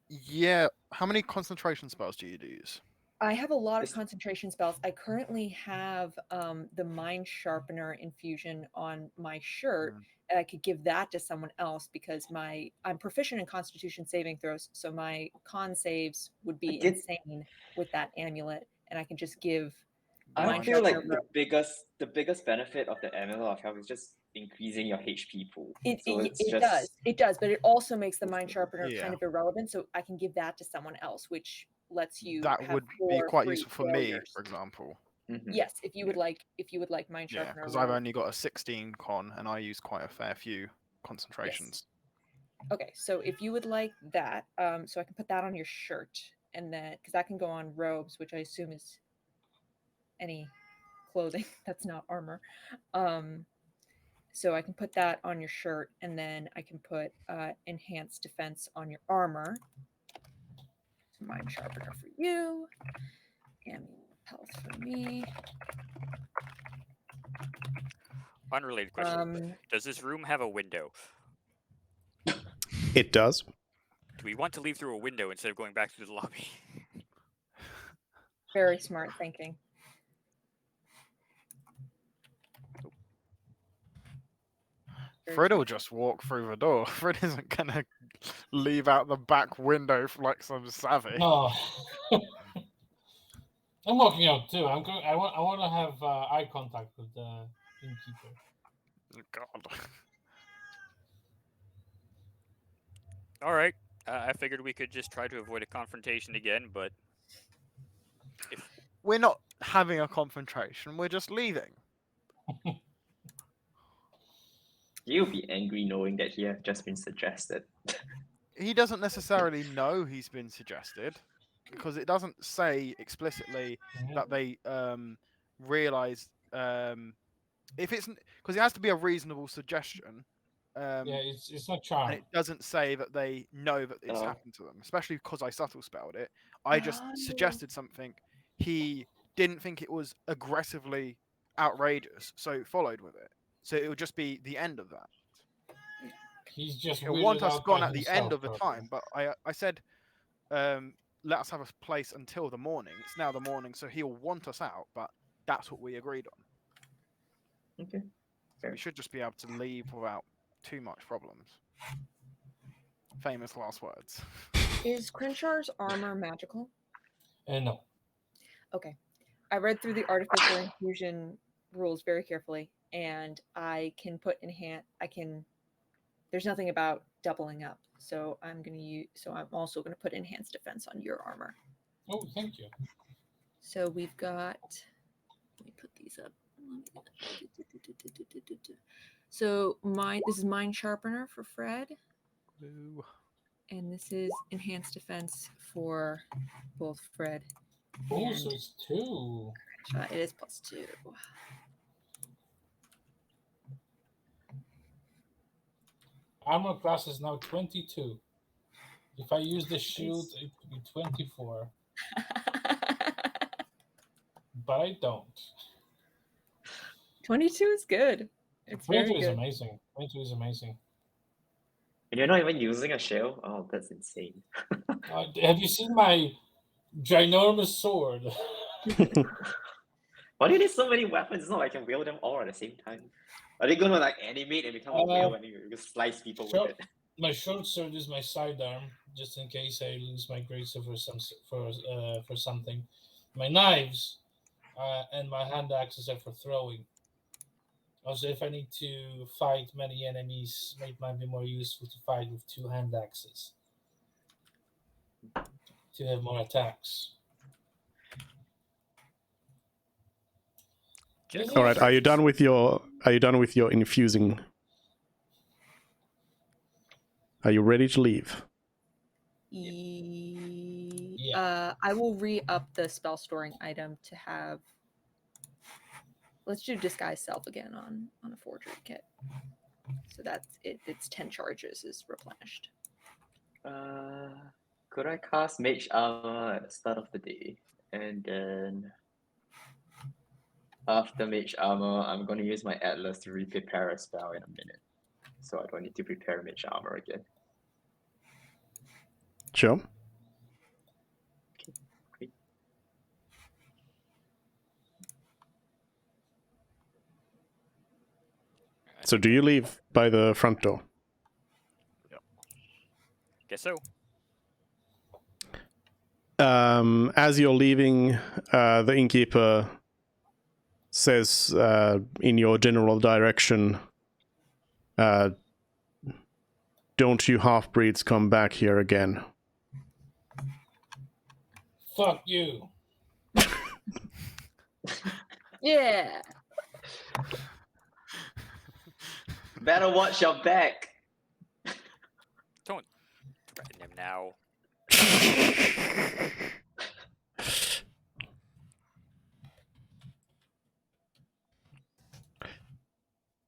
Yeah. How many concentration spells do you use? I have a lot of concentration spells. I currently have the Mind Sharpener infusion on my shirt. And I could give that to someone else because I'm proficient in Constitution saving throws, so my con saves would be insane with that amulet, and I can just give. I feel like the biggest benefit of the amulet of health is just increasing your HP pool. It does, but it also makes the Mind Sharpener Yeah. kind of irrelevant, so I can give that to someone else, which lets you. That have would be 4 quite free useful for me, for example. Yes, if you would like Mind Yeah, Sharpener. because I've only got a 16 con and I use quite a fair few concentrations. Yes. Okay, so if you would like that, so I can put that on your shirt, and then because that can go on robes, which I assume is any clothing that's not armor. So I can put that on your shirt, and then I can put enhanced defense on your armor. Mind Sharpener for you, and health for me. Unrelated question. Does this room have a window? It does. Do we want to leave through a window instead of going back through the lobby? Very smart thinking. Fred will just walk through the door. Fred isn't gonna leave out the back window like some savvy. No. I'm walking out too. I'm going. I want to have eye contact with the innkeeper. Oh, God. All right. I figured we could just try to avoid a confrontation again, but We're not having a confrontation. We're just leaving. You'll be angry knowing that he has just been suggested. He doesn't necessarily know he's been suggested because it doesn't say explicitly that they realize if it's because it has to be a reasonable suggestion. Yeah, it's not And charm. it doesn't say that they know that it's Oh. happened to them, especially because I subtle spelled it. I just suggested something. He didn't think it was aggressively outrageous, so followed with it. So it would just be the end of that. He's just He'll want weirded us out gone by at the end himself, of the time, but I said, let us have a place until the morning. It's now the morning, so he'll want us out, but that's what we agreed on. Okay. So we should just be able to leave without too much problems. Famous last words. Is Crenshaw's armor magical? No. Okay. I read through the artificial infusion rules very carefully, and I can put there's nothing about doubling up. So I'm also gonna put enhanced defense on your armor. Oh, thank you. So we've got, let me put these up. So this is Mind Sharpener for Fred. Ooh. And this is enhanced defense for both Fred Oh, and so it's 2. Crenshaw. It is +2. Armor class is now 22. If I use the shield, it would be 24. But I don't. 22 is good. It's 22 very is good. amazing. 22 is amazing. And you're not even using a shield? Oh, that's insane. Have you seen my ginormous sword? Why do you need so many weapons? It's not like I can wield them all at the same time. Are they gonna like animate and become a wheel and you just slice people Sure. with it? My short sword is my sidearm, just in case I lose my greatsword for something. My knives and my hand axes are for throwing. Also, if I need to fight many enemies, it might be more useful to fight with 2 hand axes to have more attacks. All right, are you done with your infusing? Are you ready to leave? I will re-up the spell storing item to have. Let's do disguise self again on a forgery kit. So that's it. It's 10 charges is replenished. Could I cast Mage Armor at the start of the day? And then after Mage Armor, I'm going to use my Atlas to re-prepare a spell in a minute. So I don't need to prepare Mage Armor again. Sure. Okay, great. So do you leave by the front door? Guess so. As you're leaving, the innkeeper says in your general direction, don't you half-breeds come back here again. Fuck you. Yeah. Better watch your back. Don't threaten him now.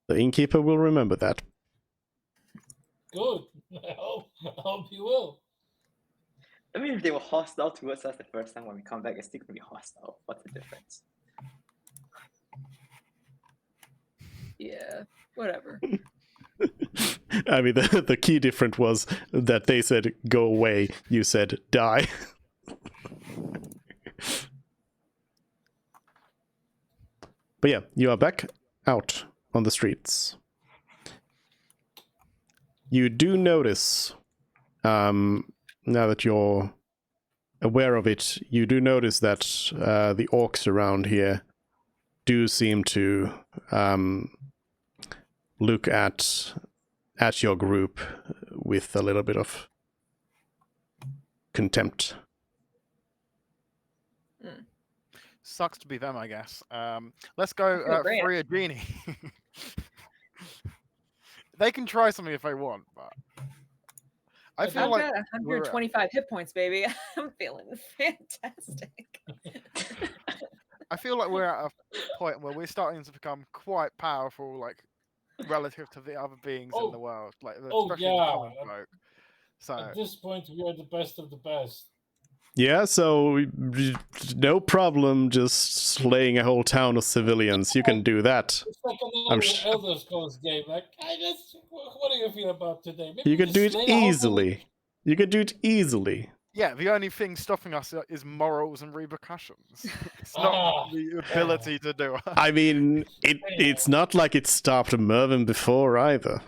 The innkeeper will remember that. Good. I hope you will. I mean, if they were hostile towards us the first time, when we come back, it's still going to be hostile. What's the difference? Yeah. Whatever. I mean, the key difference was that they said, go away. You said, die. But yeah, you are back out on the streets. you do notice, now that you're aware of it, you do notice that the orcs around here do seem to look at your group with a little bit of contempt. Sucks to be them, I guess. Let's go feel great. free a genie. They can try something if they want, but I feel I've like got 125 hit points, baby. I'm feeling fantastic. I feel like we're at a point where we're starting to become quite powerful, like relative to the other beings in the world, like especially the common folk. So at this point, we are the best of the best. Yeah, so no problem just slaying a whole town of civilians. You can do that. It's like another Elder Scrolls game. Like, what do you feel about today? Maybe You can do it easily. You can do it easily. Yeah, the only thing stopping us is morals and repercussions. It's not the ability to do it. I mean, it's not like it stopped Mervyn before either.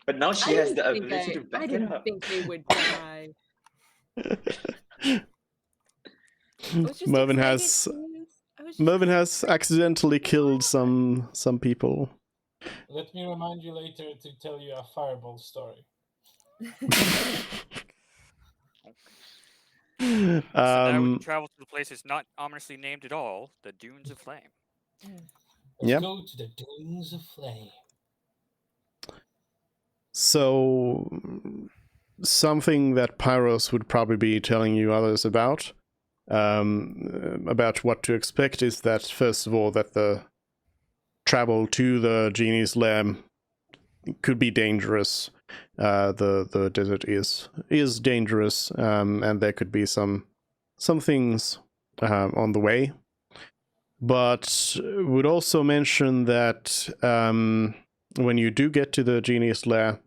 But now she has the ability to back I it didn't up. think they would die. Mervyn has accidentally killed some people. Let me remind you later to tell you a fireball story. So now we can travel to the place that's not ominously named at all, the Dunes of Flame. Let's go to the Dunes of Flame. So, something that Pyros would probably be telling you others about what to expect is that, first of all, that the travel to the genie's lair could be dangerous. The desert is dangerous, and there could be some things on the way. But would also mention that when you do get to the genie's lair,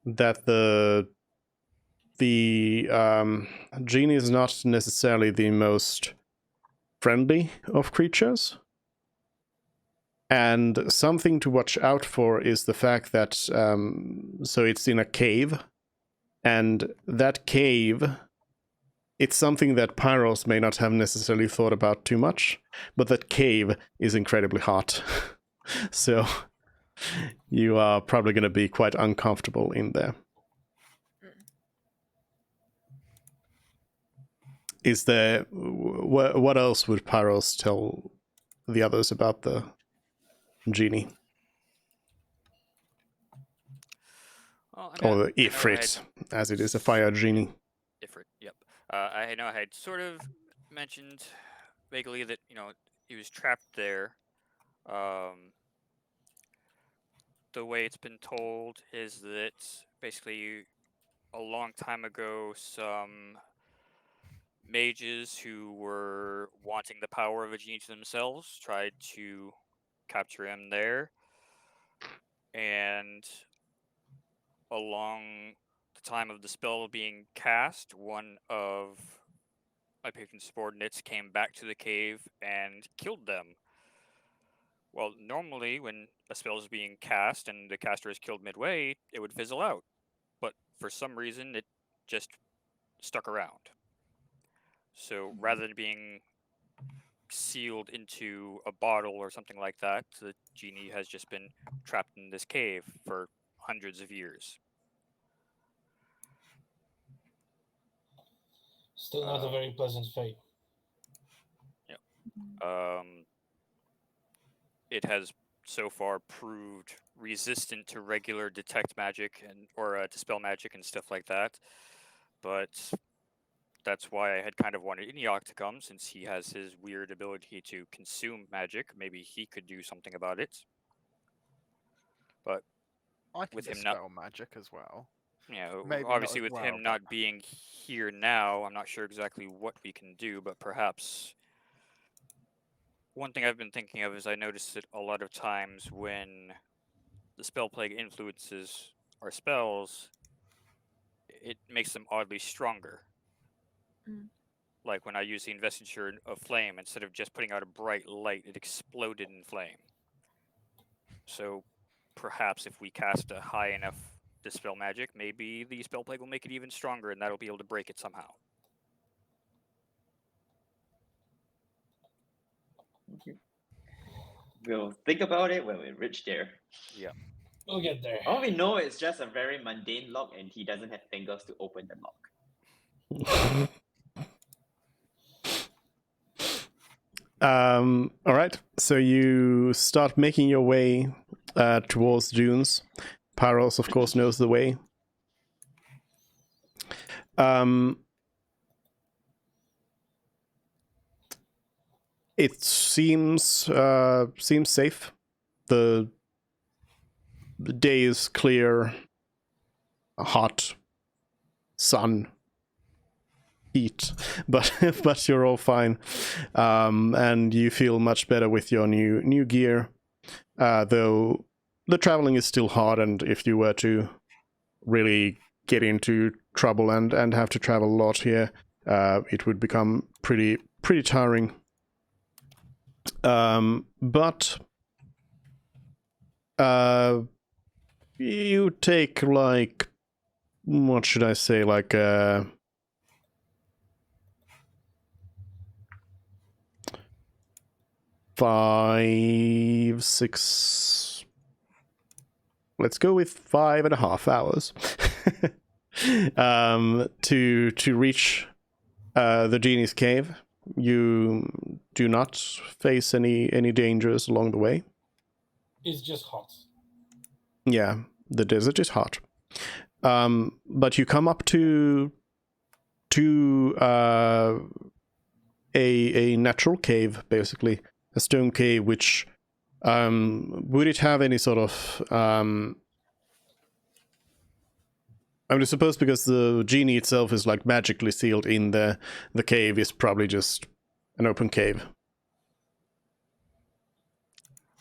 that the genie is not necessarily the most friendly of creatures. And something to watch out for is the fact that so it's in a cave, and that cave, it's something that Pyros may not have necessarily thought about too much, but that cave is incredibly hot. So you are probably going to be quite uncomfortable in there. Is there... what else would Pyros tell the others about the genie? Well, or the Ifrit, as it is a fire genie. Ifrit, yep. I know I had sort of mentioned vaguely that, he was trapped there. The way it's been told is that basically a long time ago, some mages who were wanting the power of a genie to themselves tried to capture him there. And along the time of the spell being cast, one of my patron's subordinates came back to the cave and killed them. Well, normally when a spell is being cast and the caster is killed midway, it would fizzle out. But for some reason, it just stuck around. So rather than being sealed into a bottle or something like that, the genie has just been trapped in this cave for hundreds of years. Still not a very pleasant fate. Yep. It has so far proved resistant to regular detect magic or dispel magic and stuff like that. But that's why I had kind of wanted Eniok to come, since he has his weird ability to consume magic. Maybe he could do something about it. But I can with him dispel magic as well. Yeah, Maybe obviously not as with well, him not being here now, I'm not sure exactly what we can do, but perhaps one thing I've been thinking of is I noticed that a lot of times when the spell plague influences our spells, it makes them oddly stronger. Like when I use the investiture of flame, instead of just putting out a bright light, it exploded in flame. So perhaps if we cast a high enough dispel magic, maybe the spell plague will make it even stronger, and that'll be able to break it somehow. We'll think about it when we reach there. Yeah. We'll get there. All we know is just a very mundane lock, and he doesn't have fingers to open the lock. All right. So you start making your way towards dunes. Pyros, of course, knows the way. It seems safe. The day is clear, hot, sun, heat, but you're all fine, and you feel much better with your new gear. Though the traveling is still hard, and if you were to really get into trouble and have to travel a lot here, it would become pretty tiring. But you take like, what should I say, like 5, 6. Let's go with 5.5 hours to reach the genie's cave. You do not face any dangers along the way. It's just hot. Yeah, the desert is hot. But you come up to a natural cave, basically a stone cave. Which would it have any sort of? I mean, I suppose because the genie itself is like magically sealed in the cave, is probably just an open cave.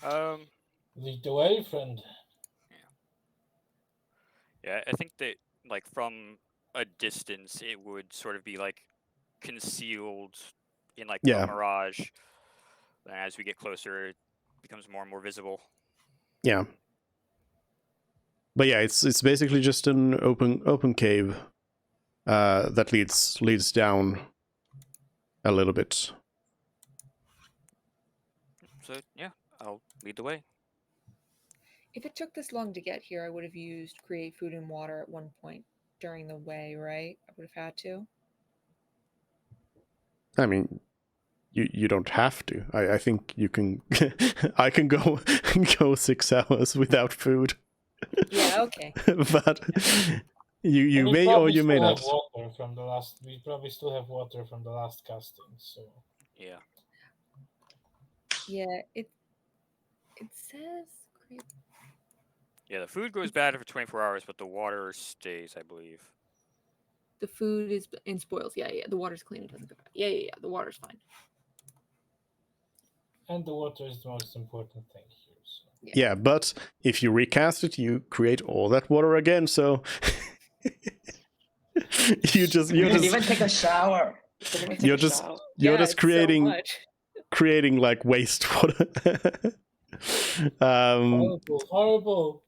Lead the way, friend. Yeah, I think that, like, from a distance, it would sort of be, like, concealed in, like, Yeah. a mirage. And as we get closer, it becomes more and more visible. Yeah. But yeah, it's basically just an open cave that leads down a little bit. So, yeah, I'll lead the way. If it took this long to get here, I would have used create food and water at one point during the way, right? I would have had to. I mean, you don't have to. I think you can. I can go 6 hours without food. Yeah, okay. But you may or you may not. Water from the last. We probably still have water from the last casting. So Yeah. Yeah, it says create. Yeah, the food goes bad for 24 hours, but the water stays, I believe. The food is in spoils. Yeah. The water's clean. It doesn't go bad. Yeah. The water's fine. and the water is the most important thing here. So. Yeah, but if you recast it, you create all that water again. So you're just even take a shower. You're just creating like wastewater. Horrible.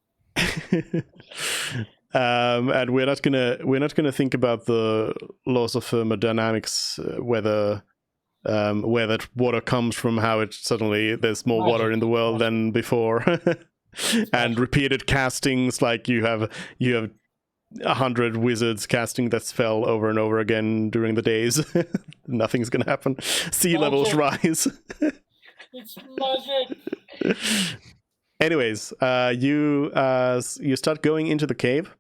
And we're not gonna think about the laws of thermodynamics, whether where that water comes from, how it suddenly there's more water in the world than before, and repeated castings, like you have 100 wizards casting that spell over and over again during the days. Nothing's gonna happen. Sea levels rise. It's magic. Anyways, you start going into the cave,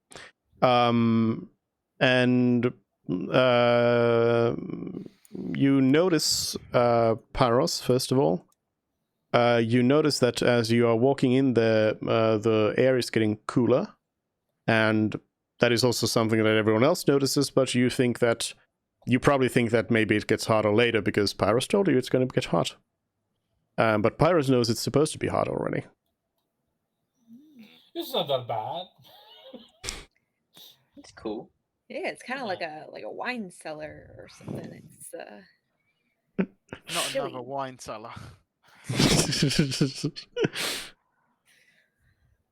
and you notice Paros, first of all. You notice that as you are walking in there, the air is getting cooler, and that is also something that everyone else notices. But you probably think that maybe it gets hotter later because Pyros told you it's going to get hot. But Pyros knows it's supposed to be hot already. It's not that bad. It's cool. Yeah, it's kind of like a wine cellar or something. It's Not chilly. another wine cellar.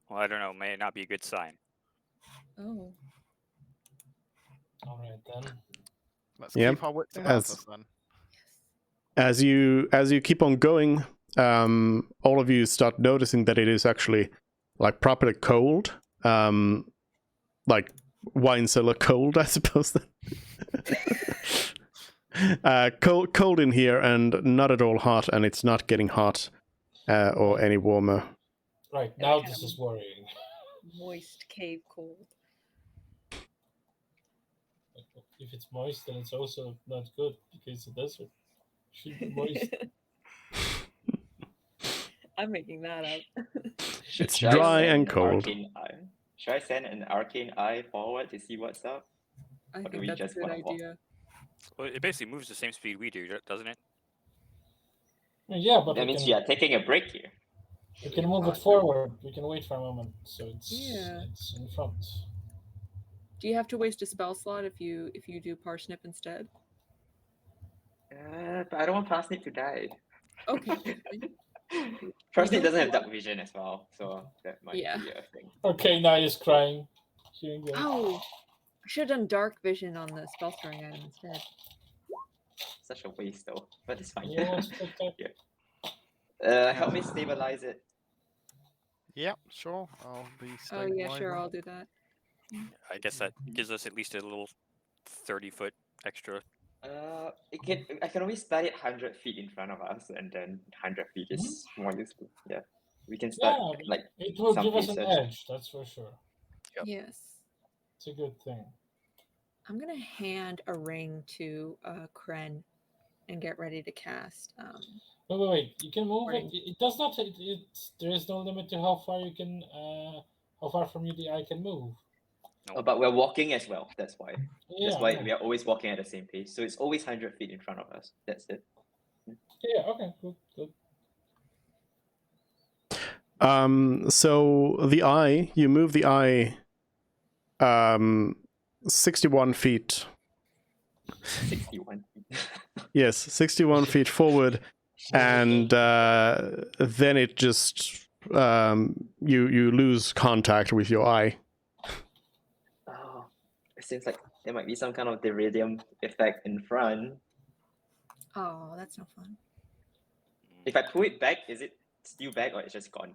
Well, I don't know. May not be a good sign. Oh. All right then. Let's Yep, keep our wits about as- us then. As you keep on going, all of you start noticing that it is actually like properly cold, like wine cellar cold, I suppose. Cold in here, and not at all hot, and it's not getting hot or any warmer. Right, Yeah, now kind this of- is worrying. Moist cave cold. If it's moist, then it's also not good because the desert should be moist. I'm making that up. It's Should I dry send and an cold. Arcane eye? Should I send an arcane eye forward to see what's up? I Or do think we that's a just good wanna walk? idea. Well, it basically moves the same speed we do, doesn't it? Yeah, but That means we are taking a break here. we can move it forward. We can wait for a moment, so it's in front. Do you have to waste a spell slot if you do parsnip instead? But I don't want Parsnip to die. Okay. Parsnip don't doesn't have want- dark vision as well, so that might Yeah. be a thing. Okay, now he's crying. Hearing that. Oh, I should have done dark vision on the spell storing item instead. Such a waste though, but it's fine. You want to take that? Help me stabilize it. Yep, sure. I'll be Oh yeah, sure, stabilizing. I'll do that. I guess that gives us at least a little 30-foot extra. I can always start it 100 feet in front of us, and then 100 feet is more useful. Yeah, we can start Yeah, like it will some give us an places. edge, that's for sure. Yep. Yes. It's a good thing. I'm gonna hand a ring to Kren and get ready to cast. Wait. You can move Morning. it. It does not. There is no limit to how far you can. How far from you the eye can move. Oh, but we're walking as well. That's why. Yeah. That's why no. we are always walking at the same pace. So it's always 100 feet in front of us. That's it. Yeah. Okay. Good. So the eye, you move the eye 61 feet. 61. Yes, 61 feet forward, and then it just you lose contact with your eye. Oh, it seems like there might be some kind of iridium effect in front. Oh, that's no fun. If I pull it back, is it still back or it's just gone?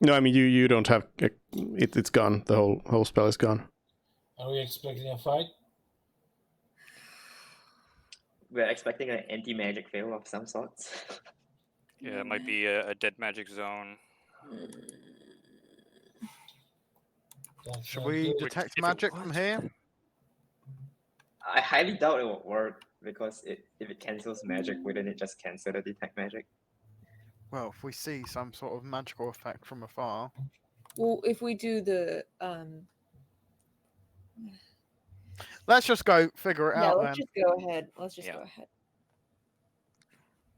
No, I mean you don't have it. It's gone. The whole spell is gone. Are we expecting a fight? We're expecting an anti-magic fail of some sorts. Yeah, it might be a dead magic zone. That's Should not we good. detect if it magic from was- here? I highly doubt it will work because if it cancels magic, wouldn't it just cancel the detect magic? Well, if we see some sort of magical effect from afar. Well, if we do the Let's just go figure it yeah, out let's then. just go ahead. Let's just Yeah. go ahead.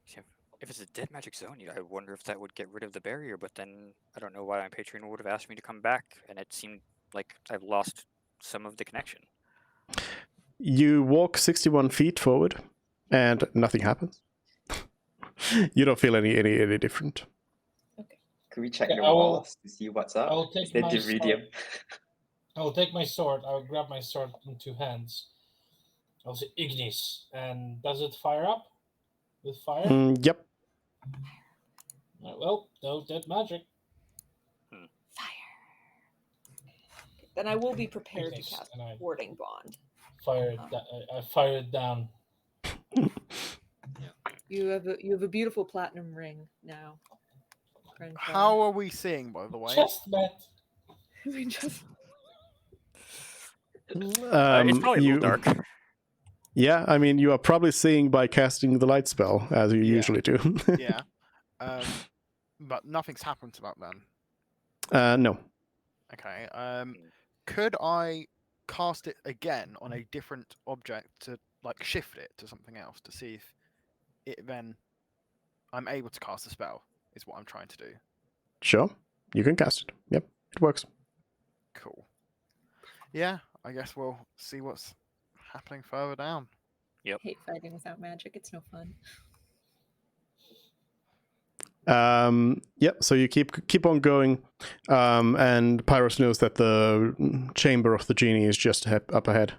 See, if it's a dead magic zone, I wonder if that would get rid of the barrier. But then I don't know why my patron would have asked me to come back, and it seemed like I've lost some of the connection. You walk 61 feet forward, and nothing happens. You don't feel any different. Could we check Yeah, the I will- walls to see what's up? I will Is take there my iridium? I will take my sword. I will grab my sword in two hands. I'll say Ignis, and does it fire up with fire? Yep. Well, no dead magic. Fire. Then I will be prepared to Ignis, cast and I Warding Bond. fire. I fire it down. You have a beautiful platinum ring now. Kren How are we seeing, by the way? Chest bet. we just It's probably a you, little dark. Yeah, I mean, you are probably seeing by casting the light spell, as you Yeah. usually do. Yeah. But nothing's happened to that then. No. Okay. Could I cast it again on a different object to like shift it to something else to see if it then I'm able to cast a spell? Is what I'm trying to do. Sure. You can cast it. Yep, it works. Cool. Yeah, I guess we'll see what's happening further down. hate fighting without magic. It's no fun. So you keep on going, and Pyros knows that the chamber of the genie is just up ahead.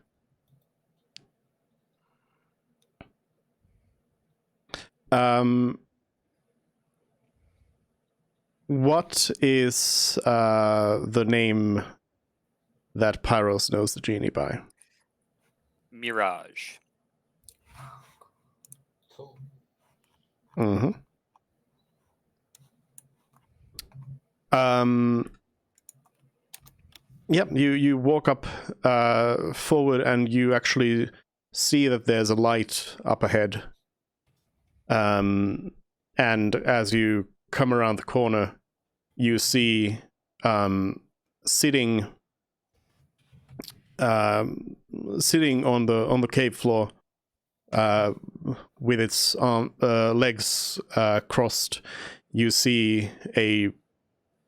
What is the name that Pyros knows the genie by? Mirage. Cool. Mm-hmm. Yep, you walk up forward and you actually see that there's a light up ahead. And as you come around the corner, you see sitting on the cave floor with its legs crossed, you see a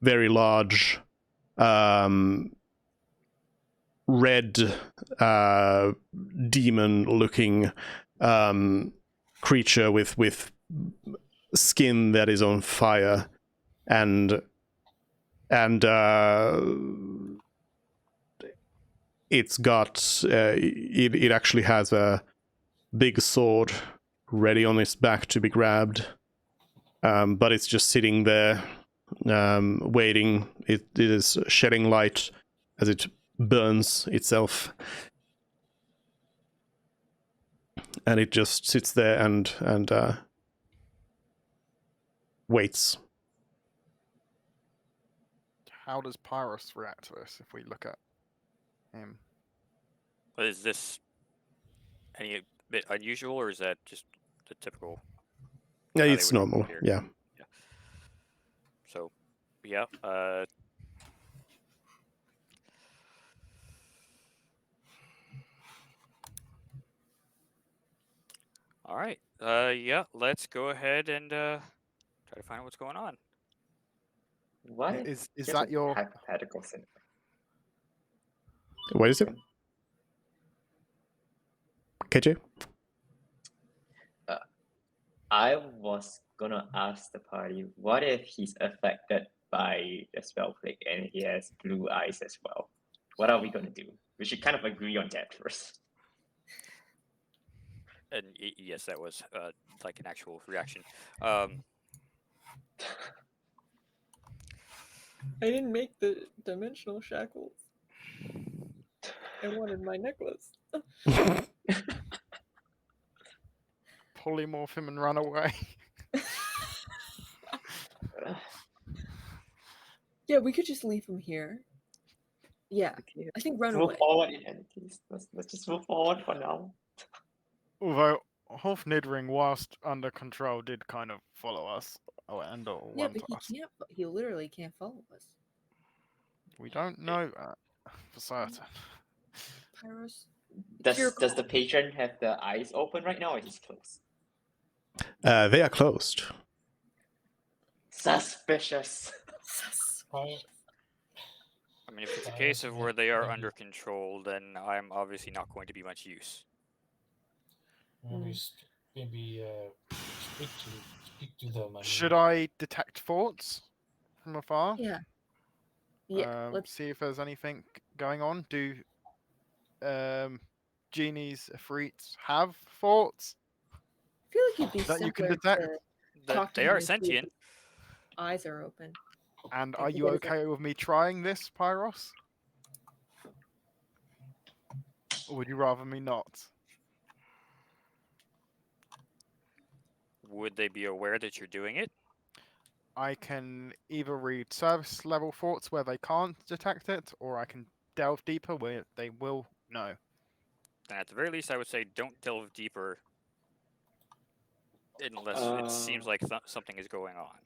very large red demon-looking creature with skin that is on fire, and it's got it actually has a big sword ready on its back to be grabbed, but it's just sitting there waiting. It is shedding light as it burns itself, and it just sits there and waits. How does Pyros react to this if we look at him? Is this any bit unusual, or is that just the typical? Yeah, how they it's would normal. appear? Yeah. So, yeah. All right. Yeah. Let's go ahead and try to find out what's going on. What Is just that a your hypothetical scenario? What is it? KJ? I was gonna ask the party, what if he's affected by the spell plague and he has blue eyes as well? What are we gonna do? We should kind of agree on that first. And yes, that was like an actual reaction. I didn't make the dimensional shackles. I wanted my necklace. polymorph him and run away? Yeah, we could just leave him here. Yeah, Okay, I think run move away. forward in any case. Let's just move forward for now. Although Hofnidring, whilst under control, did kind of follow us and or Yeah, want but he us. can't. He literally can't follow us. We don't know that for certain. Pyros, it's your Does the call. patron have the eyes open right now, or he's closed? They are closed. Suspicious. I mean, if it's a case of where they are under control, then I'm obviously not going to be much use. Maybe speak to them. Should I detect thoughts from afar? Yeah. Yeah. Let's See if there's anything going on. Do genies, ifrits have thoughts I feel like you'd be that you can simpler detect? to talk to They him are and see if sentient. his eyes are open. And I are can you get his okay with me trying this, Pyros? Or would you rather me not? Would they be aware that you're doing it? I can either read service level thoughts where they can't detect it, or I can delve deeper where they will know. And at the very least, I would say don't delve deeper unless it seems like something is going on.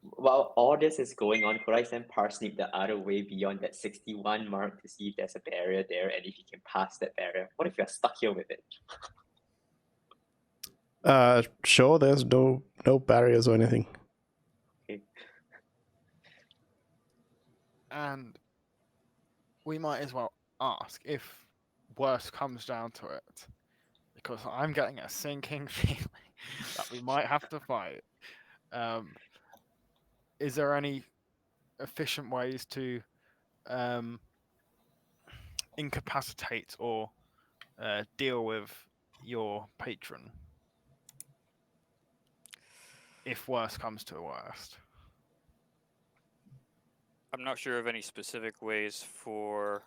While all this is going on, could I send Parsnip the other way beyond that 61 mark to see if there's a barrier there and if he can pass that barrier? What if you're stuck here with it? Sure, there's no barriers or anything. Okay. And we might as well ask if worse comes down to it, because I'm getting a sinking feeling that we might have to fight. is there any efficient ways to incapacitate or deal with your patron if worst comes to worst? I'm not sure of any specific ways for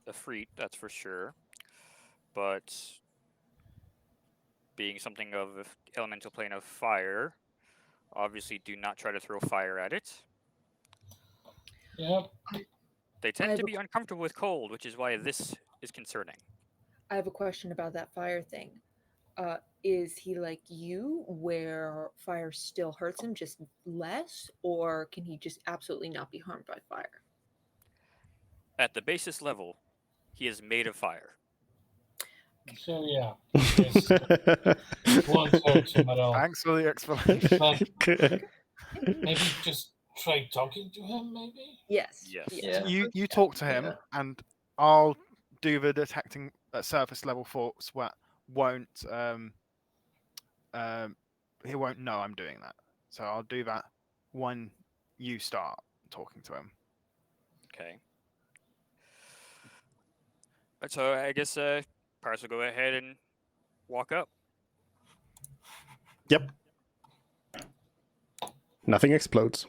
the Freet, that's for sure. But being something of elemental plane of fire, obviously do not try to throw fire at it. Yeah. They tend to be uncomfortable with cold, which is why this is concerning. I have a question about that fire thing. Is he like you, where fire still hurts him, just less, or can he just absolutely not be harmed by fire? At the basis level, he is made of fire. So yeah, it won't hurt him at all. Thanks for the explanation. But maybe just try talking to him, maybe? Yes. Yes. Yeah. You talk to him, Yeah. and I'll do the detecting at surface level force. What won't he won't know I'm doing that. So I'll do that when you start talking to him. Okay. So I guess Paris will go ahead and walk up. Yep. Nothing explodes.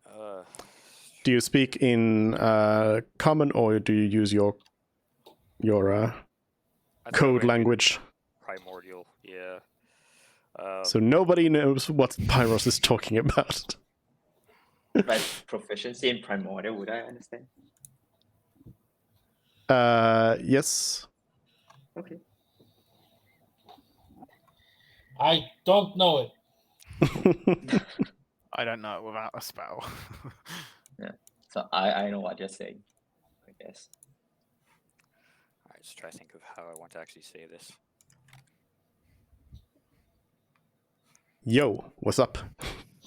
Alright, Do you speak in common or do you use your I thought code I language? primordial, yeah. So nobody knows what Pyros is talking about. Like proficiency in primordial, would I understand? Yes. Okay. I don't know it. I don't know it without a spell. So I know what you're saying, I guess. Alright, let's try to think of how I want to actually say this. Yo, what's up?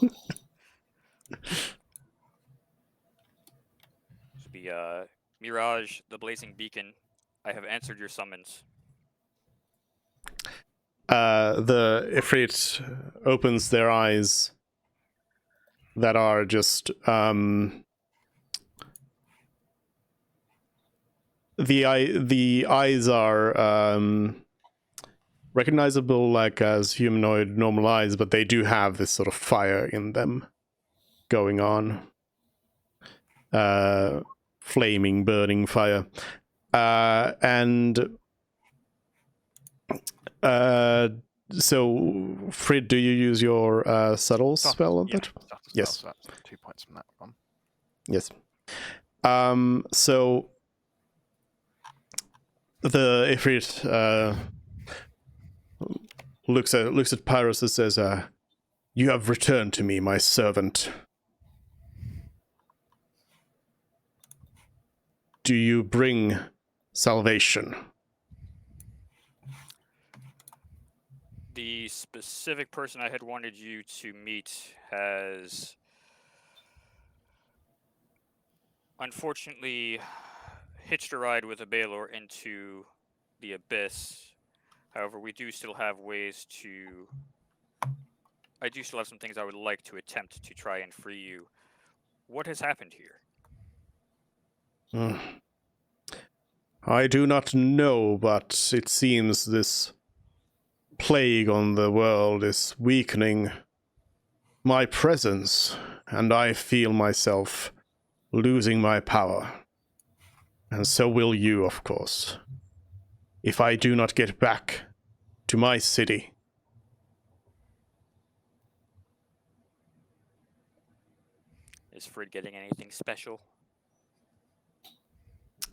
This would be Mirage, the blazing beacon. I have answered your summons. The Ifrit opens their eyes that are just the eyes are recognizable like as humanoid normal eyes, but they do have this sort of fire in them going on. Flaming, burning fire. So, Frid, do you use your subtle spell on that? Yes. So that's 2 points from that one. Yes. So the Ifrit looks at Pyrrhus and says, "You have returned to me, my servant. Do you bring salvation?" The specific person I had wanted you to meet has unfortunately hitched a ride with a Baelor into the abyss. However, we do still have ways to... I do still have some things I would like to attempt to try and free you. What has happened here? I do not know, but it seems this plague on the world is weakening my presence, and I feel myself losing my power. And so will you, of course, if I do not get back to my city. Is Frid getting anything special?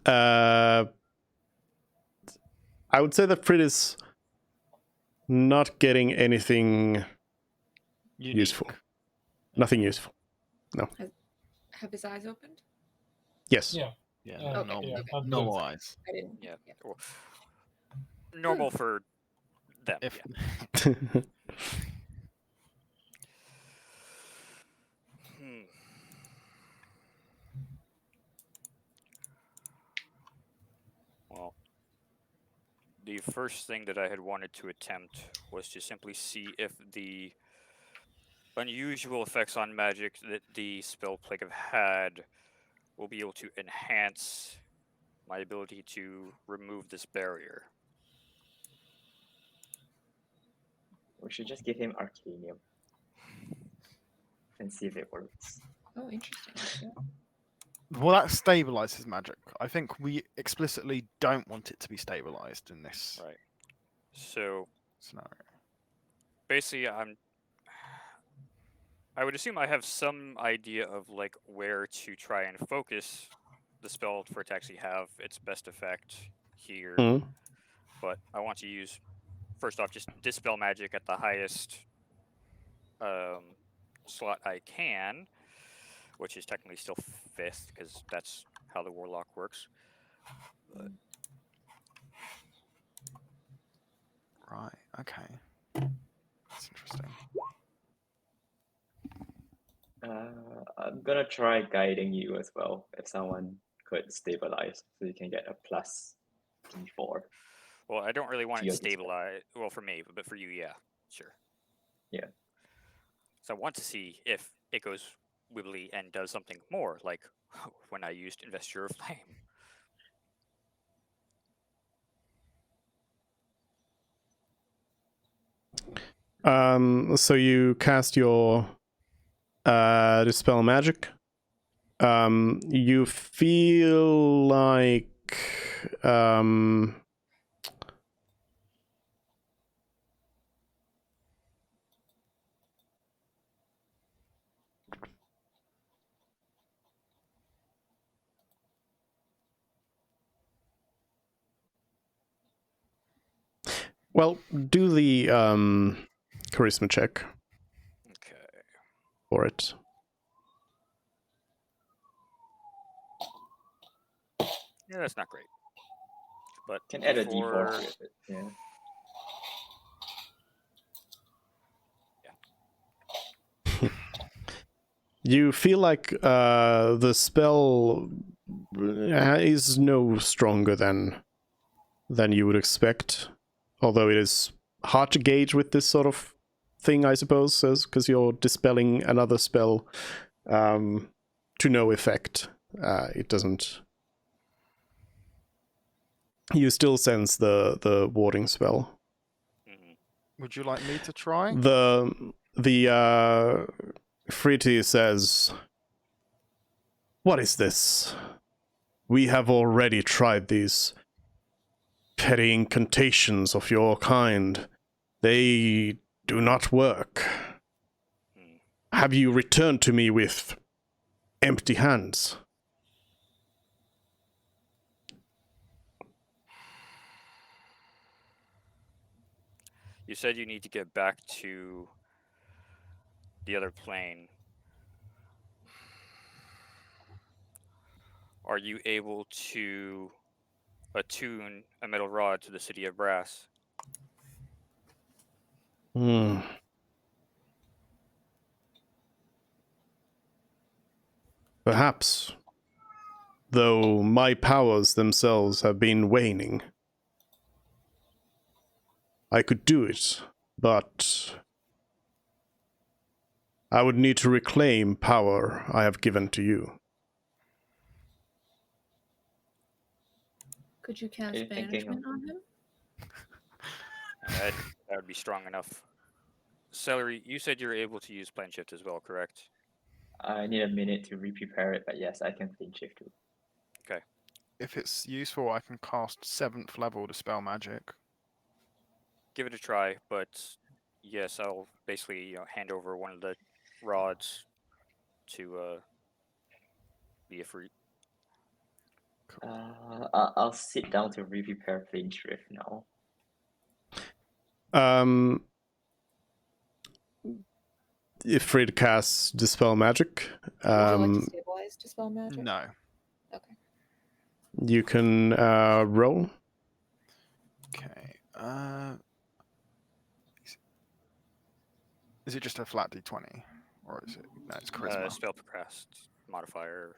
I would say that Frid is not getting anything Unique. useful. Nothing useful. No. Have his eyes opened? Yes. Yeah. Yeah, Okay, normal, yeah, okay. normal eyes. I didn't. Yeah. Well, normal for them. If Yeah. Well, the first thing that I had wanted to attempt was to simply see if the unusual effects on magic that the spell plague have had will be able to enhance my ability to remove this barrier. We should just give him Arcanium and see if it works. Oh, interesting. Yeah. Well, that stabilizes magic. I think we explicitly don't want it to be stabilized in this Right. So scenario. basically, I would assume I have some idea of like where to try and focus the spell for it to actually have its best effect here. Hmm. But I want to use, first off, just dispel magic at the highest slot I can, which is technically still 5th because that's how the warlock works. But Right. Okay. That's interesting. I'm gonna try guiding you as well. If someone could stabilize, so you can get a plus D4. well, I don't really want To it your dispel. stabilized. Well, for me, but for you, yeah, sure. Yeah. So I want to see if it goes wibbly and does something more, like when I used Investure of Flame. So you cast your dispel magic. You feel like well, do the charisma check Okay. for it. Yeah, that's not great. But Can add a D4 D4 to it. Yeah. You feel like the spell is no stronger than you would expect, although it is hard to gauge with this sort of thing, I suppose, because you're dispelling another spell to no effect. It doesn't. You still sense the warding spell. Would you like me to try? The Friti says, "What is this? We have already tried these petty incantations of your kind. They do not work. Have you returned to me with empty hands?" You said you need to get back to the other plane. Are you able to attune a metal rod to the city of brass? Perhaps. Though my powers themselves have been waning. I could do it, but I would need to reclaim power I have given to you. Could you cast Are you thinking of- banishment on him? That would be strong enough. Celery, you said you're able to use plane shift as well, correct? I need a minute to re-prepare it, but yes, I can plane shift too. If it's useful, I can cast 7th level dispel magic. Give it a try, but yes, I'll basically hand over one of the rods to be a free. I'll sit down to re-prepare plane shift now. Ifrit casts dispel magic. Would you like to stabilize dispel magic? No. Okay. You can roll. Okay. Is it just a flat d20, or is it? No, it's charisma. Spell procrast modifier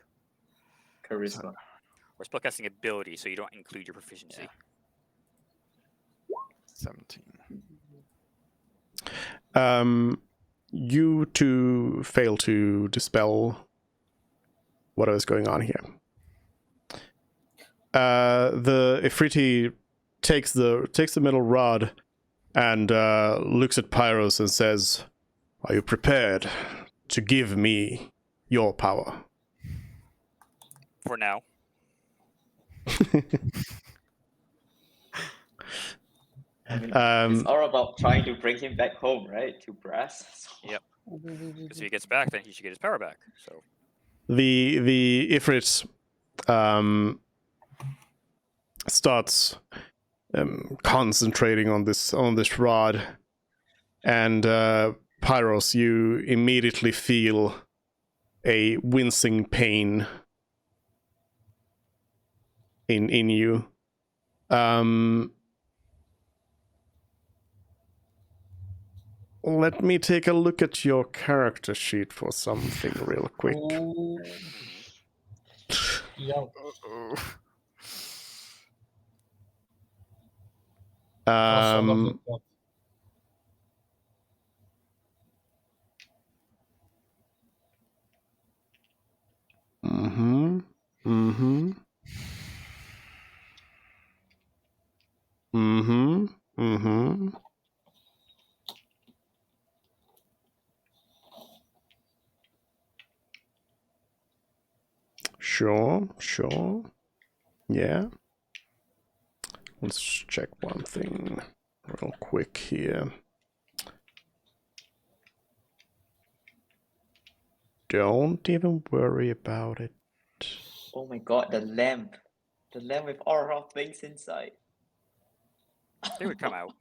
Charisma. or spellcasting ability, so you don't include your proficiency. Yeah. 17. You two fail to dispel what is going on here. The Ifriti takes the middle rod and looks at Pyros and says, "Are you prepared to give me your power?" For now. I mean, Um, it's all about trying to bring him back home, right? To Brass. Yep. Because if he gets back, then he should get his power back. So The Ifrit starts concentrating on this rod, and Pyros, you immediately feel a wincing pain in you. Let me take a look at your character sheet for something real quick. Oh. Yeah. Also look at that. Mm-hmm. Mm-hmm. Mm-hmm. Mm-hmm. Sure. Yeah. Let's check one thing real quick here. Don't even worry about it. Oh my god, the lamp with all our things inside. they would come out.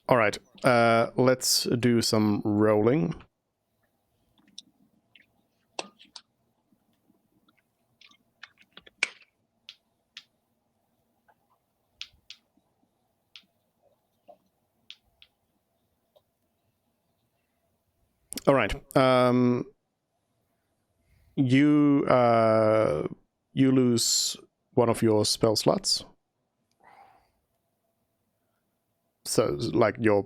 All right. Let's do some rolling. All right. You lose one of your spell slots. So, like your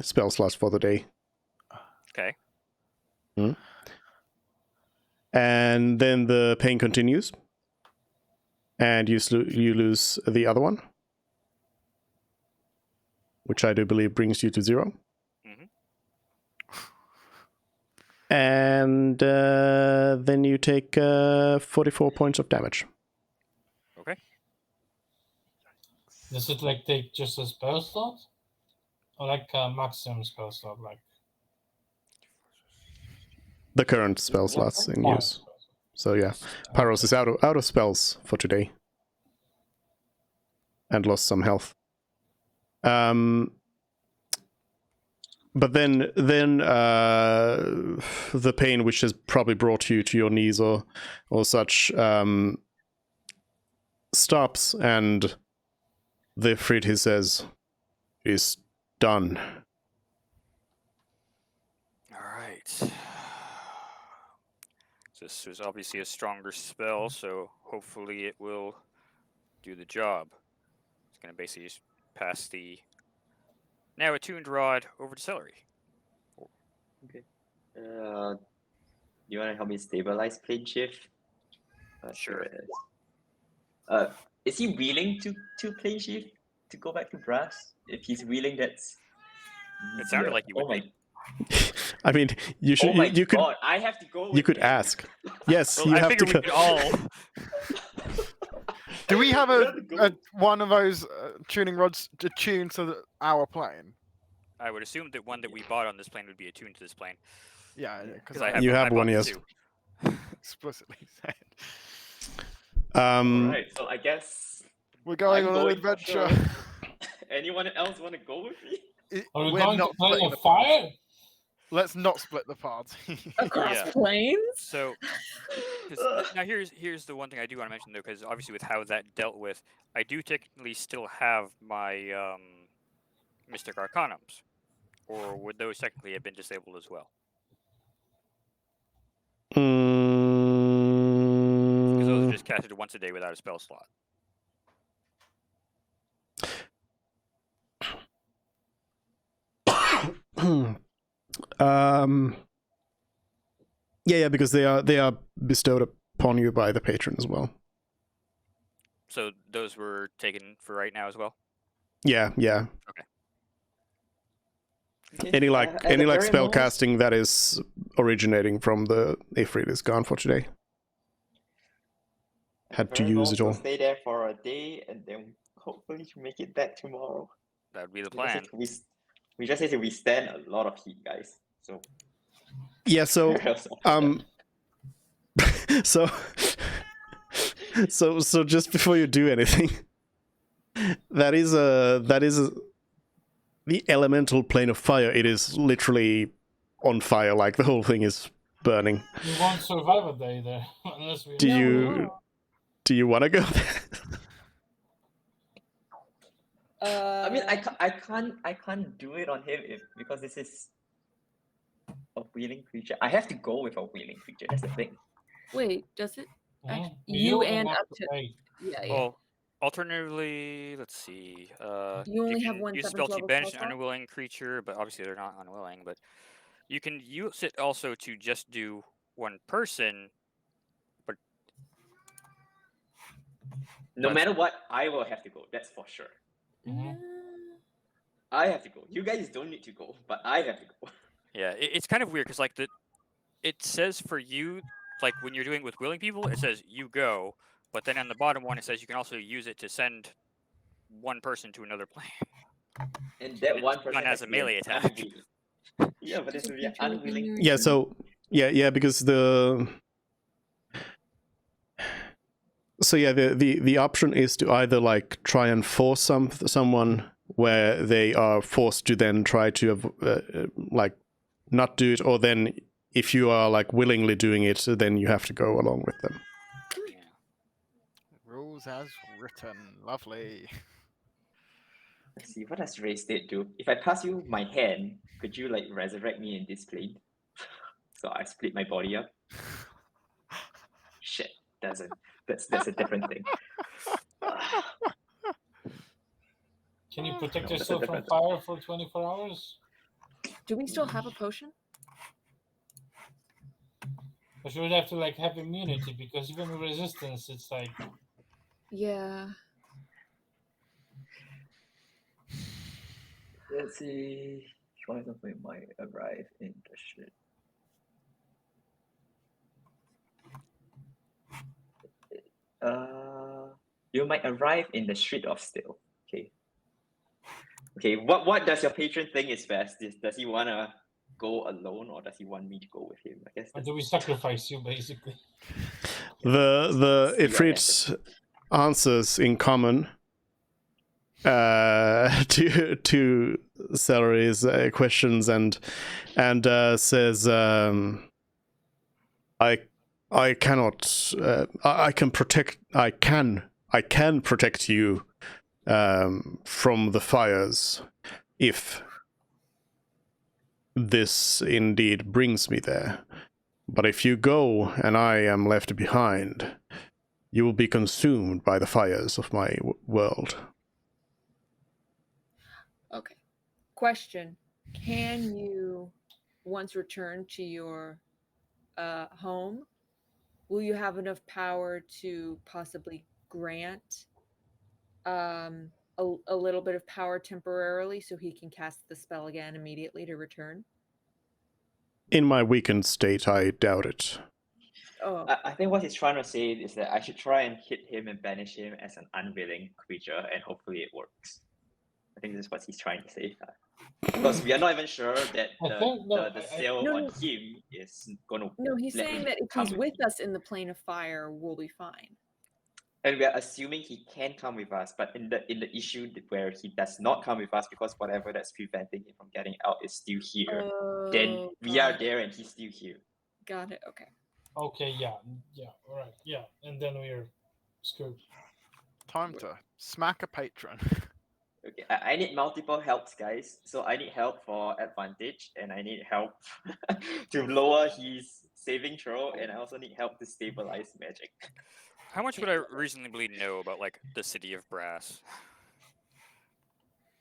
spell slots for the day. Okay. And then the pain continues. And you lose the other one, which I do believe brings you to 0. And then you take 44 points of damage. Okay. Does it like take just a spell slot? Or like a maximum spell slot? Like The current spell slots in use. So yeah, Pyros is out of spells for today. And lost some health. But then the pain which has probably brought you to your knees or such stops, and the Ifrit, he says, is done. All right. So this is obviously a stronger spell, so hopefully it will do the job. It's going to basically just pass the now attuned rod over to Celery. Okay. You want to help me stabilize plane shift? Sure. Is he willing to plane shift to go back to Brass? If he's willing, that's. It sounded like you would be. I mean, you should. Oh my you could. god! I have to go. You could him. ask. Yes, Well, you I have to figured we go. could all. Do we have one of those tuning rods to tune to our plane? I would assume that one that we bought on this plane would be attuned to this plane. Yeah, Because I have You I have bought one, the yes. two. explicitly said. Alright, so I guess We're going I'm on an going for adventure. sure. Anyone else want to go with me? are we We're going to not play splitting a the fire? party. Let's not split the party. Across Yeah. planes? So, now here's the one thing I do want to mention though, because obviously with how that dealt with, I do technically still have my Mystic Arcanums, or would those technically have been disabled as well? cast it once a day without a spell slot. Yeah, because they are bestowed upon you by the patron as well. So those were taken for right now as well. Yeah. Okay. Any At the very spell most- casting that is originating from the Ifrit is gone for today. Had to very use most, it we'll all. stay there for a day and then hopefully make it back tomorrow. That would be the We just plan. need to we just need to withstand a lot of heat, guys. So Yeah. So so just before you do anything, that is the elemental plane of fire. It is literally on fire, like the whole thing is burning. We won't survive a day there unless we. Do No, we you won't. do you want to go there? I mean, I can't do it on him because this is a wheeling creature. I have to go with a wheeling creature. That's the thing. Wait, does it? Mhm. You and have up to pay. yeah. Well, alternatively, let's see. You only can have one use 7th spell to level banish spell an slot? unwilling creature, but obviously they're not unwilling. But you can use it also to just do one person. No But- matter what, I will have to go. That's for sure. Mhm. I have to go. You guys don't need to go, but I have to go. Yeah, it's kind of weird because like it says for you, like when you're doing it with willing people, it says you go, but then on the bottom one it says you can also use it to send one person to another plane. And that It's one person done as has a to be melee an attack. unwilling- Yeah, but this will be an unwilling. Yeah. So yeah, because the option is to either like try and force someone where they are forced to then try to like not do it, or then if you are like willingly doing it, then you have to go along with them. Yeah. Rules as written. Lovely. Let's see, what does Ray State do? If I pass you my hand, could you like resurrect me in this plane? So I split my body up. Shit, doesn't. That's a different thing. Can you protect No, that's a yourself from different- fire for 24 hours? Do we still have a potion? But you would have to like have immunity because even with resistance, it's like Yeah. Let's see. Try something might arrive in the shit. You might arrive in the street of steel. Okay. Okay. What does your patron think is best? Does he wanna go alone or does he want me to go with him? I guess. or do we sacrifice you basically? The Yeah, Ifrit answers in common to Celery's questions and says, I cannot. I can protect. I can protect you from the fires if this indeed brings me there. But if you go and I am left behind, you will be consumed by the fires of my world. Okay. Question: can you, once returned to your home, will you have enough power to possibly grant a little bit of power temporarily so he can cast the spell again immediately to return? In my weakened state, I doubt it. Oh, I think what he's trying to say is that I should try and hit him and banish him as an unwilling creature, and hopefully it works. I think this is what he's trying to say. Because we are not even sure that the sale No, on no. him is going to. no, he's let saying me that if come he's with with us in the plane of fire, we'll be fine. And we are assuming he can come with us, but in the issue where he does not come with us because whatever that's preventing him from getting out is still here, then Oh, we are got it. there and he's still here. Got it. Okay. Okay, yeah, all right, yeah, and then we're screwed. Time to smack a patron. Okay, I need multiple helps, guys. So I need help for advantage, and I need help to lower his saving throw, and I also need help to stabilize magic. How much would I reasonably know about like the city of Brass?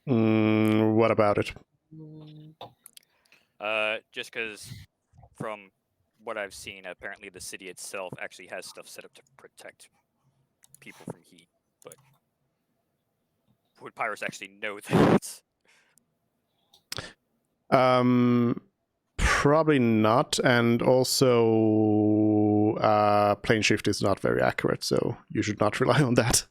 What about it? Just because from what I've seen, apparently the city itself actually has stuff set up to protect people from heat. But would Pyrus actually know that? Probably not, and also plane shift is not very accurate, so you should not rely on that.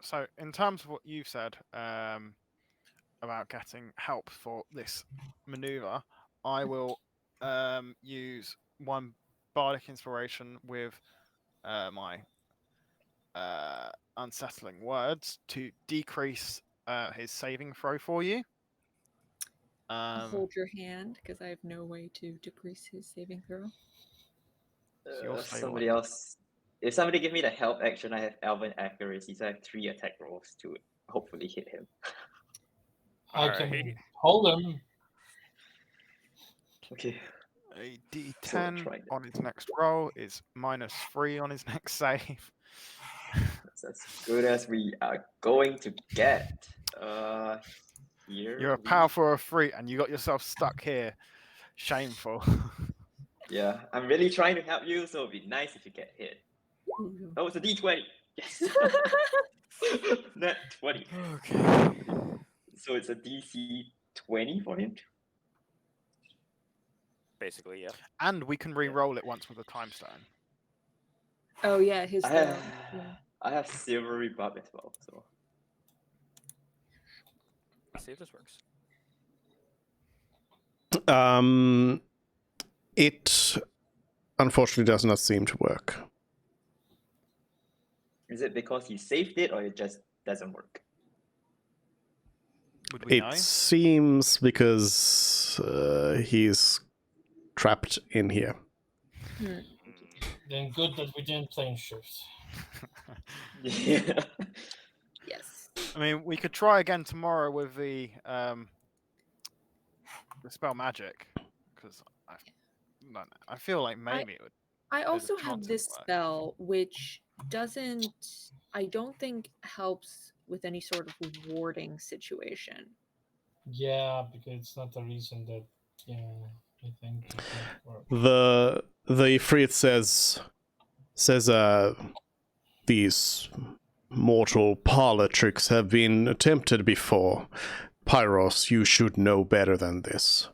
So, in terms of what you've said about getting help for this maneuver, I will use one bardic inspiration with my unsettling words to decrease his saving throw for you. I'll hold your hand because I have no way to decrease his saving throw. Somebody else. If somebody give me the help action, I have Elven accuracy, so I have 3 attack rolls to hopefully hit him. I can hold him. Okay. A D10 try that. on his next roll is -3 on his next save. That's as good as we are going to get. Here. You're a powerful of 3 and you got yourself stuck here. Shameful. Yeah, I'm really trying to help you, so it'd be nice if you get hit. Ooh. Oh, it's a D20. Yes. Net 20. Okay. So it's a DC 20 for him. Basically, yeah. And we can re-roll it once with a time stone. Oh yeah, his. I have silvery buff as well, so. Let's see if this works. It unfortunately does not seem to work. Is it because he saved it, or it just doesn't work? Would we It know? seems because he's trapped in here. Then good that we didn't plane shift. Yeah. Yes. I mean, we could try again tomorrow with the spell magic, because I feel like maybe it would. I There's a also chance have it this works. spell, which doesn't. I don't think helps with any sort of warding situation. Yeah, because it's not the reason that. Yeah, I think it won't work. The Ifrit says these mortal parlor tricks have been attempted before. Pyros, you should know better than this.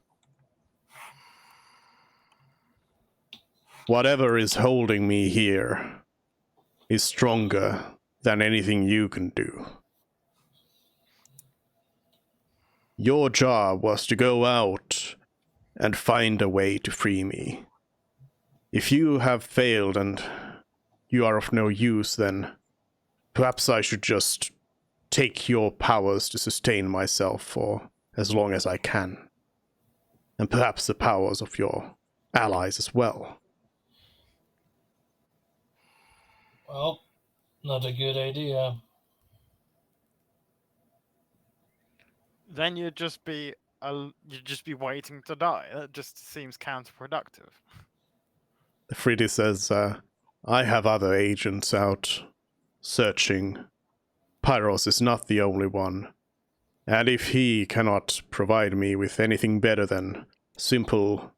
Whatever is holding me here is stronger than anything you can do. Your job was to go out and find a way to free me. If you have failed and you are of no use, then perhaps I should just take your powers to sustain myself for as long as I can. And perhaps the powers of your allies as well. Well, not a good idea. Then you'd just be waiting to die. That just seems counterproductive. Freddy says, I have other agents out searching. Pyros is not the only one. And if he cannot provide me with anything better than simple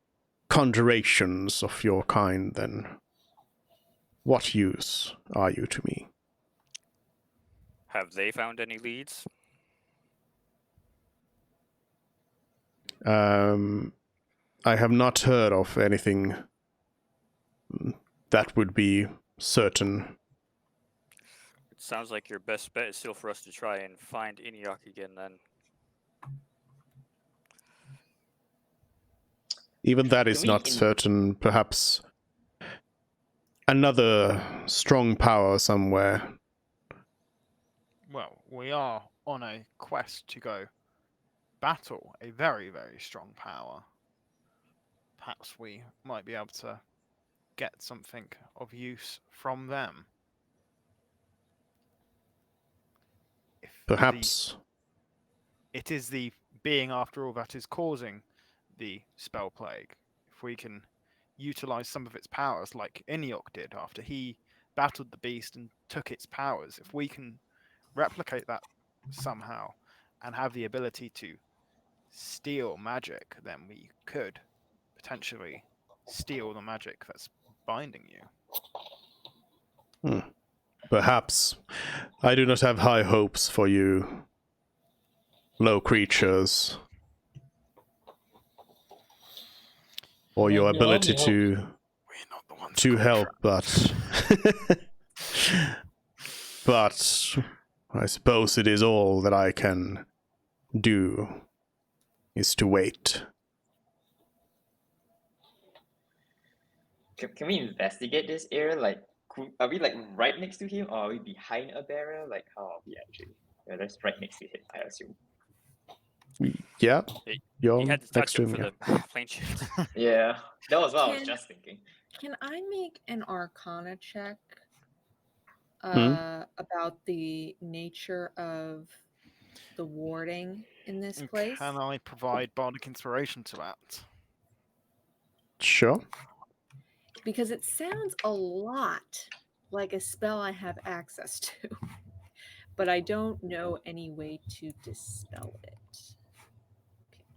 conjurations of your kind, then what use are you to me? Have they found any leads? I have not heard of anything that would be certain. It sounds like your best bet is still for us to try and find Iniok again then. Even that is Can we not certain. Perhaps another strong power somewhere. Well, we are on a quest to go battle a very, very strong power. Perhaps we might be able to get something of use from them. Perhaps. It is the being, after all, that is causing the spell plague. If we can utilize some of its powers, like Iniok did after he battled the beast and took its powers. If we can replicate that somehow and have the ability to steal magic, then we could potentially steal the magic that's binding you. Perhaps. I do not have high hopes for you, low creatures, or your Well, the ability only to We're not the ones to called help, traps. but I suppose it is all that I can do is to wait. Can we investigate this area? Like, are we like right next to him, or are we behind a barrier? Like, how are we actually? Yeah, that's right next to him, I assume. Yeah, you're You had to next touch to him him. for the plane shift. Yeah, that was what I was Can- just thinking. Can I make an Arcana check Hmm? about the nature of the warding in this And place? can I provide bardic inspiration to that? Sure. Because it sounds a lot like a spell I have access to, but I don't know any way to dispel it.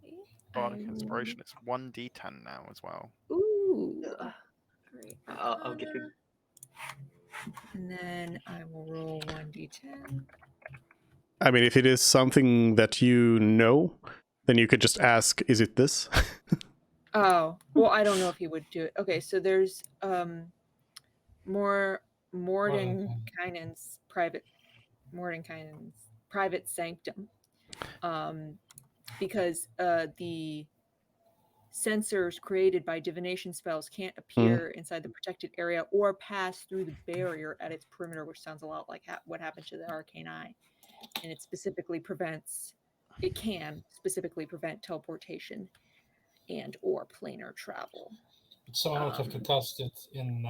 Okay. Bardic inspiration is 1d10 now as well. Ooh. Great. I'll give him. And then I will roll 1d10. I mean, if it is something that you know, then you could just ask, is it this? Oh, well, I don't know if he would do it. Okay, so there's Mordenkainen's private sanctum. Because the sensors created by divination spells can't appear inside the protected area or pass through the barrier at its perimeter, which sounds a lot like what happened to the arcane eye. And it can specifically prevent teleportation and or planar travel. But someone would have to cast it in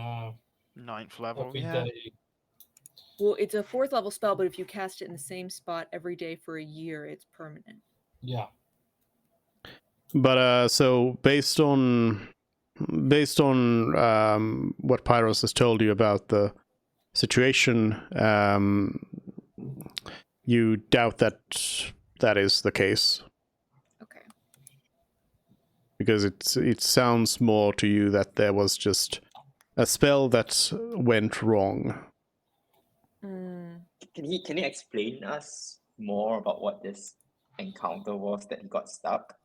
9th level, every yeah. day. Well, it's a 4th level spell, but if you cast it in the same spot every day for a year, it's permanent. Yeah. But so based on what Pyros has told you about the situation, you doubt that is the case, Okay. because it sounds more to you that there was just a spell that went wrong. Can he explain us more about what this encounter was that he got stuck?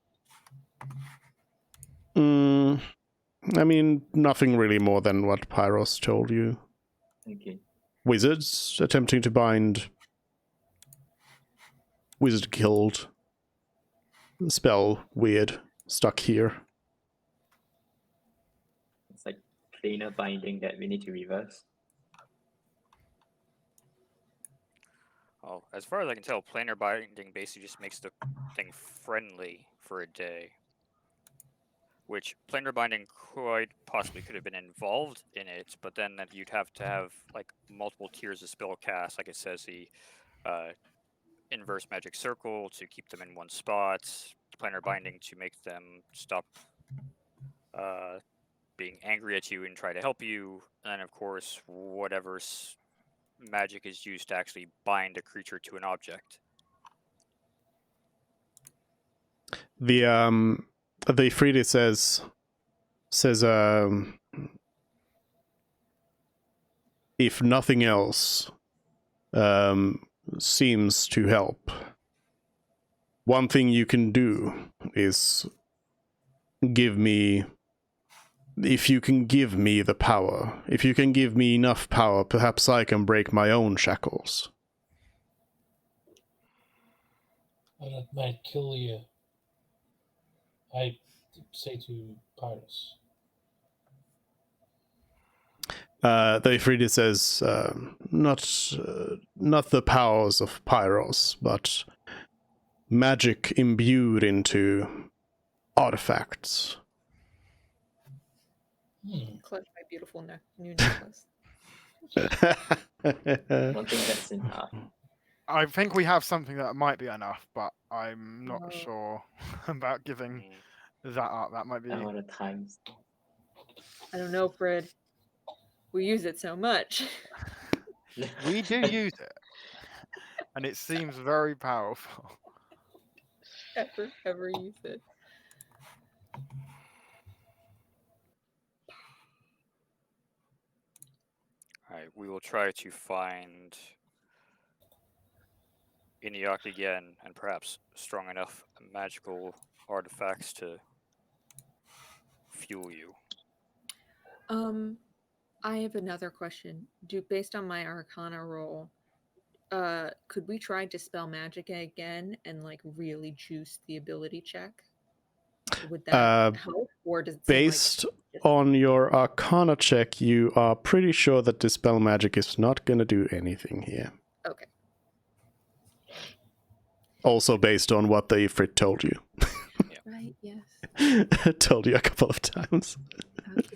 I mean, nothing really more than what Pyros told you. Okay. Wizards attempting to bind. Wizard killed. Spell weird. Stuck here. It's like planar binding that we need to reverse. Oh, as far as I can tell, planar binding basically just makes the thing friendly for a day. Which planar binding quite possibly could have been involved in it, but then that you'd have to have like multiple tiers of spell cast, like it says the inverse magic circle to keep them in one spot, planar binding to make them stop being angry at you and try to help you, and then of course whatever magic is used to actually bind a creature to an object. The Fridi says if nothing else seems to help, one thing you can do is if you can give me the power, if you can give me enough power, perhaps I can break my own shackles. And it might kill you. I say to Pyrus. The Ifriti says, not the powers of Pyros, but magic imbued into artifacts. Clutch my beautiful new necklace. One thing that's enough. I think we have something that might be enough, but I'm not sure about giving that up. That might be. A lot of times. I don't know, Fred. We use it so much. We do use it, and it seems very powerful. Ever use it. Alright, we will try to find Eniak again, and perhaps strong enough magical artifacts to fuel you. I have another question. Based on my Arcana roll, could we try Dispel Magic again and like really juice the ability check? Would that help, or does it seem Based on your Arcana check, you are pretty sure that Dispel Magic is not going to do anything here. Okay. Also based on what the Ifrit told you. Right, yes. Told you a couple of times. Okay.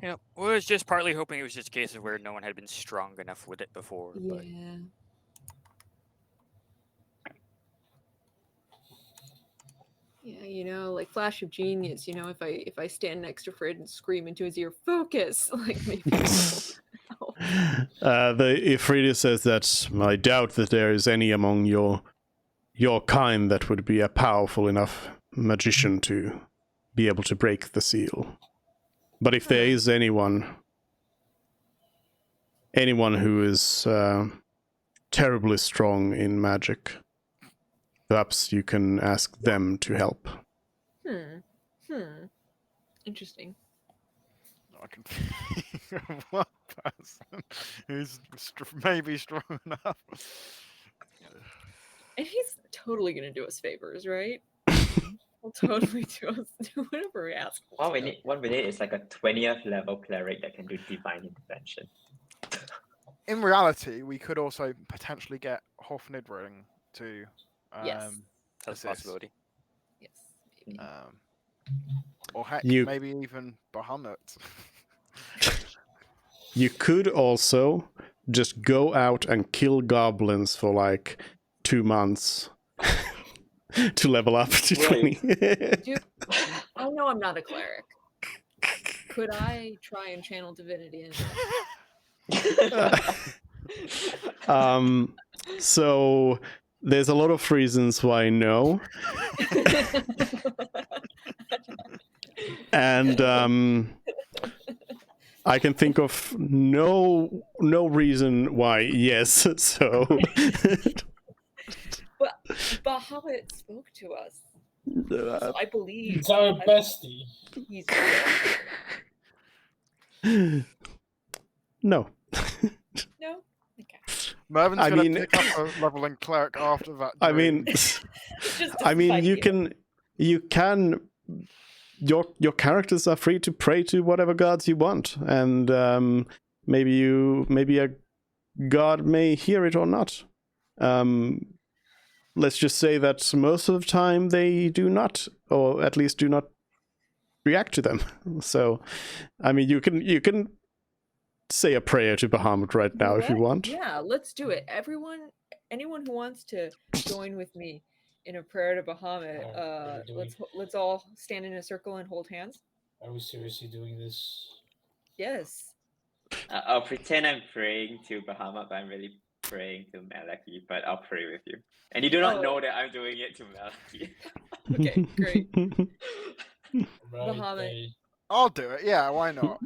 Yeah, well, I was just partly hoping it was just a case of where no one had been strong enough with it before. Yeah. But Yeah, you know, like Flash of Genius, you know, if I stand next to Fred and scream into his ear, focus, like maybe it'll help. The Ifrit says that I doubt that there is any among your kind that would be a powerful enough magician to be able to break the seal. But if there is anyone who is terribly strong in magic, perhaps you can ask them to help. Interesting. I can think of one person who's maybe strong enough. And he's totally gonna do us favors, right? He'll totally do whatever we ask. What we need is like a 20th level cleric that can do divine intervention. In reality, we could also potentially get Hofnidring to Yes. that's a possibility. Yes. Maybe. Or heck, You- maybe even Bahamut. You could also just go out and kill goblins for like 2 months to level up to Wait. 20. I know I'm not a cleric. Could I try and channel divinity in? So there's a lot of reasons why no. And I can think of no reason why yes. So But Bahamut spoke to us. So I believe It's our bestie. he's no. no. Okay. Mervin's I gonna mean- pick up a leveling cleric after that. I dream. mean, Just I mean, despite you can. Your characters are free to pray to whatever gods you want, and maybe a god may hear it or not. Let's just say that most of the time they do not, or at least do not react to them. So, I mean, you can say a prayer to Bahamut right now if you want. Yeah, let's do it. Anyone who wants to join with me in a prayer to Bahamut, Are we doing- let's all stand in a circle and hold hands. Are we seriously doing this? Yes. I'll pretend I'm praying to Bahamut, but I'm really praying to Malaki, but I'll pray with you. And you do not Oh. know that I'm doing it to Malaki. Okay, great. Right, Bahamut. I'll do it. Yeah, why not?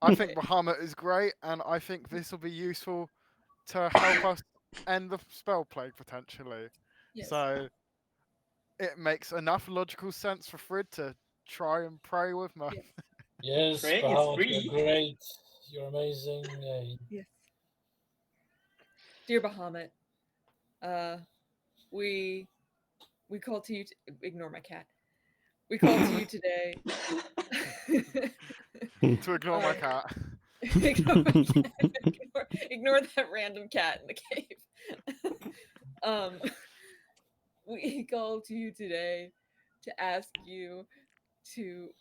I think Okay. Bahamut is great, and I think this will be useful to help us end the spell plague potentially. Yes. So it makes enough logical sense for Frid to try and pray with me. Yeah. Yes, Praying is Bahamut, free. you're great. You're amazing. Yes. Dear Bahamut, we call to you. Ignore my cat. We call to you today. To ignore my Uh, cat. ignore, my cat. Ignore that random cat in the cave. We call to you today to ask you to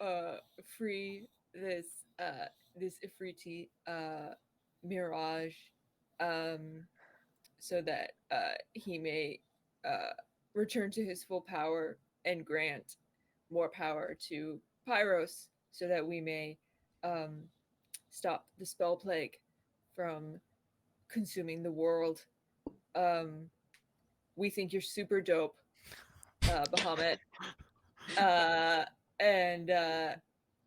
free this Ifriti Mirage, so that he may return to his full power and grant more power to Pyros, so that we may stop the spell plague from consuming the world. We think you're super dope, Bahamut. And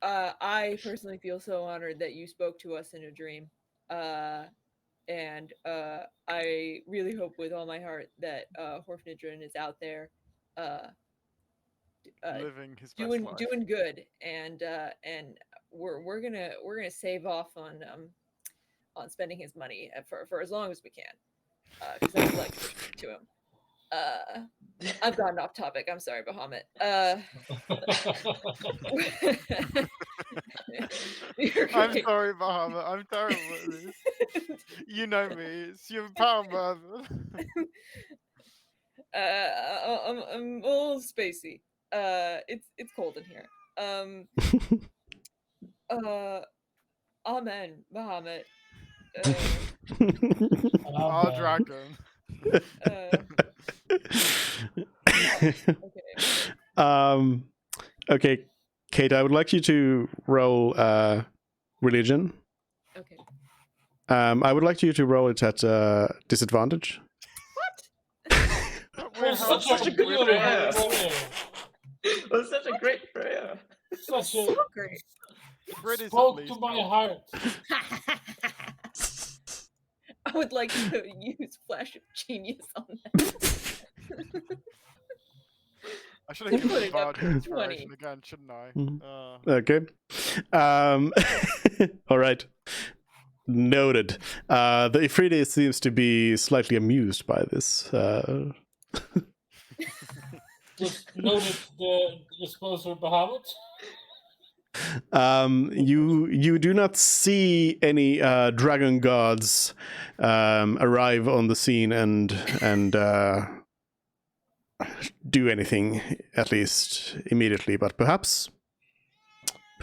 I personally feel so honored that you spoke to us in a dream. And I really hope with all my heart that Horfnidron is out there Living his best life. doing good, and we're gonna save off on spending his money for as long as we can, because I would like to speak to him. I've gotten off topic. I'm sorry, Bahamut. I'm sorry, Bahamut. I'm terrible at this. You know me. It's your power, mother. I'm a little spacey. It's cold in here. Amen, Bahamut. Our dragon. Okay. Okay, Kate, I would like you to roll religion. Okay. I would like you to roll it at disadvantage. Well, such a good prayer. It was such a great prayer. Such a So great. Fred is spoke at to least my not. heart. I would like to use Flash of Genius on that. I should have given Putting up Bard inspiration 20. again, shouldn't I? Mhm. Okay. All right. Noted. The Ifriti seems to be slightly amused by this. Just notice the sponsor Bahamut. You do not see any dragon gods arrive on the scene and do anything, at least immediately. But perhaps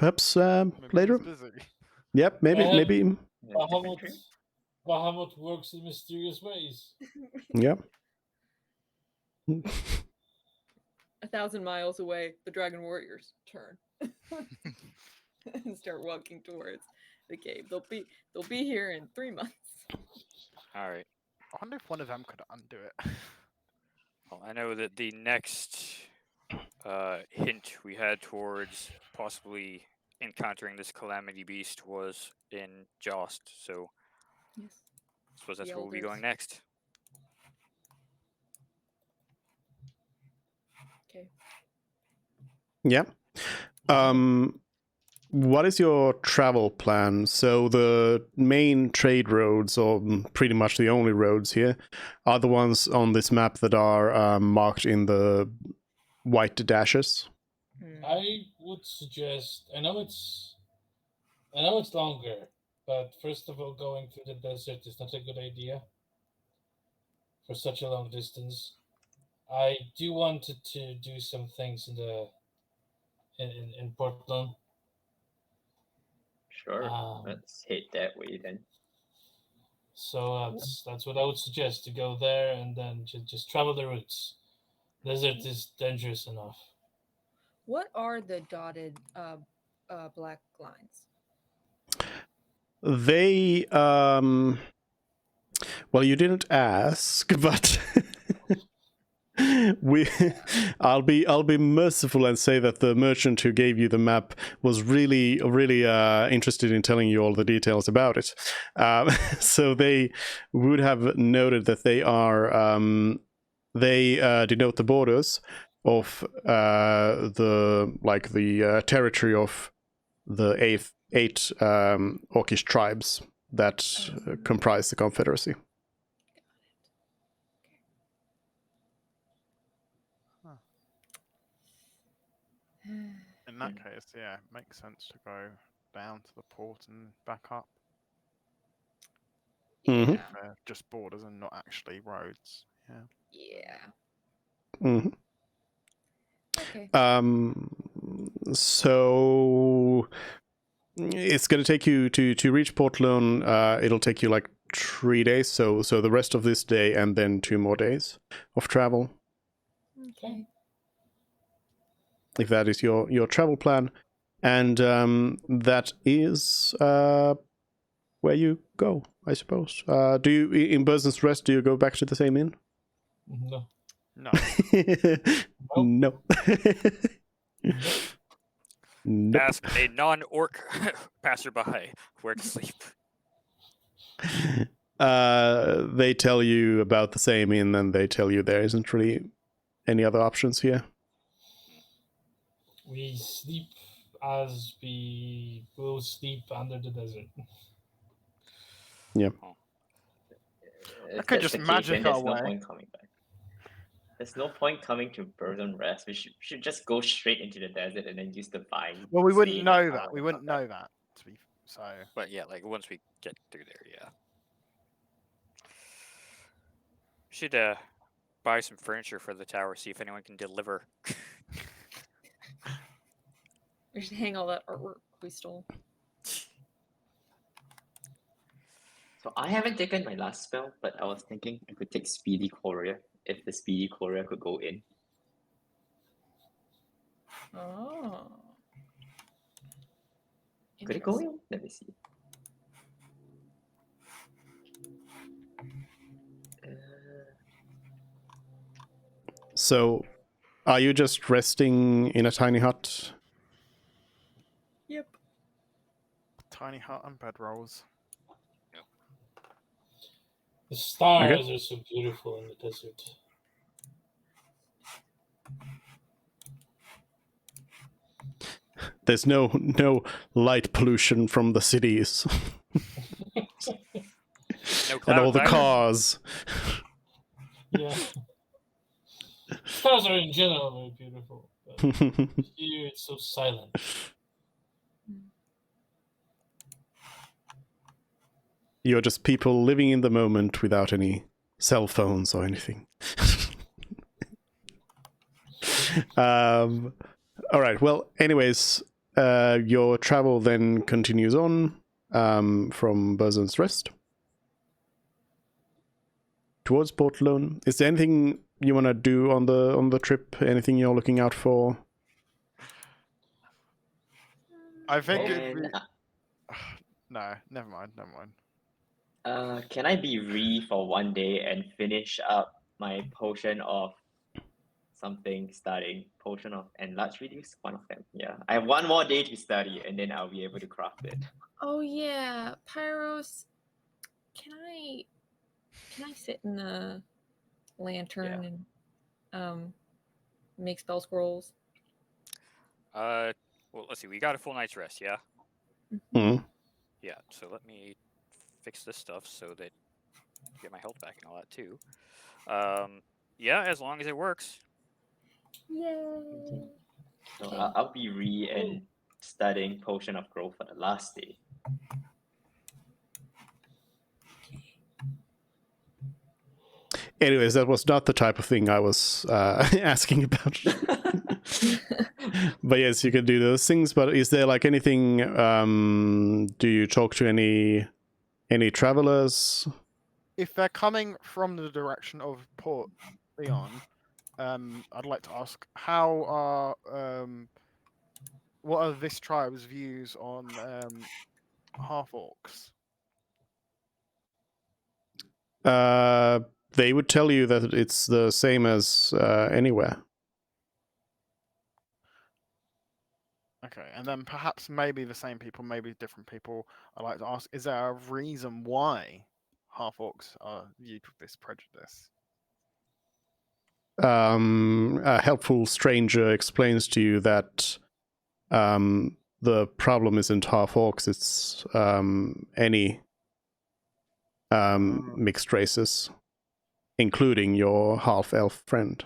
Maybe later. he's busy. Yep, maybe. Bahamut works in mysterious ways. Yeah. 1,000 miles away, the Dragon Warriors turn and start walking towards the cave. They'll be here in 3 months. All right. I wonder if one of them could undo it. Well, I know that the next hint we had towards possibly encountering this calamity beast was in Jost, so Yes. I suppose that's The where we'll be elders. going next. Okay. Yeah. What is your travel plan? So the main trade roads, or pretty much the only roads here, are the ones on this map that are marked in the white dashes. I would suggest. I know it's longer, but first of all, going through the desert is not a good idea for such a long distance. I do wanted to do some things in Portland. Sure. Let's head that way then. So that's what I would suggest, to go there and then just travel the routes. Desert is dangerous enough. What are the dotted black lines? They well, you didn't ask, but I'll be merciful and say that the merchant who gave you the map was really interested in telling you all the details about it. So they would have noted that they are they denote the borders of the territory of the eight Orcish tribes that comprise the Confederacy. In that case, yeah, it makes sense to go down to the port and back up. Mhm. Yeah. They're just borders and not actually roads. Yeah. Yeah. Mhm. Okay. So it's going to take you to reach Portland. It'll take you like 3 days. So the rest of this day and then 2 more days of travel. Okay. If that is your travel plan. And that is where you go, I suppose. Do you, in Burson's Rest, do you go back to the same inn? No. No. No. Nope. Ask a non-orc passerby where to sleep. They tell you about the same inn, and they tell you there isn't really any other options here. We sleep as we will sleep under the desert. Yeah. If could that's just the case, magic then our there's no way. point coming back. There's no point coming to Burden Rest. We should just go straight into the desert and then use the vine. Well, we stay wouldn't in the know tower that. We and wouldn't come back. know that. So But yeah, like once we get through there, yeah. We should buy some furniture for the tower, see if anyone can deliver. We should hang all that artwork we stole. So I haven't taken my last spell, but I was thinking I could take Speedy Courier if the Speedy Courier could go in. Oh. Could it go in? Let me see. So, are you just resting in a tiny hut? Yep. tiny hut and bedrolls. The stars are so beautiful in the desert. There's no light pollution from the cities. No And all clouds the either. cars. Yeah. Stars are in general very beautiful. But here it's so silent. You're just people living in the moment without any cell phones or anything. All right. Well, anyways, your travel then continues on from Burson's Rest towards Port Lone. Is there anything you want to do on the trip? Anything you're looking out for? I think it'd And, be... No, never mind. can I be Ree for one day and finish up my potion of something studying? Potion of enlarged reduce? One of them. Yeah. I have one more day to study and then I'll be able to craft it. Oh yeah, Pyros. Can I sit in the lantern and make spell scrolls? Well, let's see. We got a full night's rest, yeah? Mm. Yeah, so let me fix this stuff so that I get my health back and all that too. Yeah, as long as it works. Yay! So Okay. I'll be Ree and studying potion of growth for the last day. Anyways, that was not the type of thing I was asking about. But yes, you can do those things. But is there like anything? Do you talk to any travelers? If they're coming from the direction of Port Leon, I'd like to ask how are what are this tribe's views on half orcs? They would tell you that it's the same as anywhere. Okay, and then perhaps maybe the same people, maybe different people. I'd like to ask: is there a reason why half orcs are viewed with this prejudice? A helpful stranger explains to you that the problem isn't half orcs; it's any mixed races, including your half elf friend.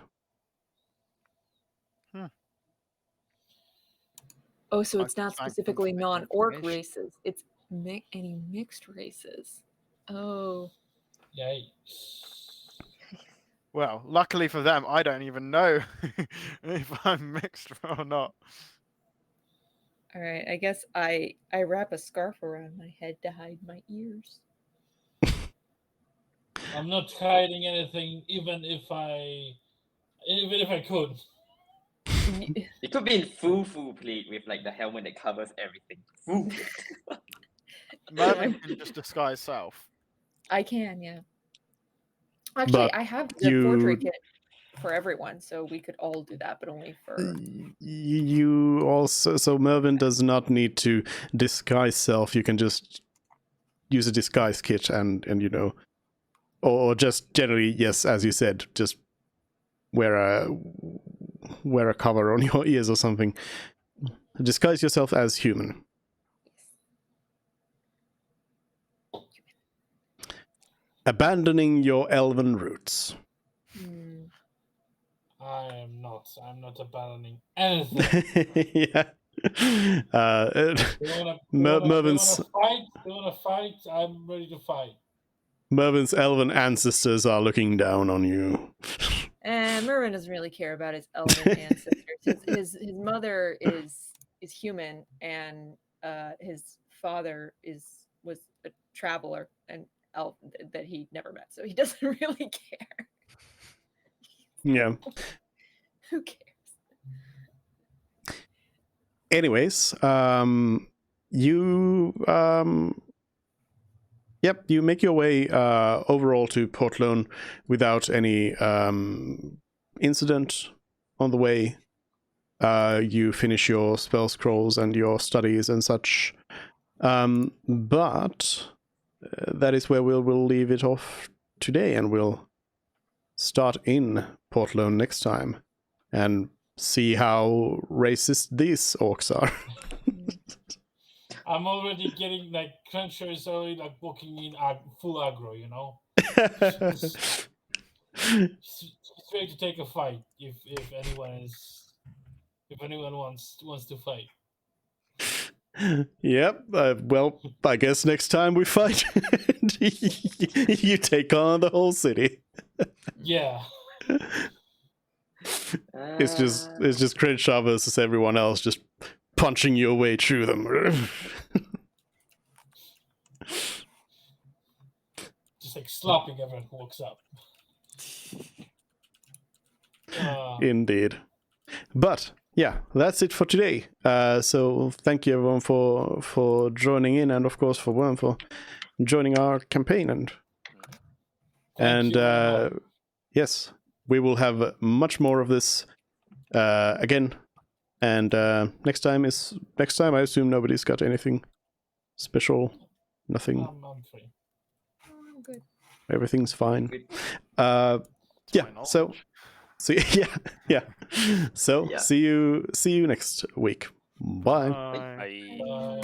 Oh, so I it's not thank them specifically for the non-orc information. races. It's any mixed races. Oh. Yikes. Well, luckily for them, I don't even know if I'm mixed or not. All right. I guess I wrap a scarf around my head to hide my ears. I'm not hiding anything, even if I could. It could be in full plate with like the helmet that covers everything. Full plate. Mervin can just disguise self. I can, yeah. Actually, But I have the portrait kit for everyone, so we could all do that, but only for. You also, so Mervin does not need to disguise self. You can just use a disguise kit and you know, or just generally, yes, as you said, just wear a cover on your ears or something. Disguise yourself as human. Abandoning your elven roots. Hmm. I'm not abandoning anything. Yeah. They Mervin's wanna fight, I'm ready to fight. Mervin's elven ancestors are looking down on you. Mervin doesn't really care about his elven ancestors. His mother is human, and his father was a traveler and elf that he never met, so he doesn't really care. Yeah. Who cares? Anyways, you you make your way overall to Portlone without any incident on the way. You finish your spell scrolls and your studies and such. But that is where we'll leave it off today, and we'll start in Portlone next time and see how racist these orcs are. I'm already getting like Cruncher is already like walking in full aggro, you know. He's ready to take a fight if anyone wants to fight. Yep. Well, I guess next time we fight, you take on the whole city. Yeah. It's just Crenshaw versus everyone else, just punching your way through them. Just like slapping everyone who walks up. Indeed. But yeah, that's it for today. So thank you everyone for joining in, and of course for Worm for joining our campaign. And yes, we will have much more of this again. And next time. I assume nobody's got anything special. Nothing. I'm free. Oh, I'm good. Everything's fine. Yeah. So yeah. So Yeah. see you next week. Bye. Bye.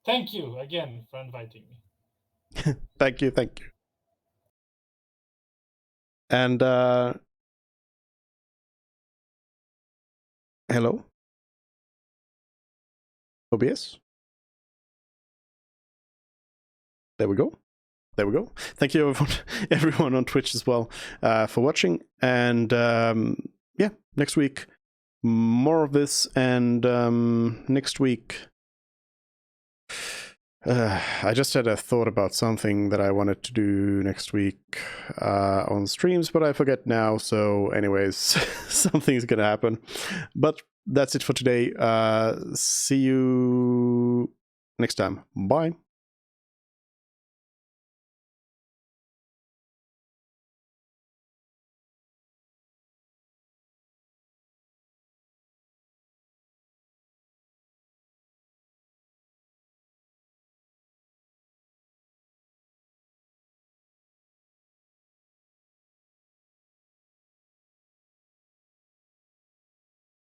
Thank you again for inviting me. Thank you. And hello? OBS? There we go. Thank you everyone on Twitch as well for watching. And yeah, next week more of this. And next week I just had a thought about something that I wanted to do next week on streams, but I forget now. So anyways, something's gonna happen. But that's it for today. See you next time. Bye.